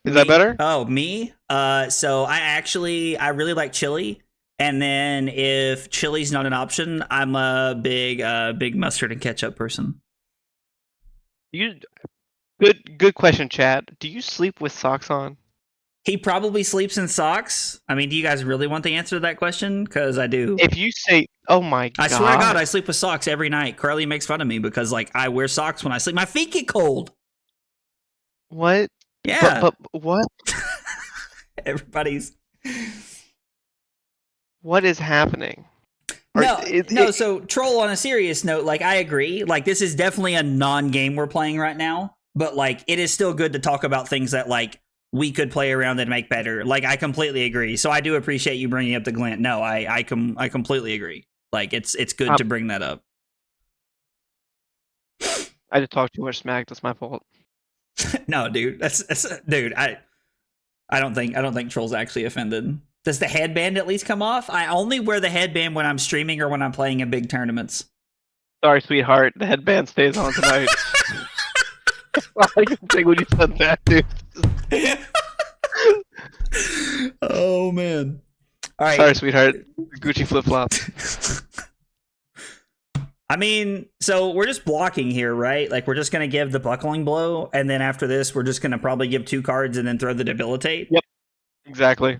Is that better? Oh, me? So I really like chili. And then if chili's not an option, I'm a big mustard and ketchup person. Good question, Chad. Do you sleep with socks on? He probably sleeps in socks. I mean, do you guys really want the answer to that question? Because I do. If you say, oh my God. I swear to God, I sleep with socks every night. Carly makes fun of me because I wear socks when I sleep. My feet get cold. What? Yeah. But what? Everybody's... What is happening? So troll, on a serious note, I agree. This is definitely a non-game we're playing right now, but it is still good to talk about things that we could play around and make better. I completely agree. So I do appreciate you bringing up the glint. No, I completely agree. It's good to bring that up. I just talked too much smack. That's my fault. No, dude. Dude. I don't think troll's actually offended. Does the headband at least come off? I only wear the headband when I'm streaming or when I'm playing in big tournaments. Sorry, sweetheart. The headband stays on tonight. I can think when you said that, dude. Oh, man. All right. Sorry, sweetheart. Gucci flip-flop. I mean, so we're just blocking here, right? We're just going to give the buckling blow, and then after this, we're just going to probably give 2 cards and then throw the debilitate. Yep. Exactly.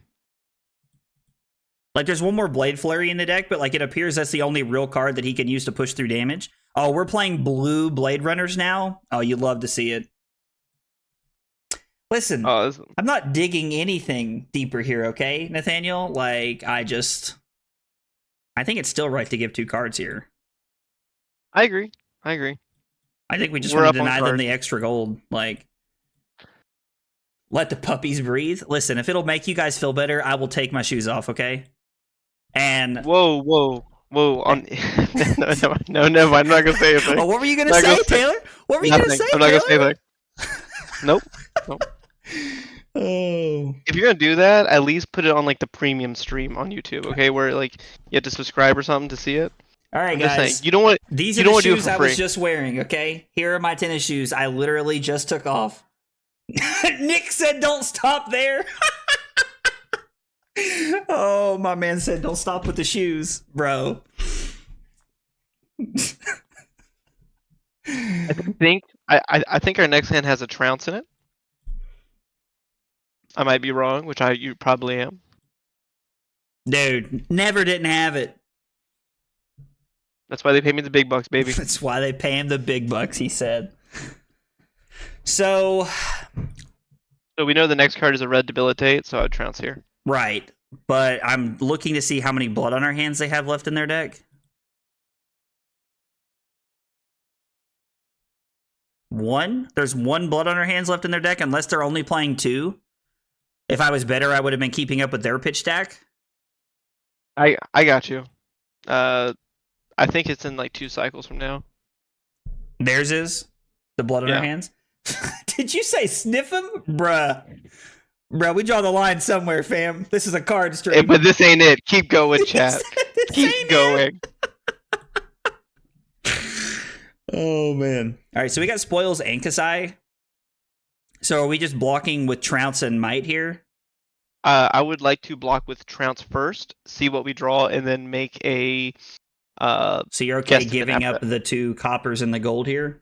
There's one more Blade Flurry in the deck, but it appears that's the only real card that he can use to push through damage. Oh, we're playing blue Blade Runners now? Oh, you'd love to see it. Listen, I'm not digging anything deeper here, okay, Nathaniel? I think it's still right to give 2 cards here. I agree. I think we just want to deny them the extra gold. Let the puppies breathe. Listen, if it'll make you guys feel better, I will take my shoes off, okay? And whoa. No, I'm not gonna say anything. Oh, what were you gonna say, Taylor? What were you gonna say? I'm not gonna say that. Nope. Oh. If you're gonna do that, at least put it on the premium stream on YouTube, okay? Where you have to subscribe or something to see it. All right, guys. You don't want these are the shoes I was just wearing, okay? Here are my tennis shoes. I literally just took off. Nick said, "Don't stop there." Oh, my man said, "Don't stop with the shoes, bro." I think our next hand has a trounce in it. I might be wrong, which you probably am. Dude, never didn't have it. That's why they pay me the big bucks, baby. That's why they pay him the big bucks, he said. So we know the next card is a red debilitate, so I'd trounce here. Right. But I'm looking to see how many blood on our hands they have left in their deck. 1? There's 1 blood on our hands left in their deck, unless they're only playing 2. If I was better, I would have been keeping up with their pitch stack. I got you. I think it's in 2 cycles from now. Theirs is? The blood on our hands? Did you say sniff him? Bruh, we draw the line somewhere, fam. This is a card stream. Hey, but this ain't it. Keep going, chat. Keep going. Oh, man. All right, so we got Spoils and Kasai. So are we just blocking with Trounce and Might here? I would like to block with Trounce first, see what we draw, and then make a... so you're okay giving up the 2 coppers and the gold here?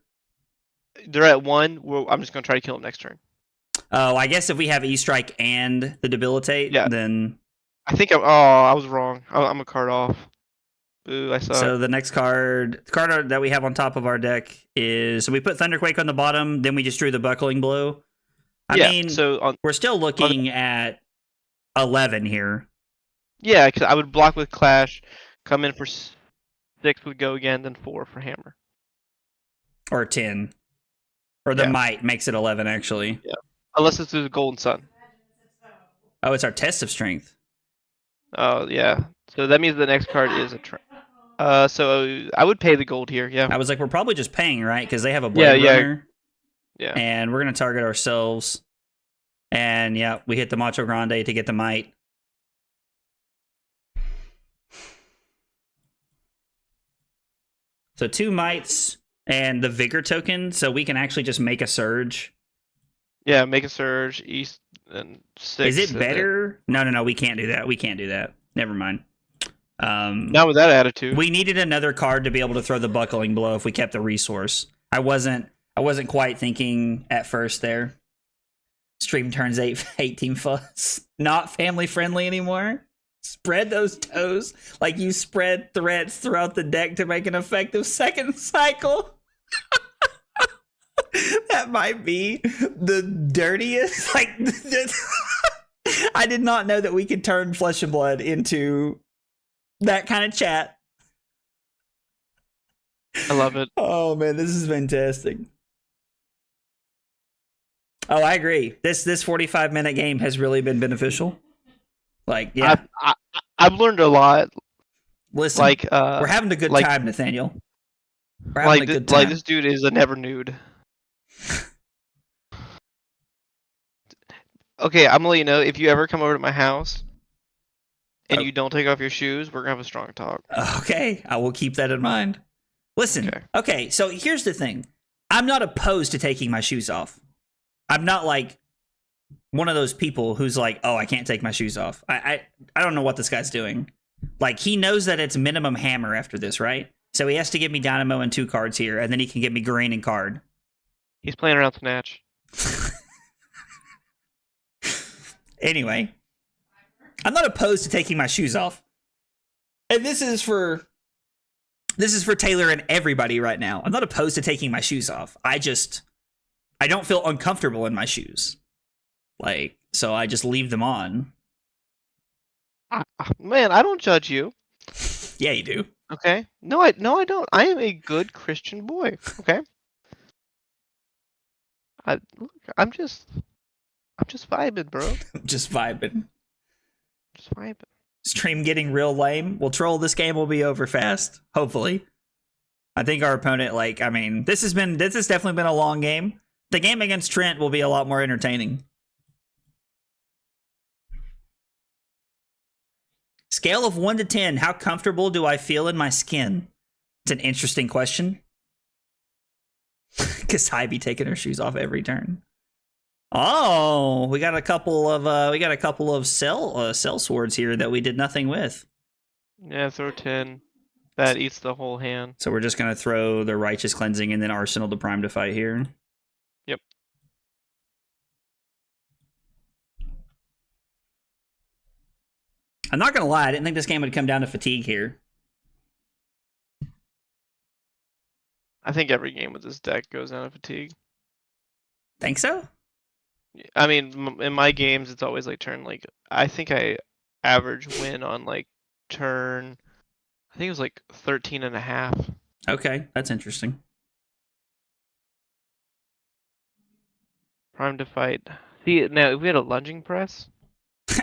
They're at 1. I'm just going to try to kill them next turn. Oh, I guess if we have E-Strike and the Debilitate, Yeah. then... I was wrong. I'm a card off. Ooh, I suck. So the next card that we have on top of our deck is... So we put Thunderquake on the bottom, then we just drew the Buckling Blow. I mean, so we're still looking at 11 here. Yeah, because I would block with Clash, come in for 6 would go again, then 4 for Hammer. Or 10. Or the Yeah. Might makes it 11, actually. Yeah. Unless it's the Golden Sun. Oh, it's our Test of Strength. Oh, yeah. So that means the next card is a so I would pay the gold here, yeah. I was like, we're probably just paying, right? Because they have a Blade Runner. Yeah. And we're going to target ourselves. And yeah, we hit the Macho Grande to get the Might. So 2 Mights and the Vigor token, so we can actually just make a Surge. Yeah, make a Surge, East, and 6. Is it better? No, we can't do that. We can't do that. Never mind. Not with that attitude. We needed another card to be able to throw the Buckling Blow if we kept the resource. I wasn't quite thinking at first there. Stream turns 18 fuzz. Not family friendly anymore. Spread those toes like you spread threats throughout the deck to make an effective second cycle. That might be the dirtiest. Like, I did not know that we could turn Flesh and Blood into that kind of chat. I love it. Oh man, this is fantastic. Oh, I agree. This 45-minute game has really been beneficial. Like, yeah. I've learned a lot. Listen, like we're having a good time, Nathaniel. We're having a good time. Like this dude is a never nude. Okay, I'm gonna let you know, if you ever come over to my house and you don't take off your shoes, we're gonna have a strong talk. Okay, I will keep that in mind. Listen, okay, so here's the thing. I'm not opposed to taking my shoes off. I'm not like one of those people who's like, oh, I can't take my shoes off. I don't know what this guy's doing. Like, he knows that it's minimum hammer after this, right? So he has to give me Dynamo and 2 cards here, and then he can give me green and card. He's playing around Snatch. Anyway, I'm not opposed to taking my shoes off. And this is for Taylor and everybody right now. I'm not opposed to taking my shoes off. I don't feel uncomfortable in my shoes. Like, so I just leave them on. Man, I don't judge you. Yeah, you do. Okay. No, I don't. I am a good Christian boy. Okay. I'm just vibing, bro. Just vibing. Just vibing. Stream getting real lame. Well, Troll, this game will be over fast. Hopefully. I think our opponent, like, I mean, this has definitely been a long game. The game against Trent will be a lot more entertaining. Scale of 1 to 10, how comfortable do I feel in my skin? It's an interesting question. Kasai be taking her shoes off every turn. Oh, we got a couple of cell swords here that we did nothing with. Yeah, throw 10. That eats the whole hand. So we're just gonna throw the Righteous Cleansing and then Arsenal to Prime to fight here. Yep. I'm not gonna lie, I didn't think this game would come down to fatigue here. I think every game with this deck goes down to fatigue. Think so? I mean, in my games, it's always like turn, like, I think I average win on like turn, I think it was like 13 and a half. Okay, that's interesting. Prime to fight. See, now if we had a lunging press.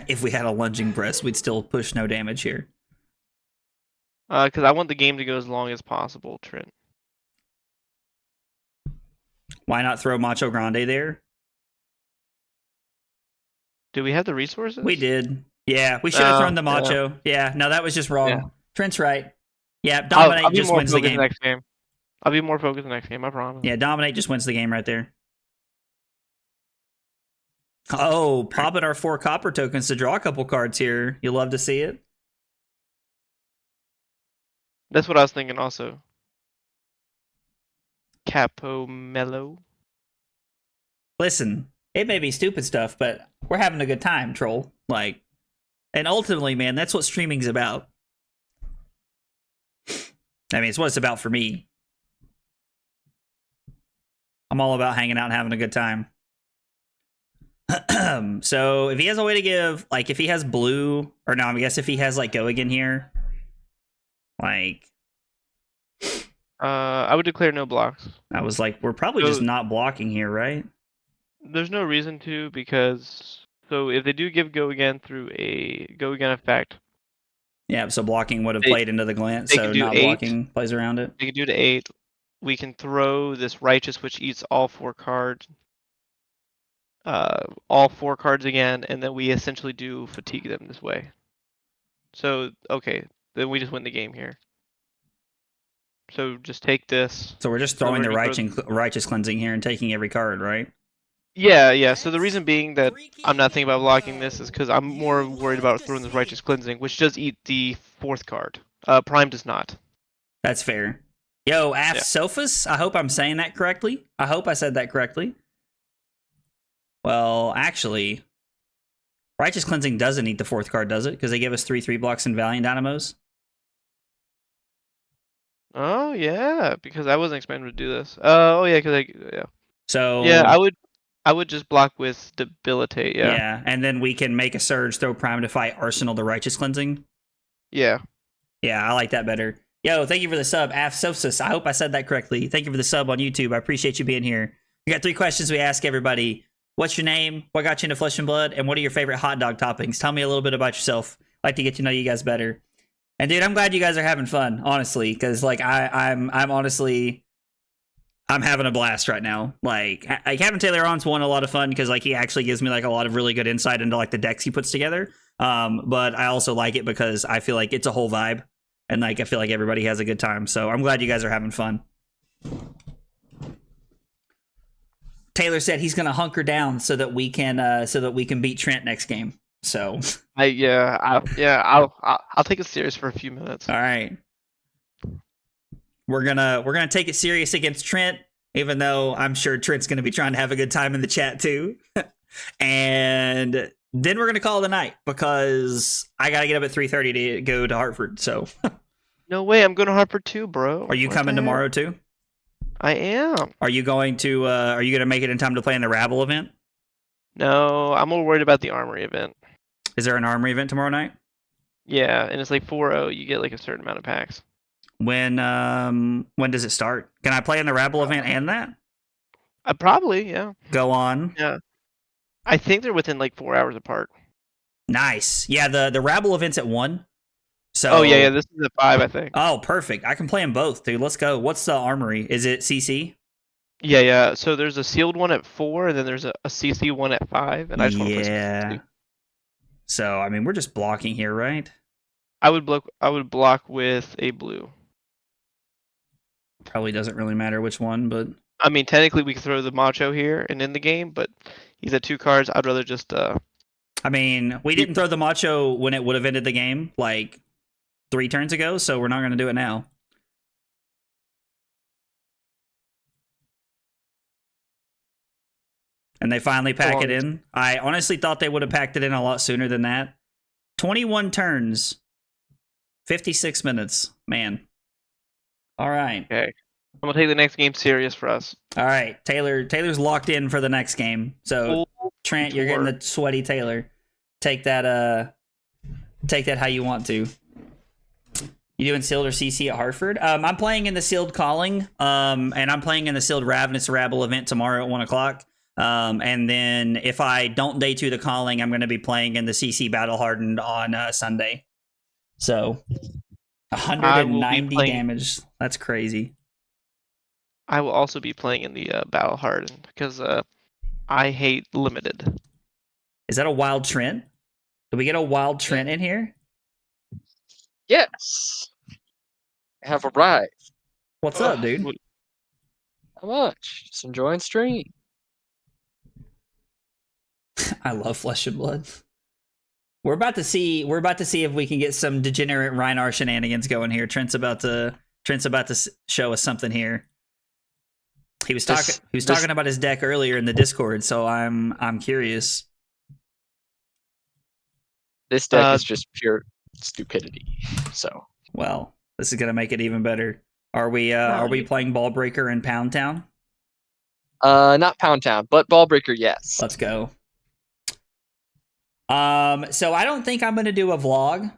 If we had a lunging press, we'd still push no damage here. Because I want the game to go as long as possible, Trent. Why not throw Macho Grande there? Do we have the resources? We did. Yeah, we should have thrown the Macho. Yeah, no, that was just wrong. Yeah. Trent's right. Yeah, Dominate just wins the game. Next game. I'll be more focused next game, I promise. Yeah, Dominate just wins the game right there. Oh, popping our 4 copper tokens to draw a couple cards here. You love to see it. That's what I was thinking also. Capo Mello. Listen, It may be stupid stuff, but we're having a good time, troll. Like, and ultimately, man, that's what streaming's about. I mean, it's what it's about for me. I'm all about hanging out and having a good time. So if he has a way to give, like, if he has blue, or no, I guess if he has like go again here, like, I would declare no blocks. I was like, we're probably just not blocking here, right? There's no reason to, because so if they do give go again through a go again effect, Yeah, so blocking would have played into the glance, they so can do not 8. blocking plays around it. they can do to 8. We can throw this righteous, which eats all 4 cards. All 4 cards again, and then we essentially do fatigue them this way. So okay, then we just win the game here. So just take this. So we're just So throwing we're the gonna righteous cleansing here and taking every card, right? Yeah. So the reason being that I'm not thinking about blocking this is because I'm more worried about throwing this righteous cleansing, which does eat the 4th card. Prime does not. That's fair. Yo, Sophus, I hope I'm saying that correctly. I hope I said that correctly. Well, actually, Righteous Cleansing doesn't eat the 4th card, does it? Because they give us 3/3 blocks and Valiant Dynamos. Oh yeah, because I wasn't expecting to do this. Oh yeah, because yeah. So Yeah, I would just block with debilitate. Yeah. Yeah, and then we can make a surge, throw Prime to fight, Arsenal the Righteous Cleansing. Yeah. Yeah, I like that better. Yo, thank you for the sub, Afsofsis. I hope I said that correctly. Thank you for the sub on YouTube. I appreciate you being here. We got 3 questions we ask everybody. What's your name? What got you into Flesh and Blood? And what are your favorite hot dog toppings? Tell me a little bit about yourself. I'd like to get to know you guys better. And dude, I'm glad you guys are having fun, honestly, because like I'm honestly, I'm having a blast right now. Like having Taylor on's one a lot of fun because like he actually gives me like a lot of really good insight into like the decks he puts together. But I also like it because I feel like it's a whole vibe, and like I feel like everybody has a good time. So I'm glad you guys are having fun. Taylor said he's gonna hunker down so that we can beat Trent next game. So I'll take it serious for a few minutes. All right. We're gonna take it serious against Trent, even though I'm sure Trent's gonna be trying to have a good time in the chat too. And then we're gonna call it a night because I gotta get up at 3:30 to go to Hartford. So No way, I'm going to Hartford too, bro. are you What coming the heck? tomorrow too? I am. Are you going to make it in time to play in the Rabble event? No, I'm more worried about the Armory event. Is there an Armory event tomorrow night? Yeah, and it's like 4-0. You get like a certain amount of packs. When does it start? Can I play in the Rabble event and that? Probably, yeah. Go on. Yeah. I think they're within like 4 hours apart. Nice. Yeah, the Rabble event's at 1. So Oh yeah, this is at 5, I think. Oh, perfect. I can play them both, dude. Let's go. What's the Armory? Is it CC? Yeah. So there's a sealed one at 4, and then there's a CC one at 5, and I just want to play Yeah. CC. So I mean, we're just blocking here, right? I would block with a blue. Probably doesn't really matter which one, but I mean, technically we could throw the Macho here and in the game, but he's at 2 cards. I'd rather just I mean, we didn't throw the Macho when it would have ended the game like 3 turns ago, so we're not going to do it now. And they finally pack it in. I honestly thought they would have packed it in a lot sooner than that. 21 turns, 56 minutes. Man. All right. okay. I'm gonna take the next game serious for us. All right. Taylor's locked in for the next game. So Trent, you're getting tour. the sweaty Taylor. Take that how you want to. You doing sealed or CC at Hartford? I'm playing in the sealed calling. And I'm playing in the sealed Ravenous Rabble event tomorrow at 1:00. And then if I don't day 2 the calling, I'm going to be playing in the CC Battle Hardened on Sunday. So 190 damage. That's crazy. I will also be playing in the Battle Hardened because I hate limited. Is that a wild Trent? Did we get a wild Trent in here? Yes. I have arrived. What's up, dude? Not much. Just enjoying stream. I love Flesh and Blood. We're about to see if we can get some degenerate Rinard shenanigans going here. Trent's about to show us something here. He was talking about his deck earlier in the Discord, so I'm curious. This deck is just pure stupidity. So Well, this is gonna make it even better. Are we playing Ball Breaker in Pound Town? not Pound Town, but Ball Breaker, yes. Let's go. So I don't think I'm gonna do a vlog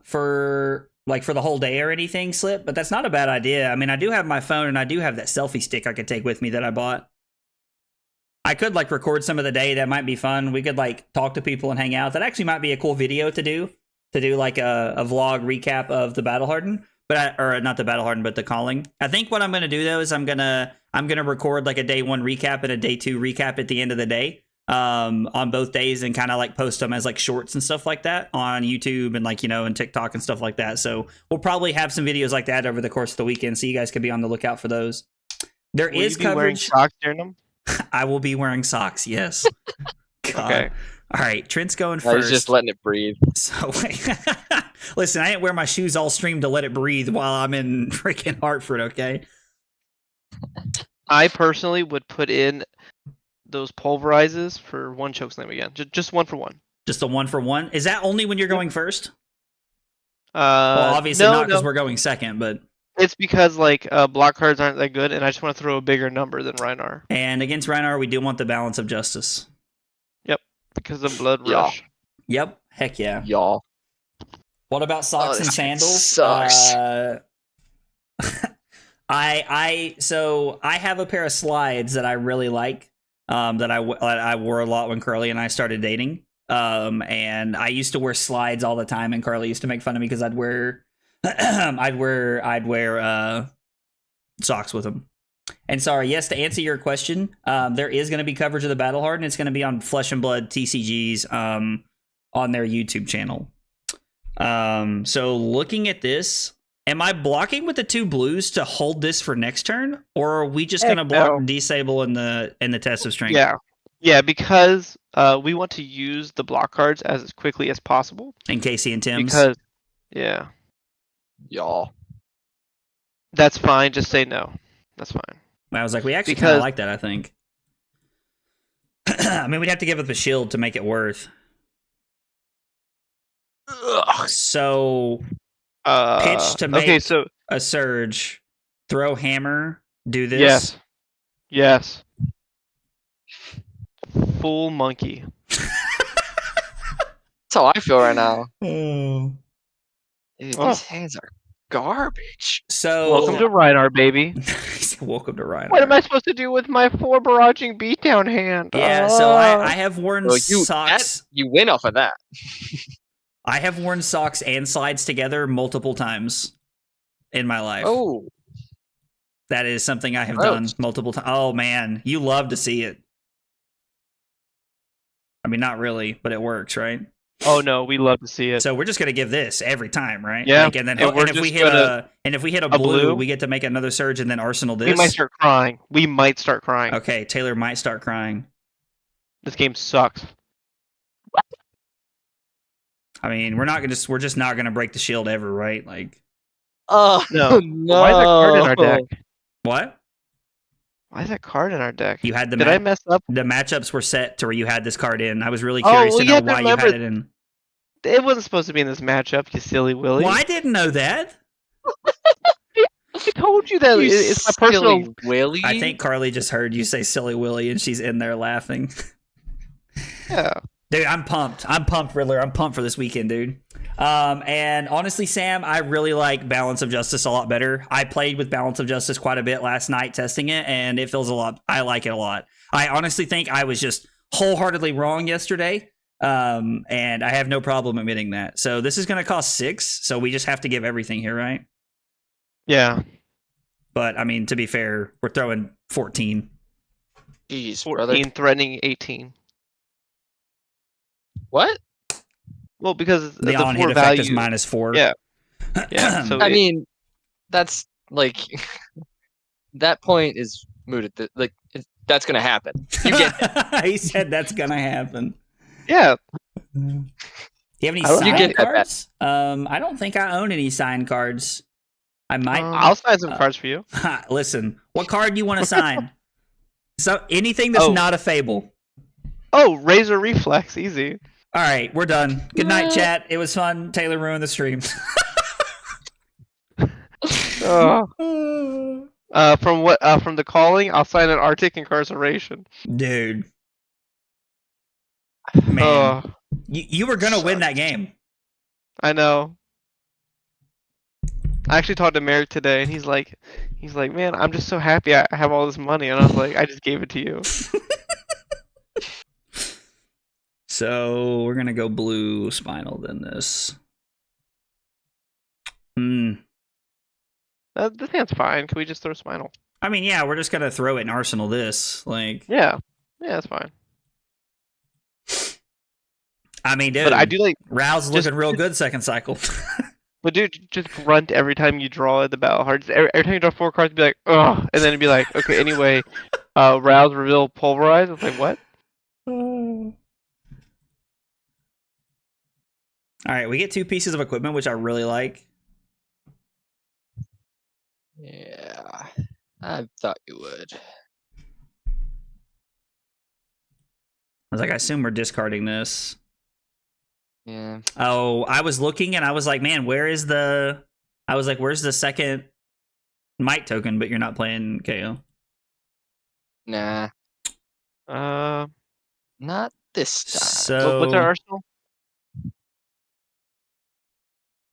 for the whole day or anything, Slip, but that's not a bad idea. I mean, I do have my phone and I do have that selfie stick I could take with me that I bought. I could record some of the day. That might be fun. We could talk to people and hang out. That actually might be a cool video to do like a vlog recap of the Battle Hardened, or not the Battle Hardened, but the Calling. I think what I'm gonna do though is I'm gonna record a day 1 recap and a day 2 recap at the end of the day. On both days, and kind of post them as shorts and stuff like that on YouTube and and TikTok and stuff like that. So we'll probably have some videos like that over the course of the weekend, so you guys could be on the lookout for those. There Will is you be wearing coverage. socks during them? I will be wearing socks. Yes. God. Okay. All right, Trent's going I was first. just letting it breathe. So listen, I didn't wear my shoes all streamed to let it breathe while I'm in freaking Hartford. Okay. I personally would put in those pulverizes for 1 chokeslam again. Just 1 for 1. Just a 1 for 1. Is that only when you're going first? Well, obviously not because we're going second, but it's because block cards aren't that good, and I just want to throw a bigger number than Rinard. And against Rinard, we do want the balance of justice. Yep, because of Blood Yeah. Rush. Yep. Heck yeah. Y'all. What about socks and this sandals? sucks. So I have a pair of slides that I really like. That I wore a lot when Carly and I started dating. And I used to wear slides all the time, and Carly used to make fun of me because I'd wear socks with them. And sorry, yes, to answer your question, there is going to be coverage of the Battle Hardened. It's going to be on Flesh and Blood TCG's on their YouTube channel. So looking at this, am I blocking with the 2 blues to hold this for next turn, or are we just going to block and disable in the test of strength? Yeah, because we want to use the block cards as quickly as possible. In Casey and Tim's. Because Y'all. that's fine. Just say no. That's fine. I was we actually kind of like that, I think. I mean, we'd have to give up a shield to make it worth. Ugh. So, pitch to make a surge, throw hammer, do this. Yes. Full monkey. That's how I feel right now. Oh. Dude, these hands are garbage. So, Welcome to Rinard, baby. welcome to Rinard. What am I supposed to do with my 4 barraging beatdown hand? Yeah, so I have worn socks. You win off of that. I have worn socks and slides together multiple times in my life. Oh. That is something I have done multiple times. Oh, man. You love to see it. I mean, not really, but it works, right? Oh, no, we love to see it. So we're just going to give this every time, right? Yeah. And then And if we hit a blue, we get to make another surge and then arsenal this. We might start crying. Okay, Taylor might start crying. This game sucks. I mean, we're just not going to break the shield ever, right? Oh, No. no. Why is that card in our deck? What? Why is that card in our deck? You had Did I mess up? The matchups were set to where you had this card in. I was really curious to know why you had it in. It wasn't supposed to be in this matchup, you silly Willy. Well, I didn't know that. I told you that. It's my personal. Willy. I think Carly just heard you say silly Willy, and she's in there laughing. Yeah. Dude, I'm pumped. I'm pumped, Riddler. I'm pumped for this weekend, dude. And honestly, Sam, I really like Balance of Justice a lot better. I played with Balance of Justice quite a bit last night testing it, and it feels a lot. I like it a lot. I honestly think I was just wholeheartedly wrong yesterday, and I have no problem admitting that. So this is going to cost 6, so we just have to give everything here, right? Yeah. But, I mean, to be fair, we're throwing 14. Jeez, 14 brother. threatening 18. What? Well, because The 4 on-hit effect is value. -4. Yeah. Yeah. So I mean, that's that point is mooted. That's gonna happen. You get that. He said that's gonna happen. yeah. Do you have any You signed get that cards? I don't think I own any signed cards. I might. I'll sign some cards for you. Listen, what card do you want to sign? So anything that's not a Fable. Oh, Razor Reflex, easy. All right, we're done. Good night, chat. It was fun. Taylor ruined the stream. From the calling, I'll sign an Arctic Incarceration. Dude. Man. You were going to win that game. I know. I actually talked to Merrick today, and he's like, man, I'm just so happy I have all this money. And I was like, I just gave it to you. So we're going to go blue spinal then this. This hand's fine. Can we just throw spinal? I mean, yeah, we're just going to throw it in Arsenal this. Like, yeah, that's fine. I mean, dude, but I do like Rao's looking real good second cycle. But dude, just grunt every time you draw the battle cards. Every time you draw 4 cards, be like, ugh, and then it'd be like, okay, anyway, Rao's reveal pulverize. I was like, what? All right, we get 2 pieces of equipment, which I really like. Yeah, I thought you would. I was like, I assume we're discarding this. Yeah. Oh, I was looking and I was like, man, where's the second might token? But you're not playing KO. Nah. Not this time. So what's our arsenal?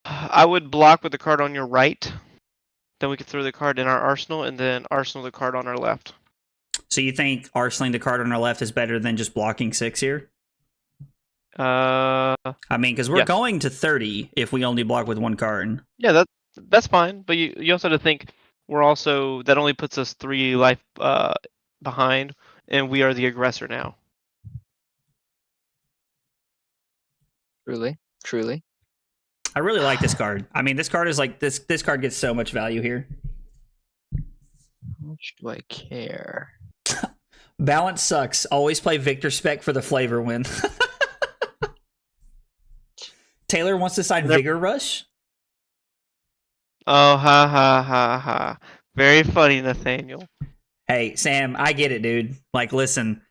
I would block with the card on your right. Then we could throw the card in our arsenal, and then arsenal the card on our left. So you think arsenaling the card on our left is better than just blocking 6 here? I mean, because we're going to 30 if we only block with 1 card. Yeah, that's fine. But you also have to think that only puts us 3 life behind, and we are the aggressor now. Truly. I really like this card. I mean, this card is like this card gets so much value here. How much do I care? Balance sucks. Always play Victor Spec for the flavor win. Taylor wants to sign Vigor Rush. Oh, ha. Very funny, Nathaniel. Hey, Sam, I get it, dude. Like, listen,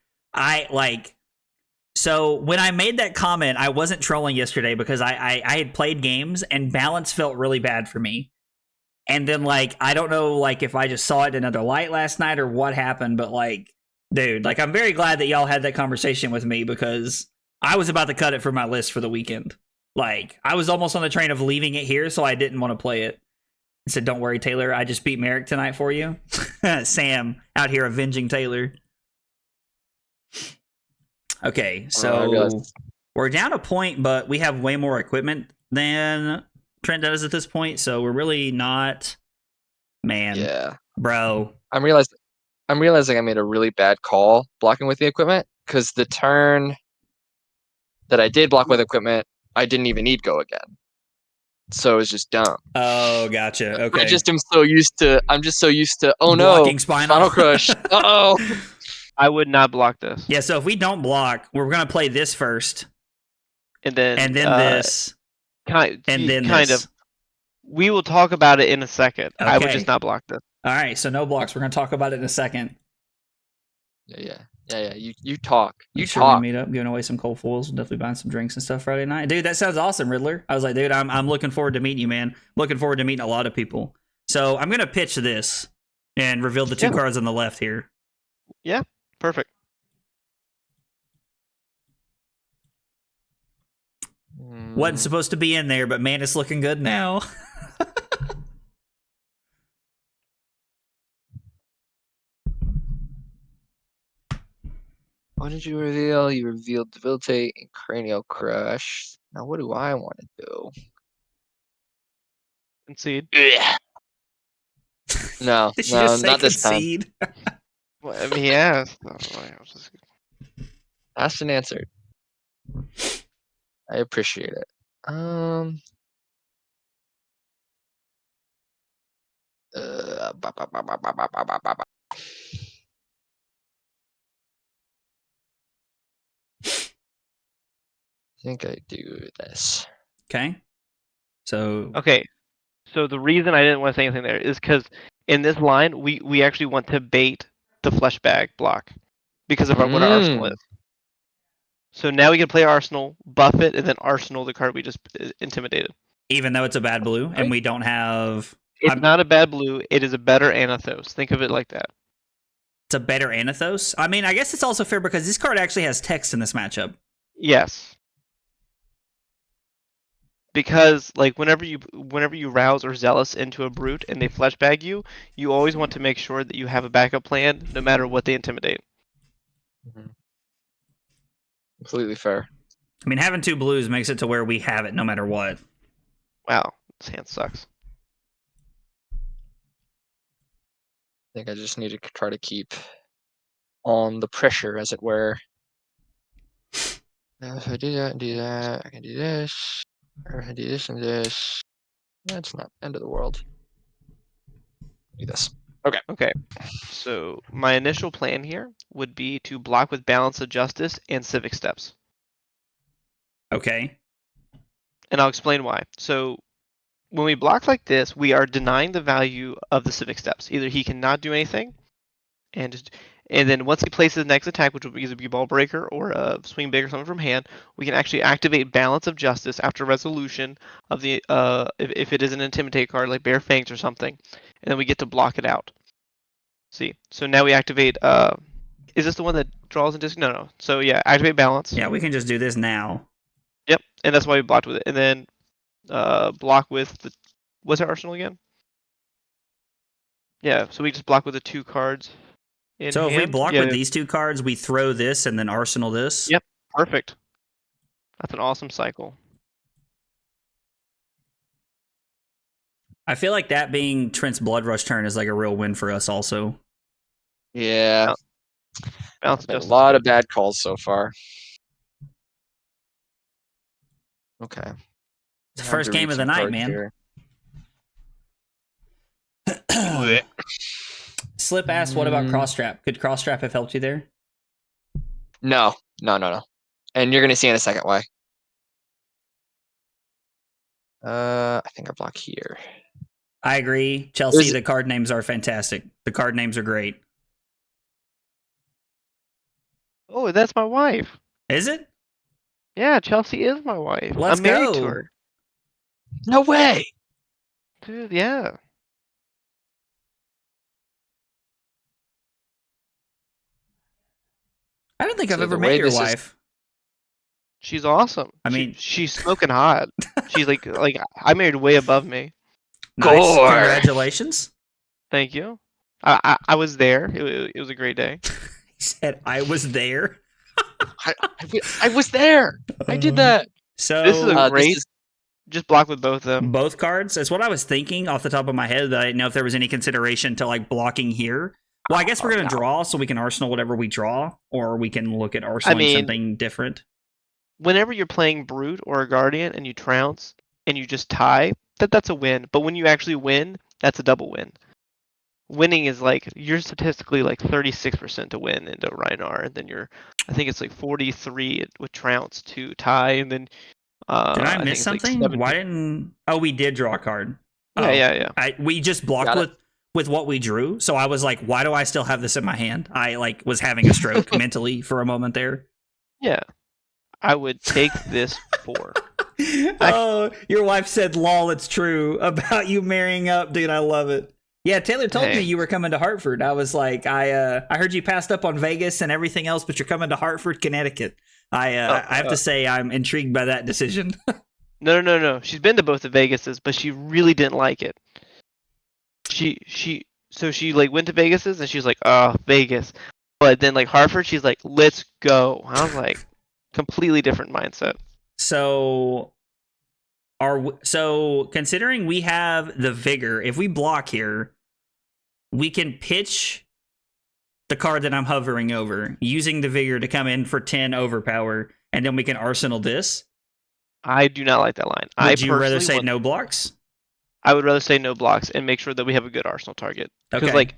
so when I made that comment, I wasn't trolling yesterday because I had played games and balance felt really bad for me. And then, like, I don't know, like, if I just saw it in another light last night or what happened, but, like, dude, like, I'm very glad that y'all had that conversation with me because I was about to cut it from my list for the weekend. Like, I was almost on the train of leaving it here, so I didn't want to play it. I said, don't worry, Taylor, I just beat Merrick tonight for you. Sam out here avenging Taylor. Okay, so we're down a point, but we have way more equipment than Trent does at this point, so we're really not... Man. Yeah. Bro. I'm realizing I made a really bad call blocking with the equipment, because the turn that I did block with equipment, I didn't even need go again. So it was just dumb. Oh, gotcha. Okay. I'm just so used to oh blocking no, Spinal Crush. Uh-oh. I would not block this. Yeah, so if we don't block, we're gonna play this first. And then this. Kind of. We will talk about it in a second. Okay. I would just not block this. Alright, so no blocks. We're gonna talk about it in a second. Yeah. You talk. You sure talk. We meet up, giving away some cold foils. We'll definitely buying some drinks and stuff Friday night. Dude, that sounds awesome, Riddler. I was like, dude, I'm looking forward to meeting you, man. Looking forward to meeting a lot of people. So I'm gonna pitch this and reveal the 2 cards on the left here. Yeah, perfect. Wasn't supposed to be in there, but man, it's looking good now. What did you reveal? You revealed Debilitate and Cranial Crush. Now what do I want to do? Concede. No, Did she just say not this time. concede? Well, I mean, yeah. Asked and answered. I appreciate it. I think I do this. Okay. So Okay. So the reason I didn't want to say anything there is because in this line, we actually want to bait the flesh bag block because of what our arsenal is. So now we can play Arsenal, buff it, and then Arsenal the card we just intimidated. Even though it's a bad blue, and we don't have... It's not a bad blue. It is a better Anathos. Think of it like that. It's a better Anathos? I mean, I guess it's also fair because this card actually has text in this matchup. Yes. Because like whenever you rouse or zealous into a brute and they flesh bag you, you always want to make sure that you have a backup plan no matter what they intimidate. Completely fair. I mean, having 2 blues makes it to where we have it no matter what. Wow, this hand sucks. I think I just need to try to keep on the pressure, as it were. Now, if I do that and do that, I can do this. Or if I do this and this, that's not end of the world. Do this. Okay. So my initial plan here would be to block with Balance of Justice and Civic Steps. Okay. And I'll explain why. So when we block like this, we are denying the value of the Civic Steps. Either he cannot do anything, and then once he places his next attack, which will either be Ball Breaker or a Swing Big or something from hand, we can actually activate Balance of Justice after resolution of the if it is an Intimidate card like Bare Fangs or something, and then we get to block it out. See, so now we activate. Is this the one that draws and disc? No. So yeah, activate Balance. Yeah, we can just do this now. Yep, and that's why we blocked with it, and then block with the. What's our arsenal again? Yeah, so we just block with the 2 cards. So if we block with these 2 cards, we throw this and then arsenal this? Yep, perfect. That's an awesome cycle. I feel like that being Trent's Blood Rush turn is like a real win for us also. Yeah. Balance A lot of bad calls so far. Okay. It's the first game of the night, man. Slip asked, what about Crosstrap? Could Crosstrap have helped you there? No. And you're going to see in a second why. I think I block here. I agree. Chelsea, the card names are fantastic. The card names are great. Oh, that's my wife. Is it? Yeah, Chelsea is my wife. Let's I'm married go. to her. No way! Dude, yeah. I don't think I've So ever the met way your this is- wife. She's awesome. I mean- she's smoking hot. She's like I married way above me. Nice. Gore. Congratulations. Thank you. I was there. It was a great day. He said, I was there. I was there. I did that. So This is a great. this is- Just block with both of them. both cards. That's what I was thinking off the top of my head. That I didn't know if there was any consideration to like blocking here. Well, I guess we're gonna draw, so we can arsenal whatever we draw, or we can look at arsenaling something different. Whenever you're playing Brute or a Guardian and you trounce and you just tie, that's a win. But when you actually win, that's a double win. Winning is like you're statistically like 36% to win into Rinard, and then I think it's like 43 with trounce to tie, and then. Did I think miss it's like something? 17. Why didn't? Oh, we did draw a card. Yeah. We just blocked Got it. with what we drew. So I was like, why do I still have this in my hand? I like was having a stroke mentally for a moment there. Yeah. I would take this 4. Oh, your wife said, "Lol, it's true about you marrying up, dude." I love it. Yeah, Taylor told me you were coming to Hartford. I was like, I heard you passed up on Vegas and everything else, but you're coming to Hartford, Connecticut. I have to say I'm intrigued by that decision. No. She's been to both the Vegases, but she really didn't like it. So she like went to Vegases and she was like, "Oh, Vegas." But then like Hartford, she's like, "Let's go." I was like, completely different mindset. So considering we have the vigor, if we block here, we can pitch the card that I'm hovering over, using the vigor to come in for 10 overpower, and then we can arsenal this. I do not like that line. Would you rather say no blocks? I would rather say no blocks and make sure that we have a good Arsenal target. Because Okay. like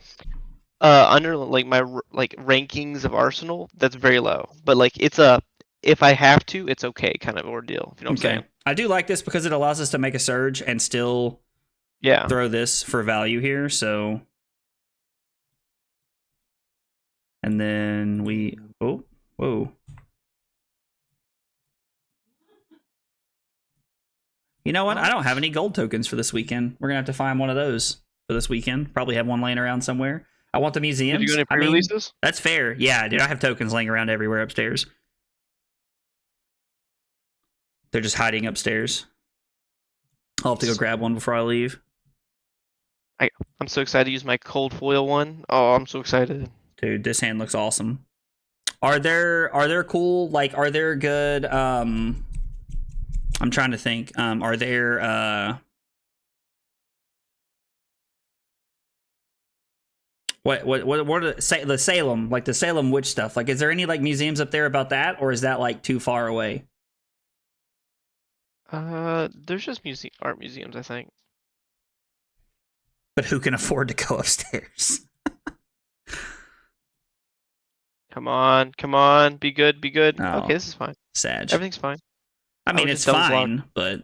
under like my like rankings of Arsenal, that's very low. But like it's a if I have to, it's okay kind of ordeal. If you know what I'm saying. I do like this because it allows us to make a surge and still Yeah. throw this for value here. So, and then we whoa. You know what? I don't have any gold tokens for this weekend. We're gonna have to find one of those for this weekend. Probably have one laying around somewhere. I want the museums. Did you go any pre-releases? That's fair. Yeah, dude, I have tokens laying around everywhere upstairs. They're just hiding upstairs. I'll have to go grab one before I leave. I'm so excited to use my cold foil one. Oh, I'm so excited. Dude, this hand looks awesome. Are there cool, like, are there good, I'm trying to think, are there, what are the Salem, like the Salem witch stuff? Like, is there any, like, museums up there about that, or is that, like, too far away? There's just art museums, I think. But who can afford to go upstairs? Come on, be good. Oh. Okay, this is fine. Sag. Everything's fine. I mean, would it's just double fine, but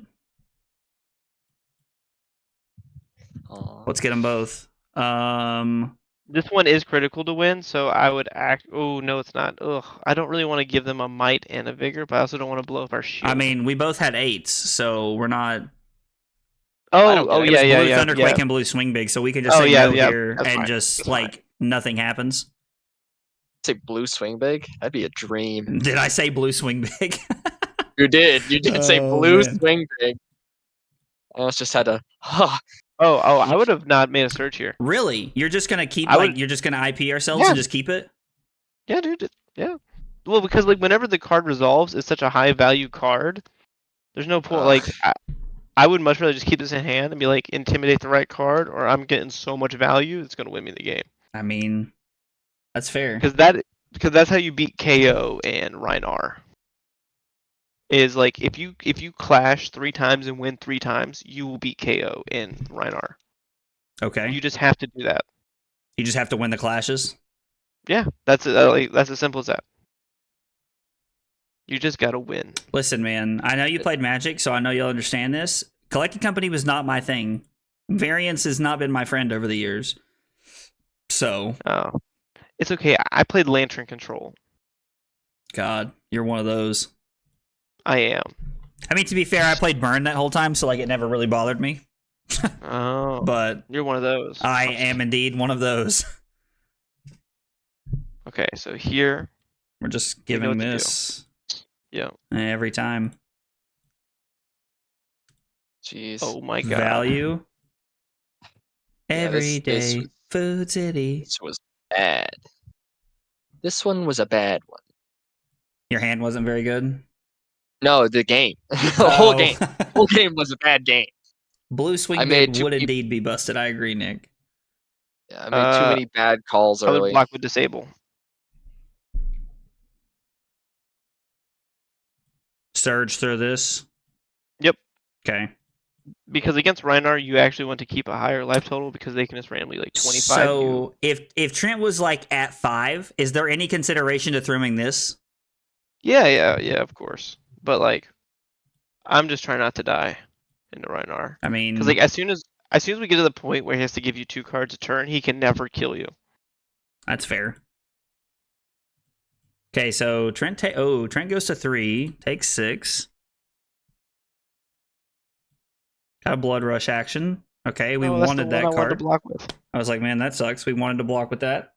let's get them both. This one is critical to win, so I would act. Oh no, it's not. Ugh, I don't really want to give them a might and a vigor, but I also don't want to blow up our shield. I mean, we both had 8s, so we're not. Oh It yeah, was yeah, blue yeah. Thunderquake and blue Swing Big, so we can just say no here that's and fine. just That's like fine. nothing happens. Say blue swing big. That'd be a dream. Did I say blue Swing Big? You did. You did say Oh, blue man. swing big. I almost just had to. Oh, I would have not made a search here. Really? You're just gonna keep you're just gonna IP ourselves Yeah. and just keep it? Yeah, dude. Yeah. Well, because like whenever the card resolves, it's such a high value card. There's no point. Like I would much rather just keep this in hand and be like intimidate the right card, or I'm getting so much value it's gonna win me the game. I mean, that's fair. Because that's how you beat KO and Rinard. Is like if you clash 3 times and win 3 times, you will beat KO in Rinard. Okay. You just have to do that. You just have to win the clashes. Yeah, that's it. That's as simple as that. You just gotta win. Listen, man, I know you played Magic, so I know you'll understand this. Collecting Company was not my thing. Variance has not been my friend over the years. So, Oh, it's okay. I played Lantern Control. God, you're one of those. I am. I mean, to be fair, I played Burn that whole time, so like it never really bothered me. Oh, But you're one of those. I am indeed one of those. Okay, so here, We're just know giving what to do. this yeah. every time. Jeez. Oh my god. Value. Yeah, Every this day. was- Food City. This was bad. This one was a bad one. Your hand wasn't very good. No, the game. The whole Oh. game. The whole game was a bad game. Blue Swing I made Big two would peop- indeed be busted. I agree, Nick. Yeah, I made too many bad calls I would early. block with disable. Surge through this. Yep. Okay. Because against Rinard, you actually want to keep a higher life total because they can just randomly like 25 So if Trent was like at 5, is there any consideration to throwing this? Yeah, of course. But like, I'm just trying not to die into Rinard. I mean, Because like as soon as we get to the point where he has to give you 2 cards a turn, he can never kill you. that's fair. Okay, so Trent Trent goes to 3, takes 6. Got a blood rush action. Okay, we Oh, that's wanted the one that I wanted to card. block with. I was like, man, that sucks. We wanted to block with that.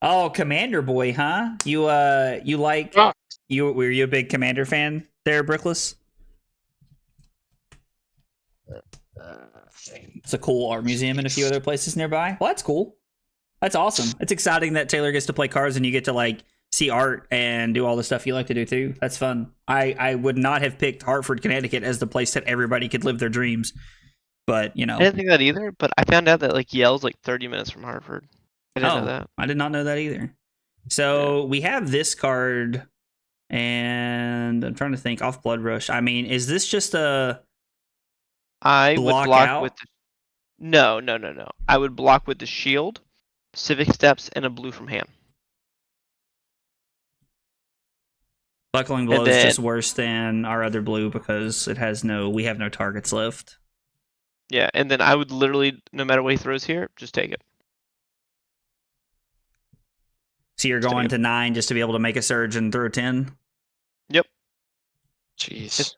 Oh, Commander Boy, huh? You like Ah. were you a big Commander fan there, Brickless? It's a cool art museum and a few other places nearby. Well, that's cool. That's awesome. It's exciting that Taylor gets to play cards and you get to like see art and do all the stuff you like to do too. That's fun. I would not have picked Hartford, Connecticut as the place that everybody could live their dreams. But, you know. I didn't think that either, but I found out that like Yale's like 30 minutes from Hartford. I didn't know that. I did not know that either. So we have this card, and I'm trying to think off Blood Rush. I mean, is this just a I block would block out? with No. I would block with the shield, Civic Steps, and a blue from hand. Buckling Blow is then- just worse than our other blue because we have no targets left. Yeah, and then I would literally, no matter what he throws here, just take it. So you're going to 9 just to be able to make a surge and throw 10? Yep. Jeez.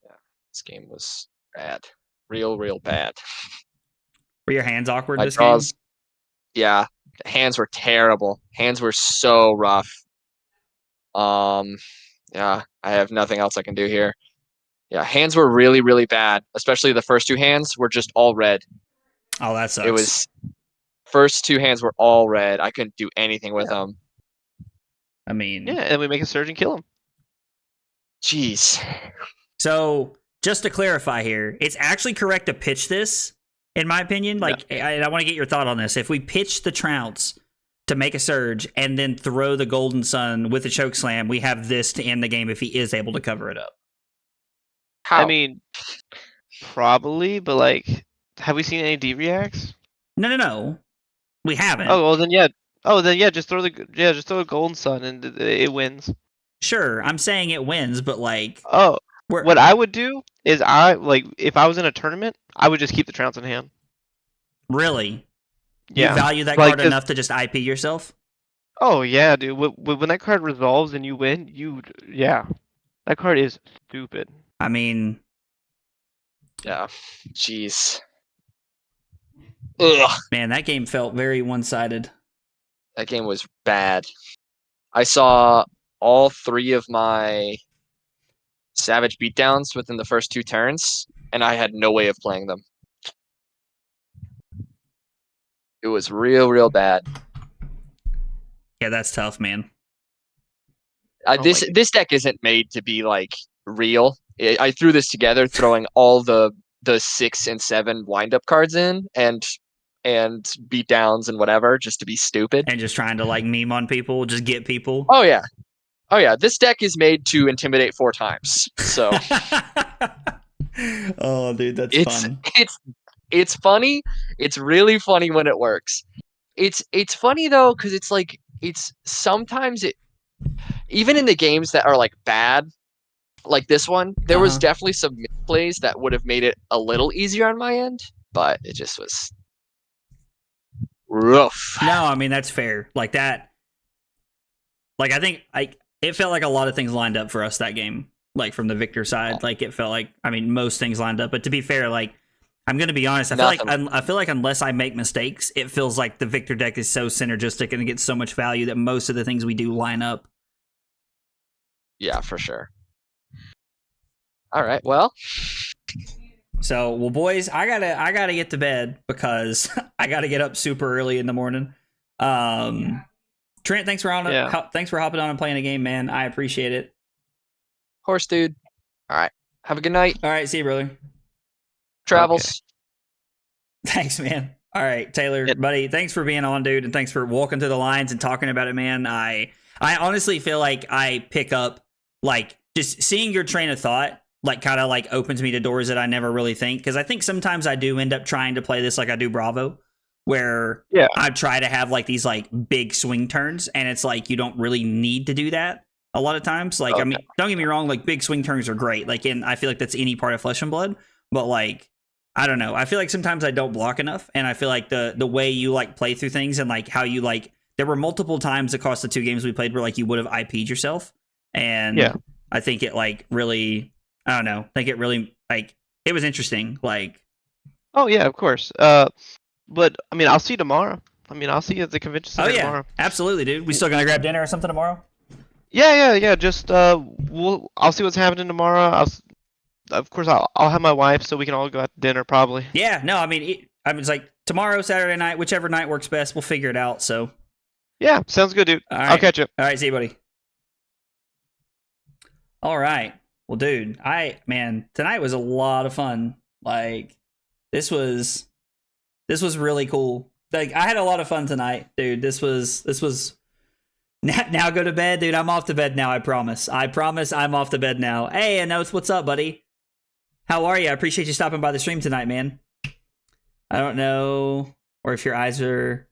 Yeah, this game was bad. Real bad. Were your hands awkward My this draws, game? yeah, hands were terrible. Hands were so rough. Yeah, I have nothing else I can do here. Yeah, hands were really bad. Especially the first 2 hands were just all red. Oh, that sucks. It was first 2 hands were all red. I couldn't do anything with them. I mean, Yeah, and we make a surge and kill him. Jeez. So just to clarify here, it's actually correct to pitch this, in my opinion. Like, I want to get your thought on this. If we pitch the Trounce to make a surge and then throw the Golden Sun with a choke slam, we have this to end the game if he is able to cover it up. How? I mean, probably, but like, have we seen any D reacts? No. We haven't. Oh well, then yeah. Oh then yeah, just throw a Golden Sun and it wins. Sure, I'm saying it wins, but like, Oh, what I would do is if I was in a tournament, I would just keep the Trounce in hand. Really? Yeah. You value that Like, card enough to just IP yourself? Oh yeah, dude. When that card resolves and you win, that card is stupid. I mean, Yeah. Jeez. Ugh. man, that game felt very one-sided. That game was bad. I saw all 3 of my Savage beatdowns within the first 2 turns, and I had no way of playing them. It was real bad. Yeah, that's tough, man. This deck isn't made to be like real. I threw this together, throwing all the 6 and 7 wind-up cards in, and beatdowns and whatever, just to be stupid. And just trying to like meme on people, just get people. Oh yeah. This deck is made to intimidate 4 times. So oh, dude, that's fun. It's funny. It's really funny when it works. It's funny though, because it's like sometimes even in the games that are like bad, like this one, there was definitely some plays that would have made it a little easier on my end, but it just was rough. No, I mean that's fair. Like that. Like I think it felt like a lot of things lined up for us that game. Like from the Victor side, like it felt like most things lined up. But to be fair, like I'm gonna be honest, I feel like unless I make mistakes, it feels like the Victor deck is so synergistic and it gets so much value that most of the things we do line up. Yeah, for sure. All right, well. So, well, boys, I gotta get to bed because I gotta get up super early in the morning. Trent, thanks for hopping on and playing a game, man. I appreciate it. Horse dude. All right. Have a good night. All right, see you, brother. Travels. Okay. Thanks, man. All right, Taylor, buddy, thanks for being on, dude, and thanks for walking through the lines and talking about it, man. I honestly feel like I pick up, like, just seeing your train of thought, like, kind of, like, opens me to doors that I never really think, because I think sometimes I do end up trying to play this like I do Bravo, where I try to have, like, these, like, big swing turns, and it's like you don't really need to do that a lot of times. Like, I mean, don't get me wrong, like, big swing turns are great, like, and I feel like that's any part of Flesh and Blood, but, like, I don't know. I feel like sometimes I don't block enough, and I feel like the way you like play through things and like how you like. There were multiple times across the 2 games we played where like you would have IP'd yourself, and I think it like really. I don't know. I think it really like it was interesting. Like, oh yeah, of course. But I mean, I'll see you tomorrow. I mean, I'll see you at the convention center tomorrow. Absolutely, dude. We still gonna grab dinner or something tomorrow? Yeah. Just I'll see what's happening tomorrow. Of course, I'll have my wife, so we can all go out to dinner, probably. Yeah, no, I mean, it's like tomorrow, Saturday night, whichever night works best. We'll figure it out. So, yeah, sounds good, dude. All right. I'll catch you. All right, see you, buddy. All right, well, dude, tonight was a lot of fun. Like, this was really cool. Like, I had a lot of fun tonight, dude. This was. Now go to bed, dude. I'm off to bed now. I promise. I'm off to bed now. Hey, Anotes, what's up, buddy? How are you? I appreciate you stopping by the stream tonight, man. I don't know, or if your eyes are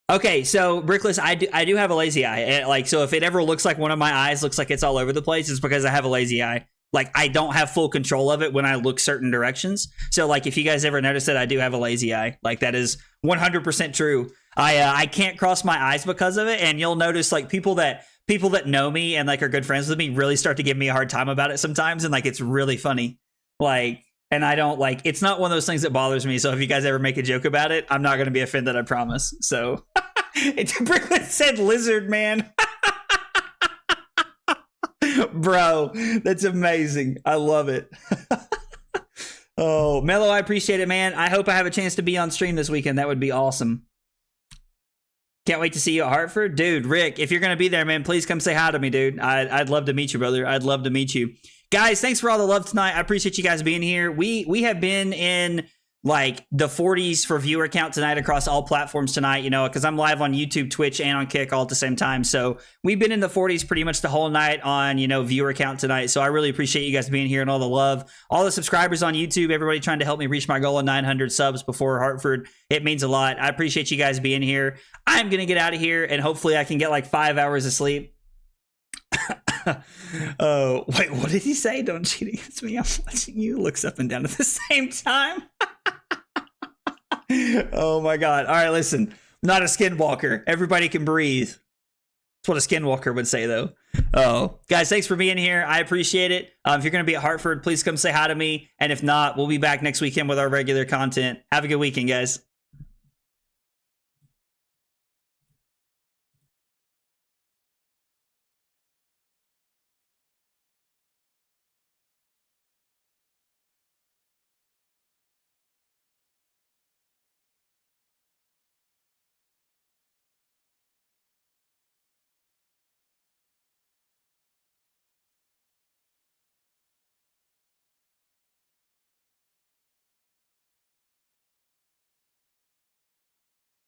okay. So, Brickless, I do have a lazy eye. Like, so if it ever looks like one of my eyes looks like it's all over the place, it's because I have a lazy eye. like I don't have full control of it when I look certain directions. So like if you guys ever notice that I do have a lazy eye, like that is 100% true. I can't cross my eyes because of it, and you'll notice like people that know me and like are good friends with me really start to give me a hard time about it sometimes, and like it's really funny. Like, and I don't like, it's not one of those things that bothers me. So if you guys ever make a joke about it, I'm not going to be offended, I promise. So Brooklyn said lizard man. Bro, that's amazing. I love it. Oh, Mello, I appreciate it, man. I hope I have a chance to be on stream this weekend. That would be awesome. Can't wait to see you at Hartford. Dude, Rick, if you're going to be there, man, please come say hi to me, dude. I'd love to meet you, brother. I'd love to meet you. Guys, thanks for all the love tonight. I appreciate you guys being here. We have been in like the 40s for viewer count tonight across all platforms tonight, you know, because I'm live on YouTube, Twitch, and on Kick all at the same time. So we've been in the 40s pretty much the whole night on, you know, viewer count tonight. So I really appreciate you guys being here and all the love. All the subscribers on YouTube, everybody trying to help me reach my goal of 900 subs before Hartford. It means a lot. I appreciate you guys being here. I'm going to get out of here and hopefully I can get like 5 hours of sleep. Oh, wait, what did he say? Don't cheat against me. I'm watching you. Looks up and down at the same time. Oh my God. All right, listen. I'm not a skinwalker. Everybody can breathe. That's what a skinwalker would say, though. Oh, guys, thanks for being here. I appreciate it. If you're going to be at Hartford, please come say hi to me. And if not, we'll be back next weekend with our regular content. Have a good weekend, guys.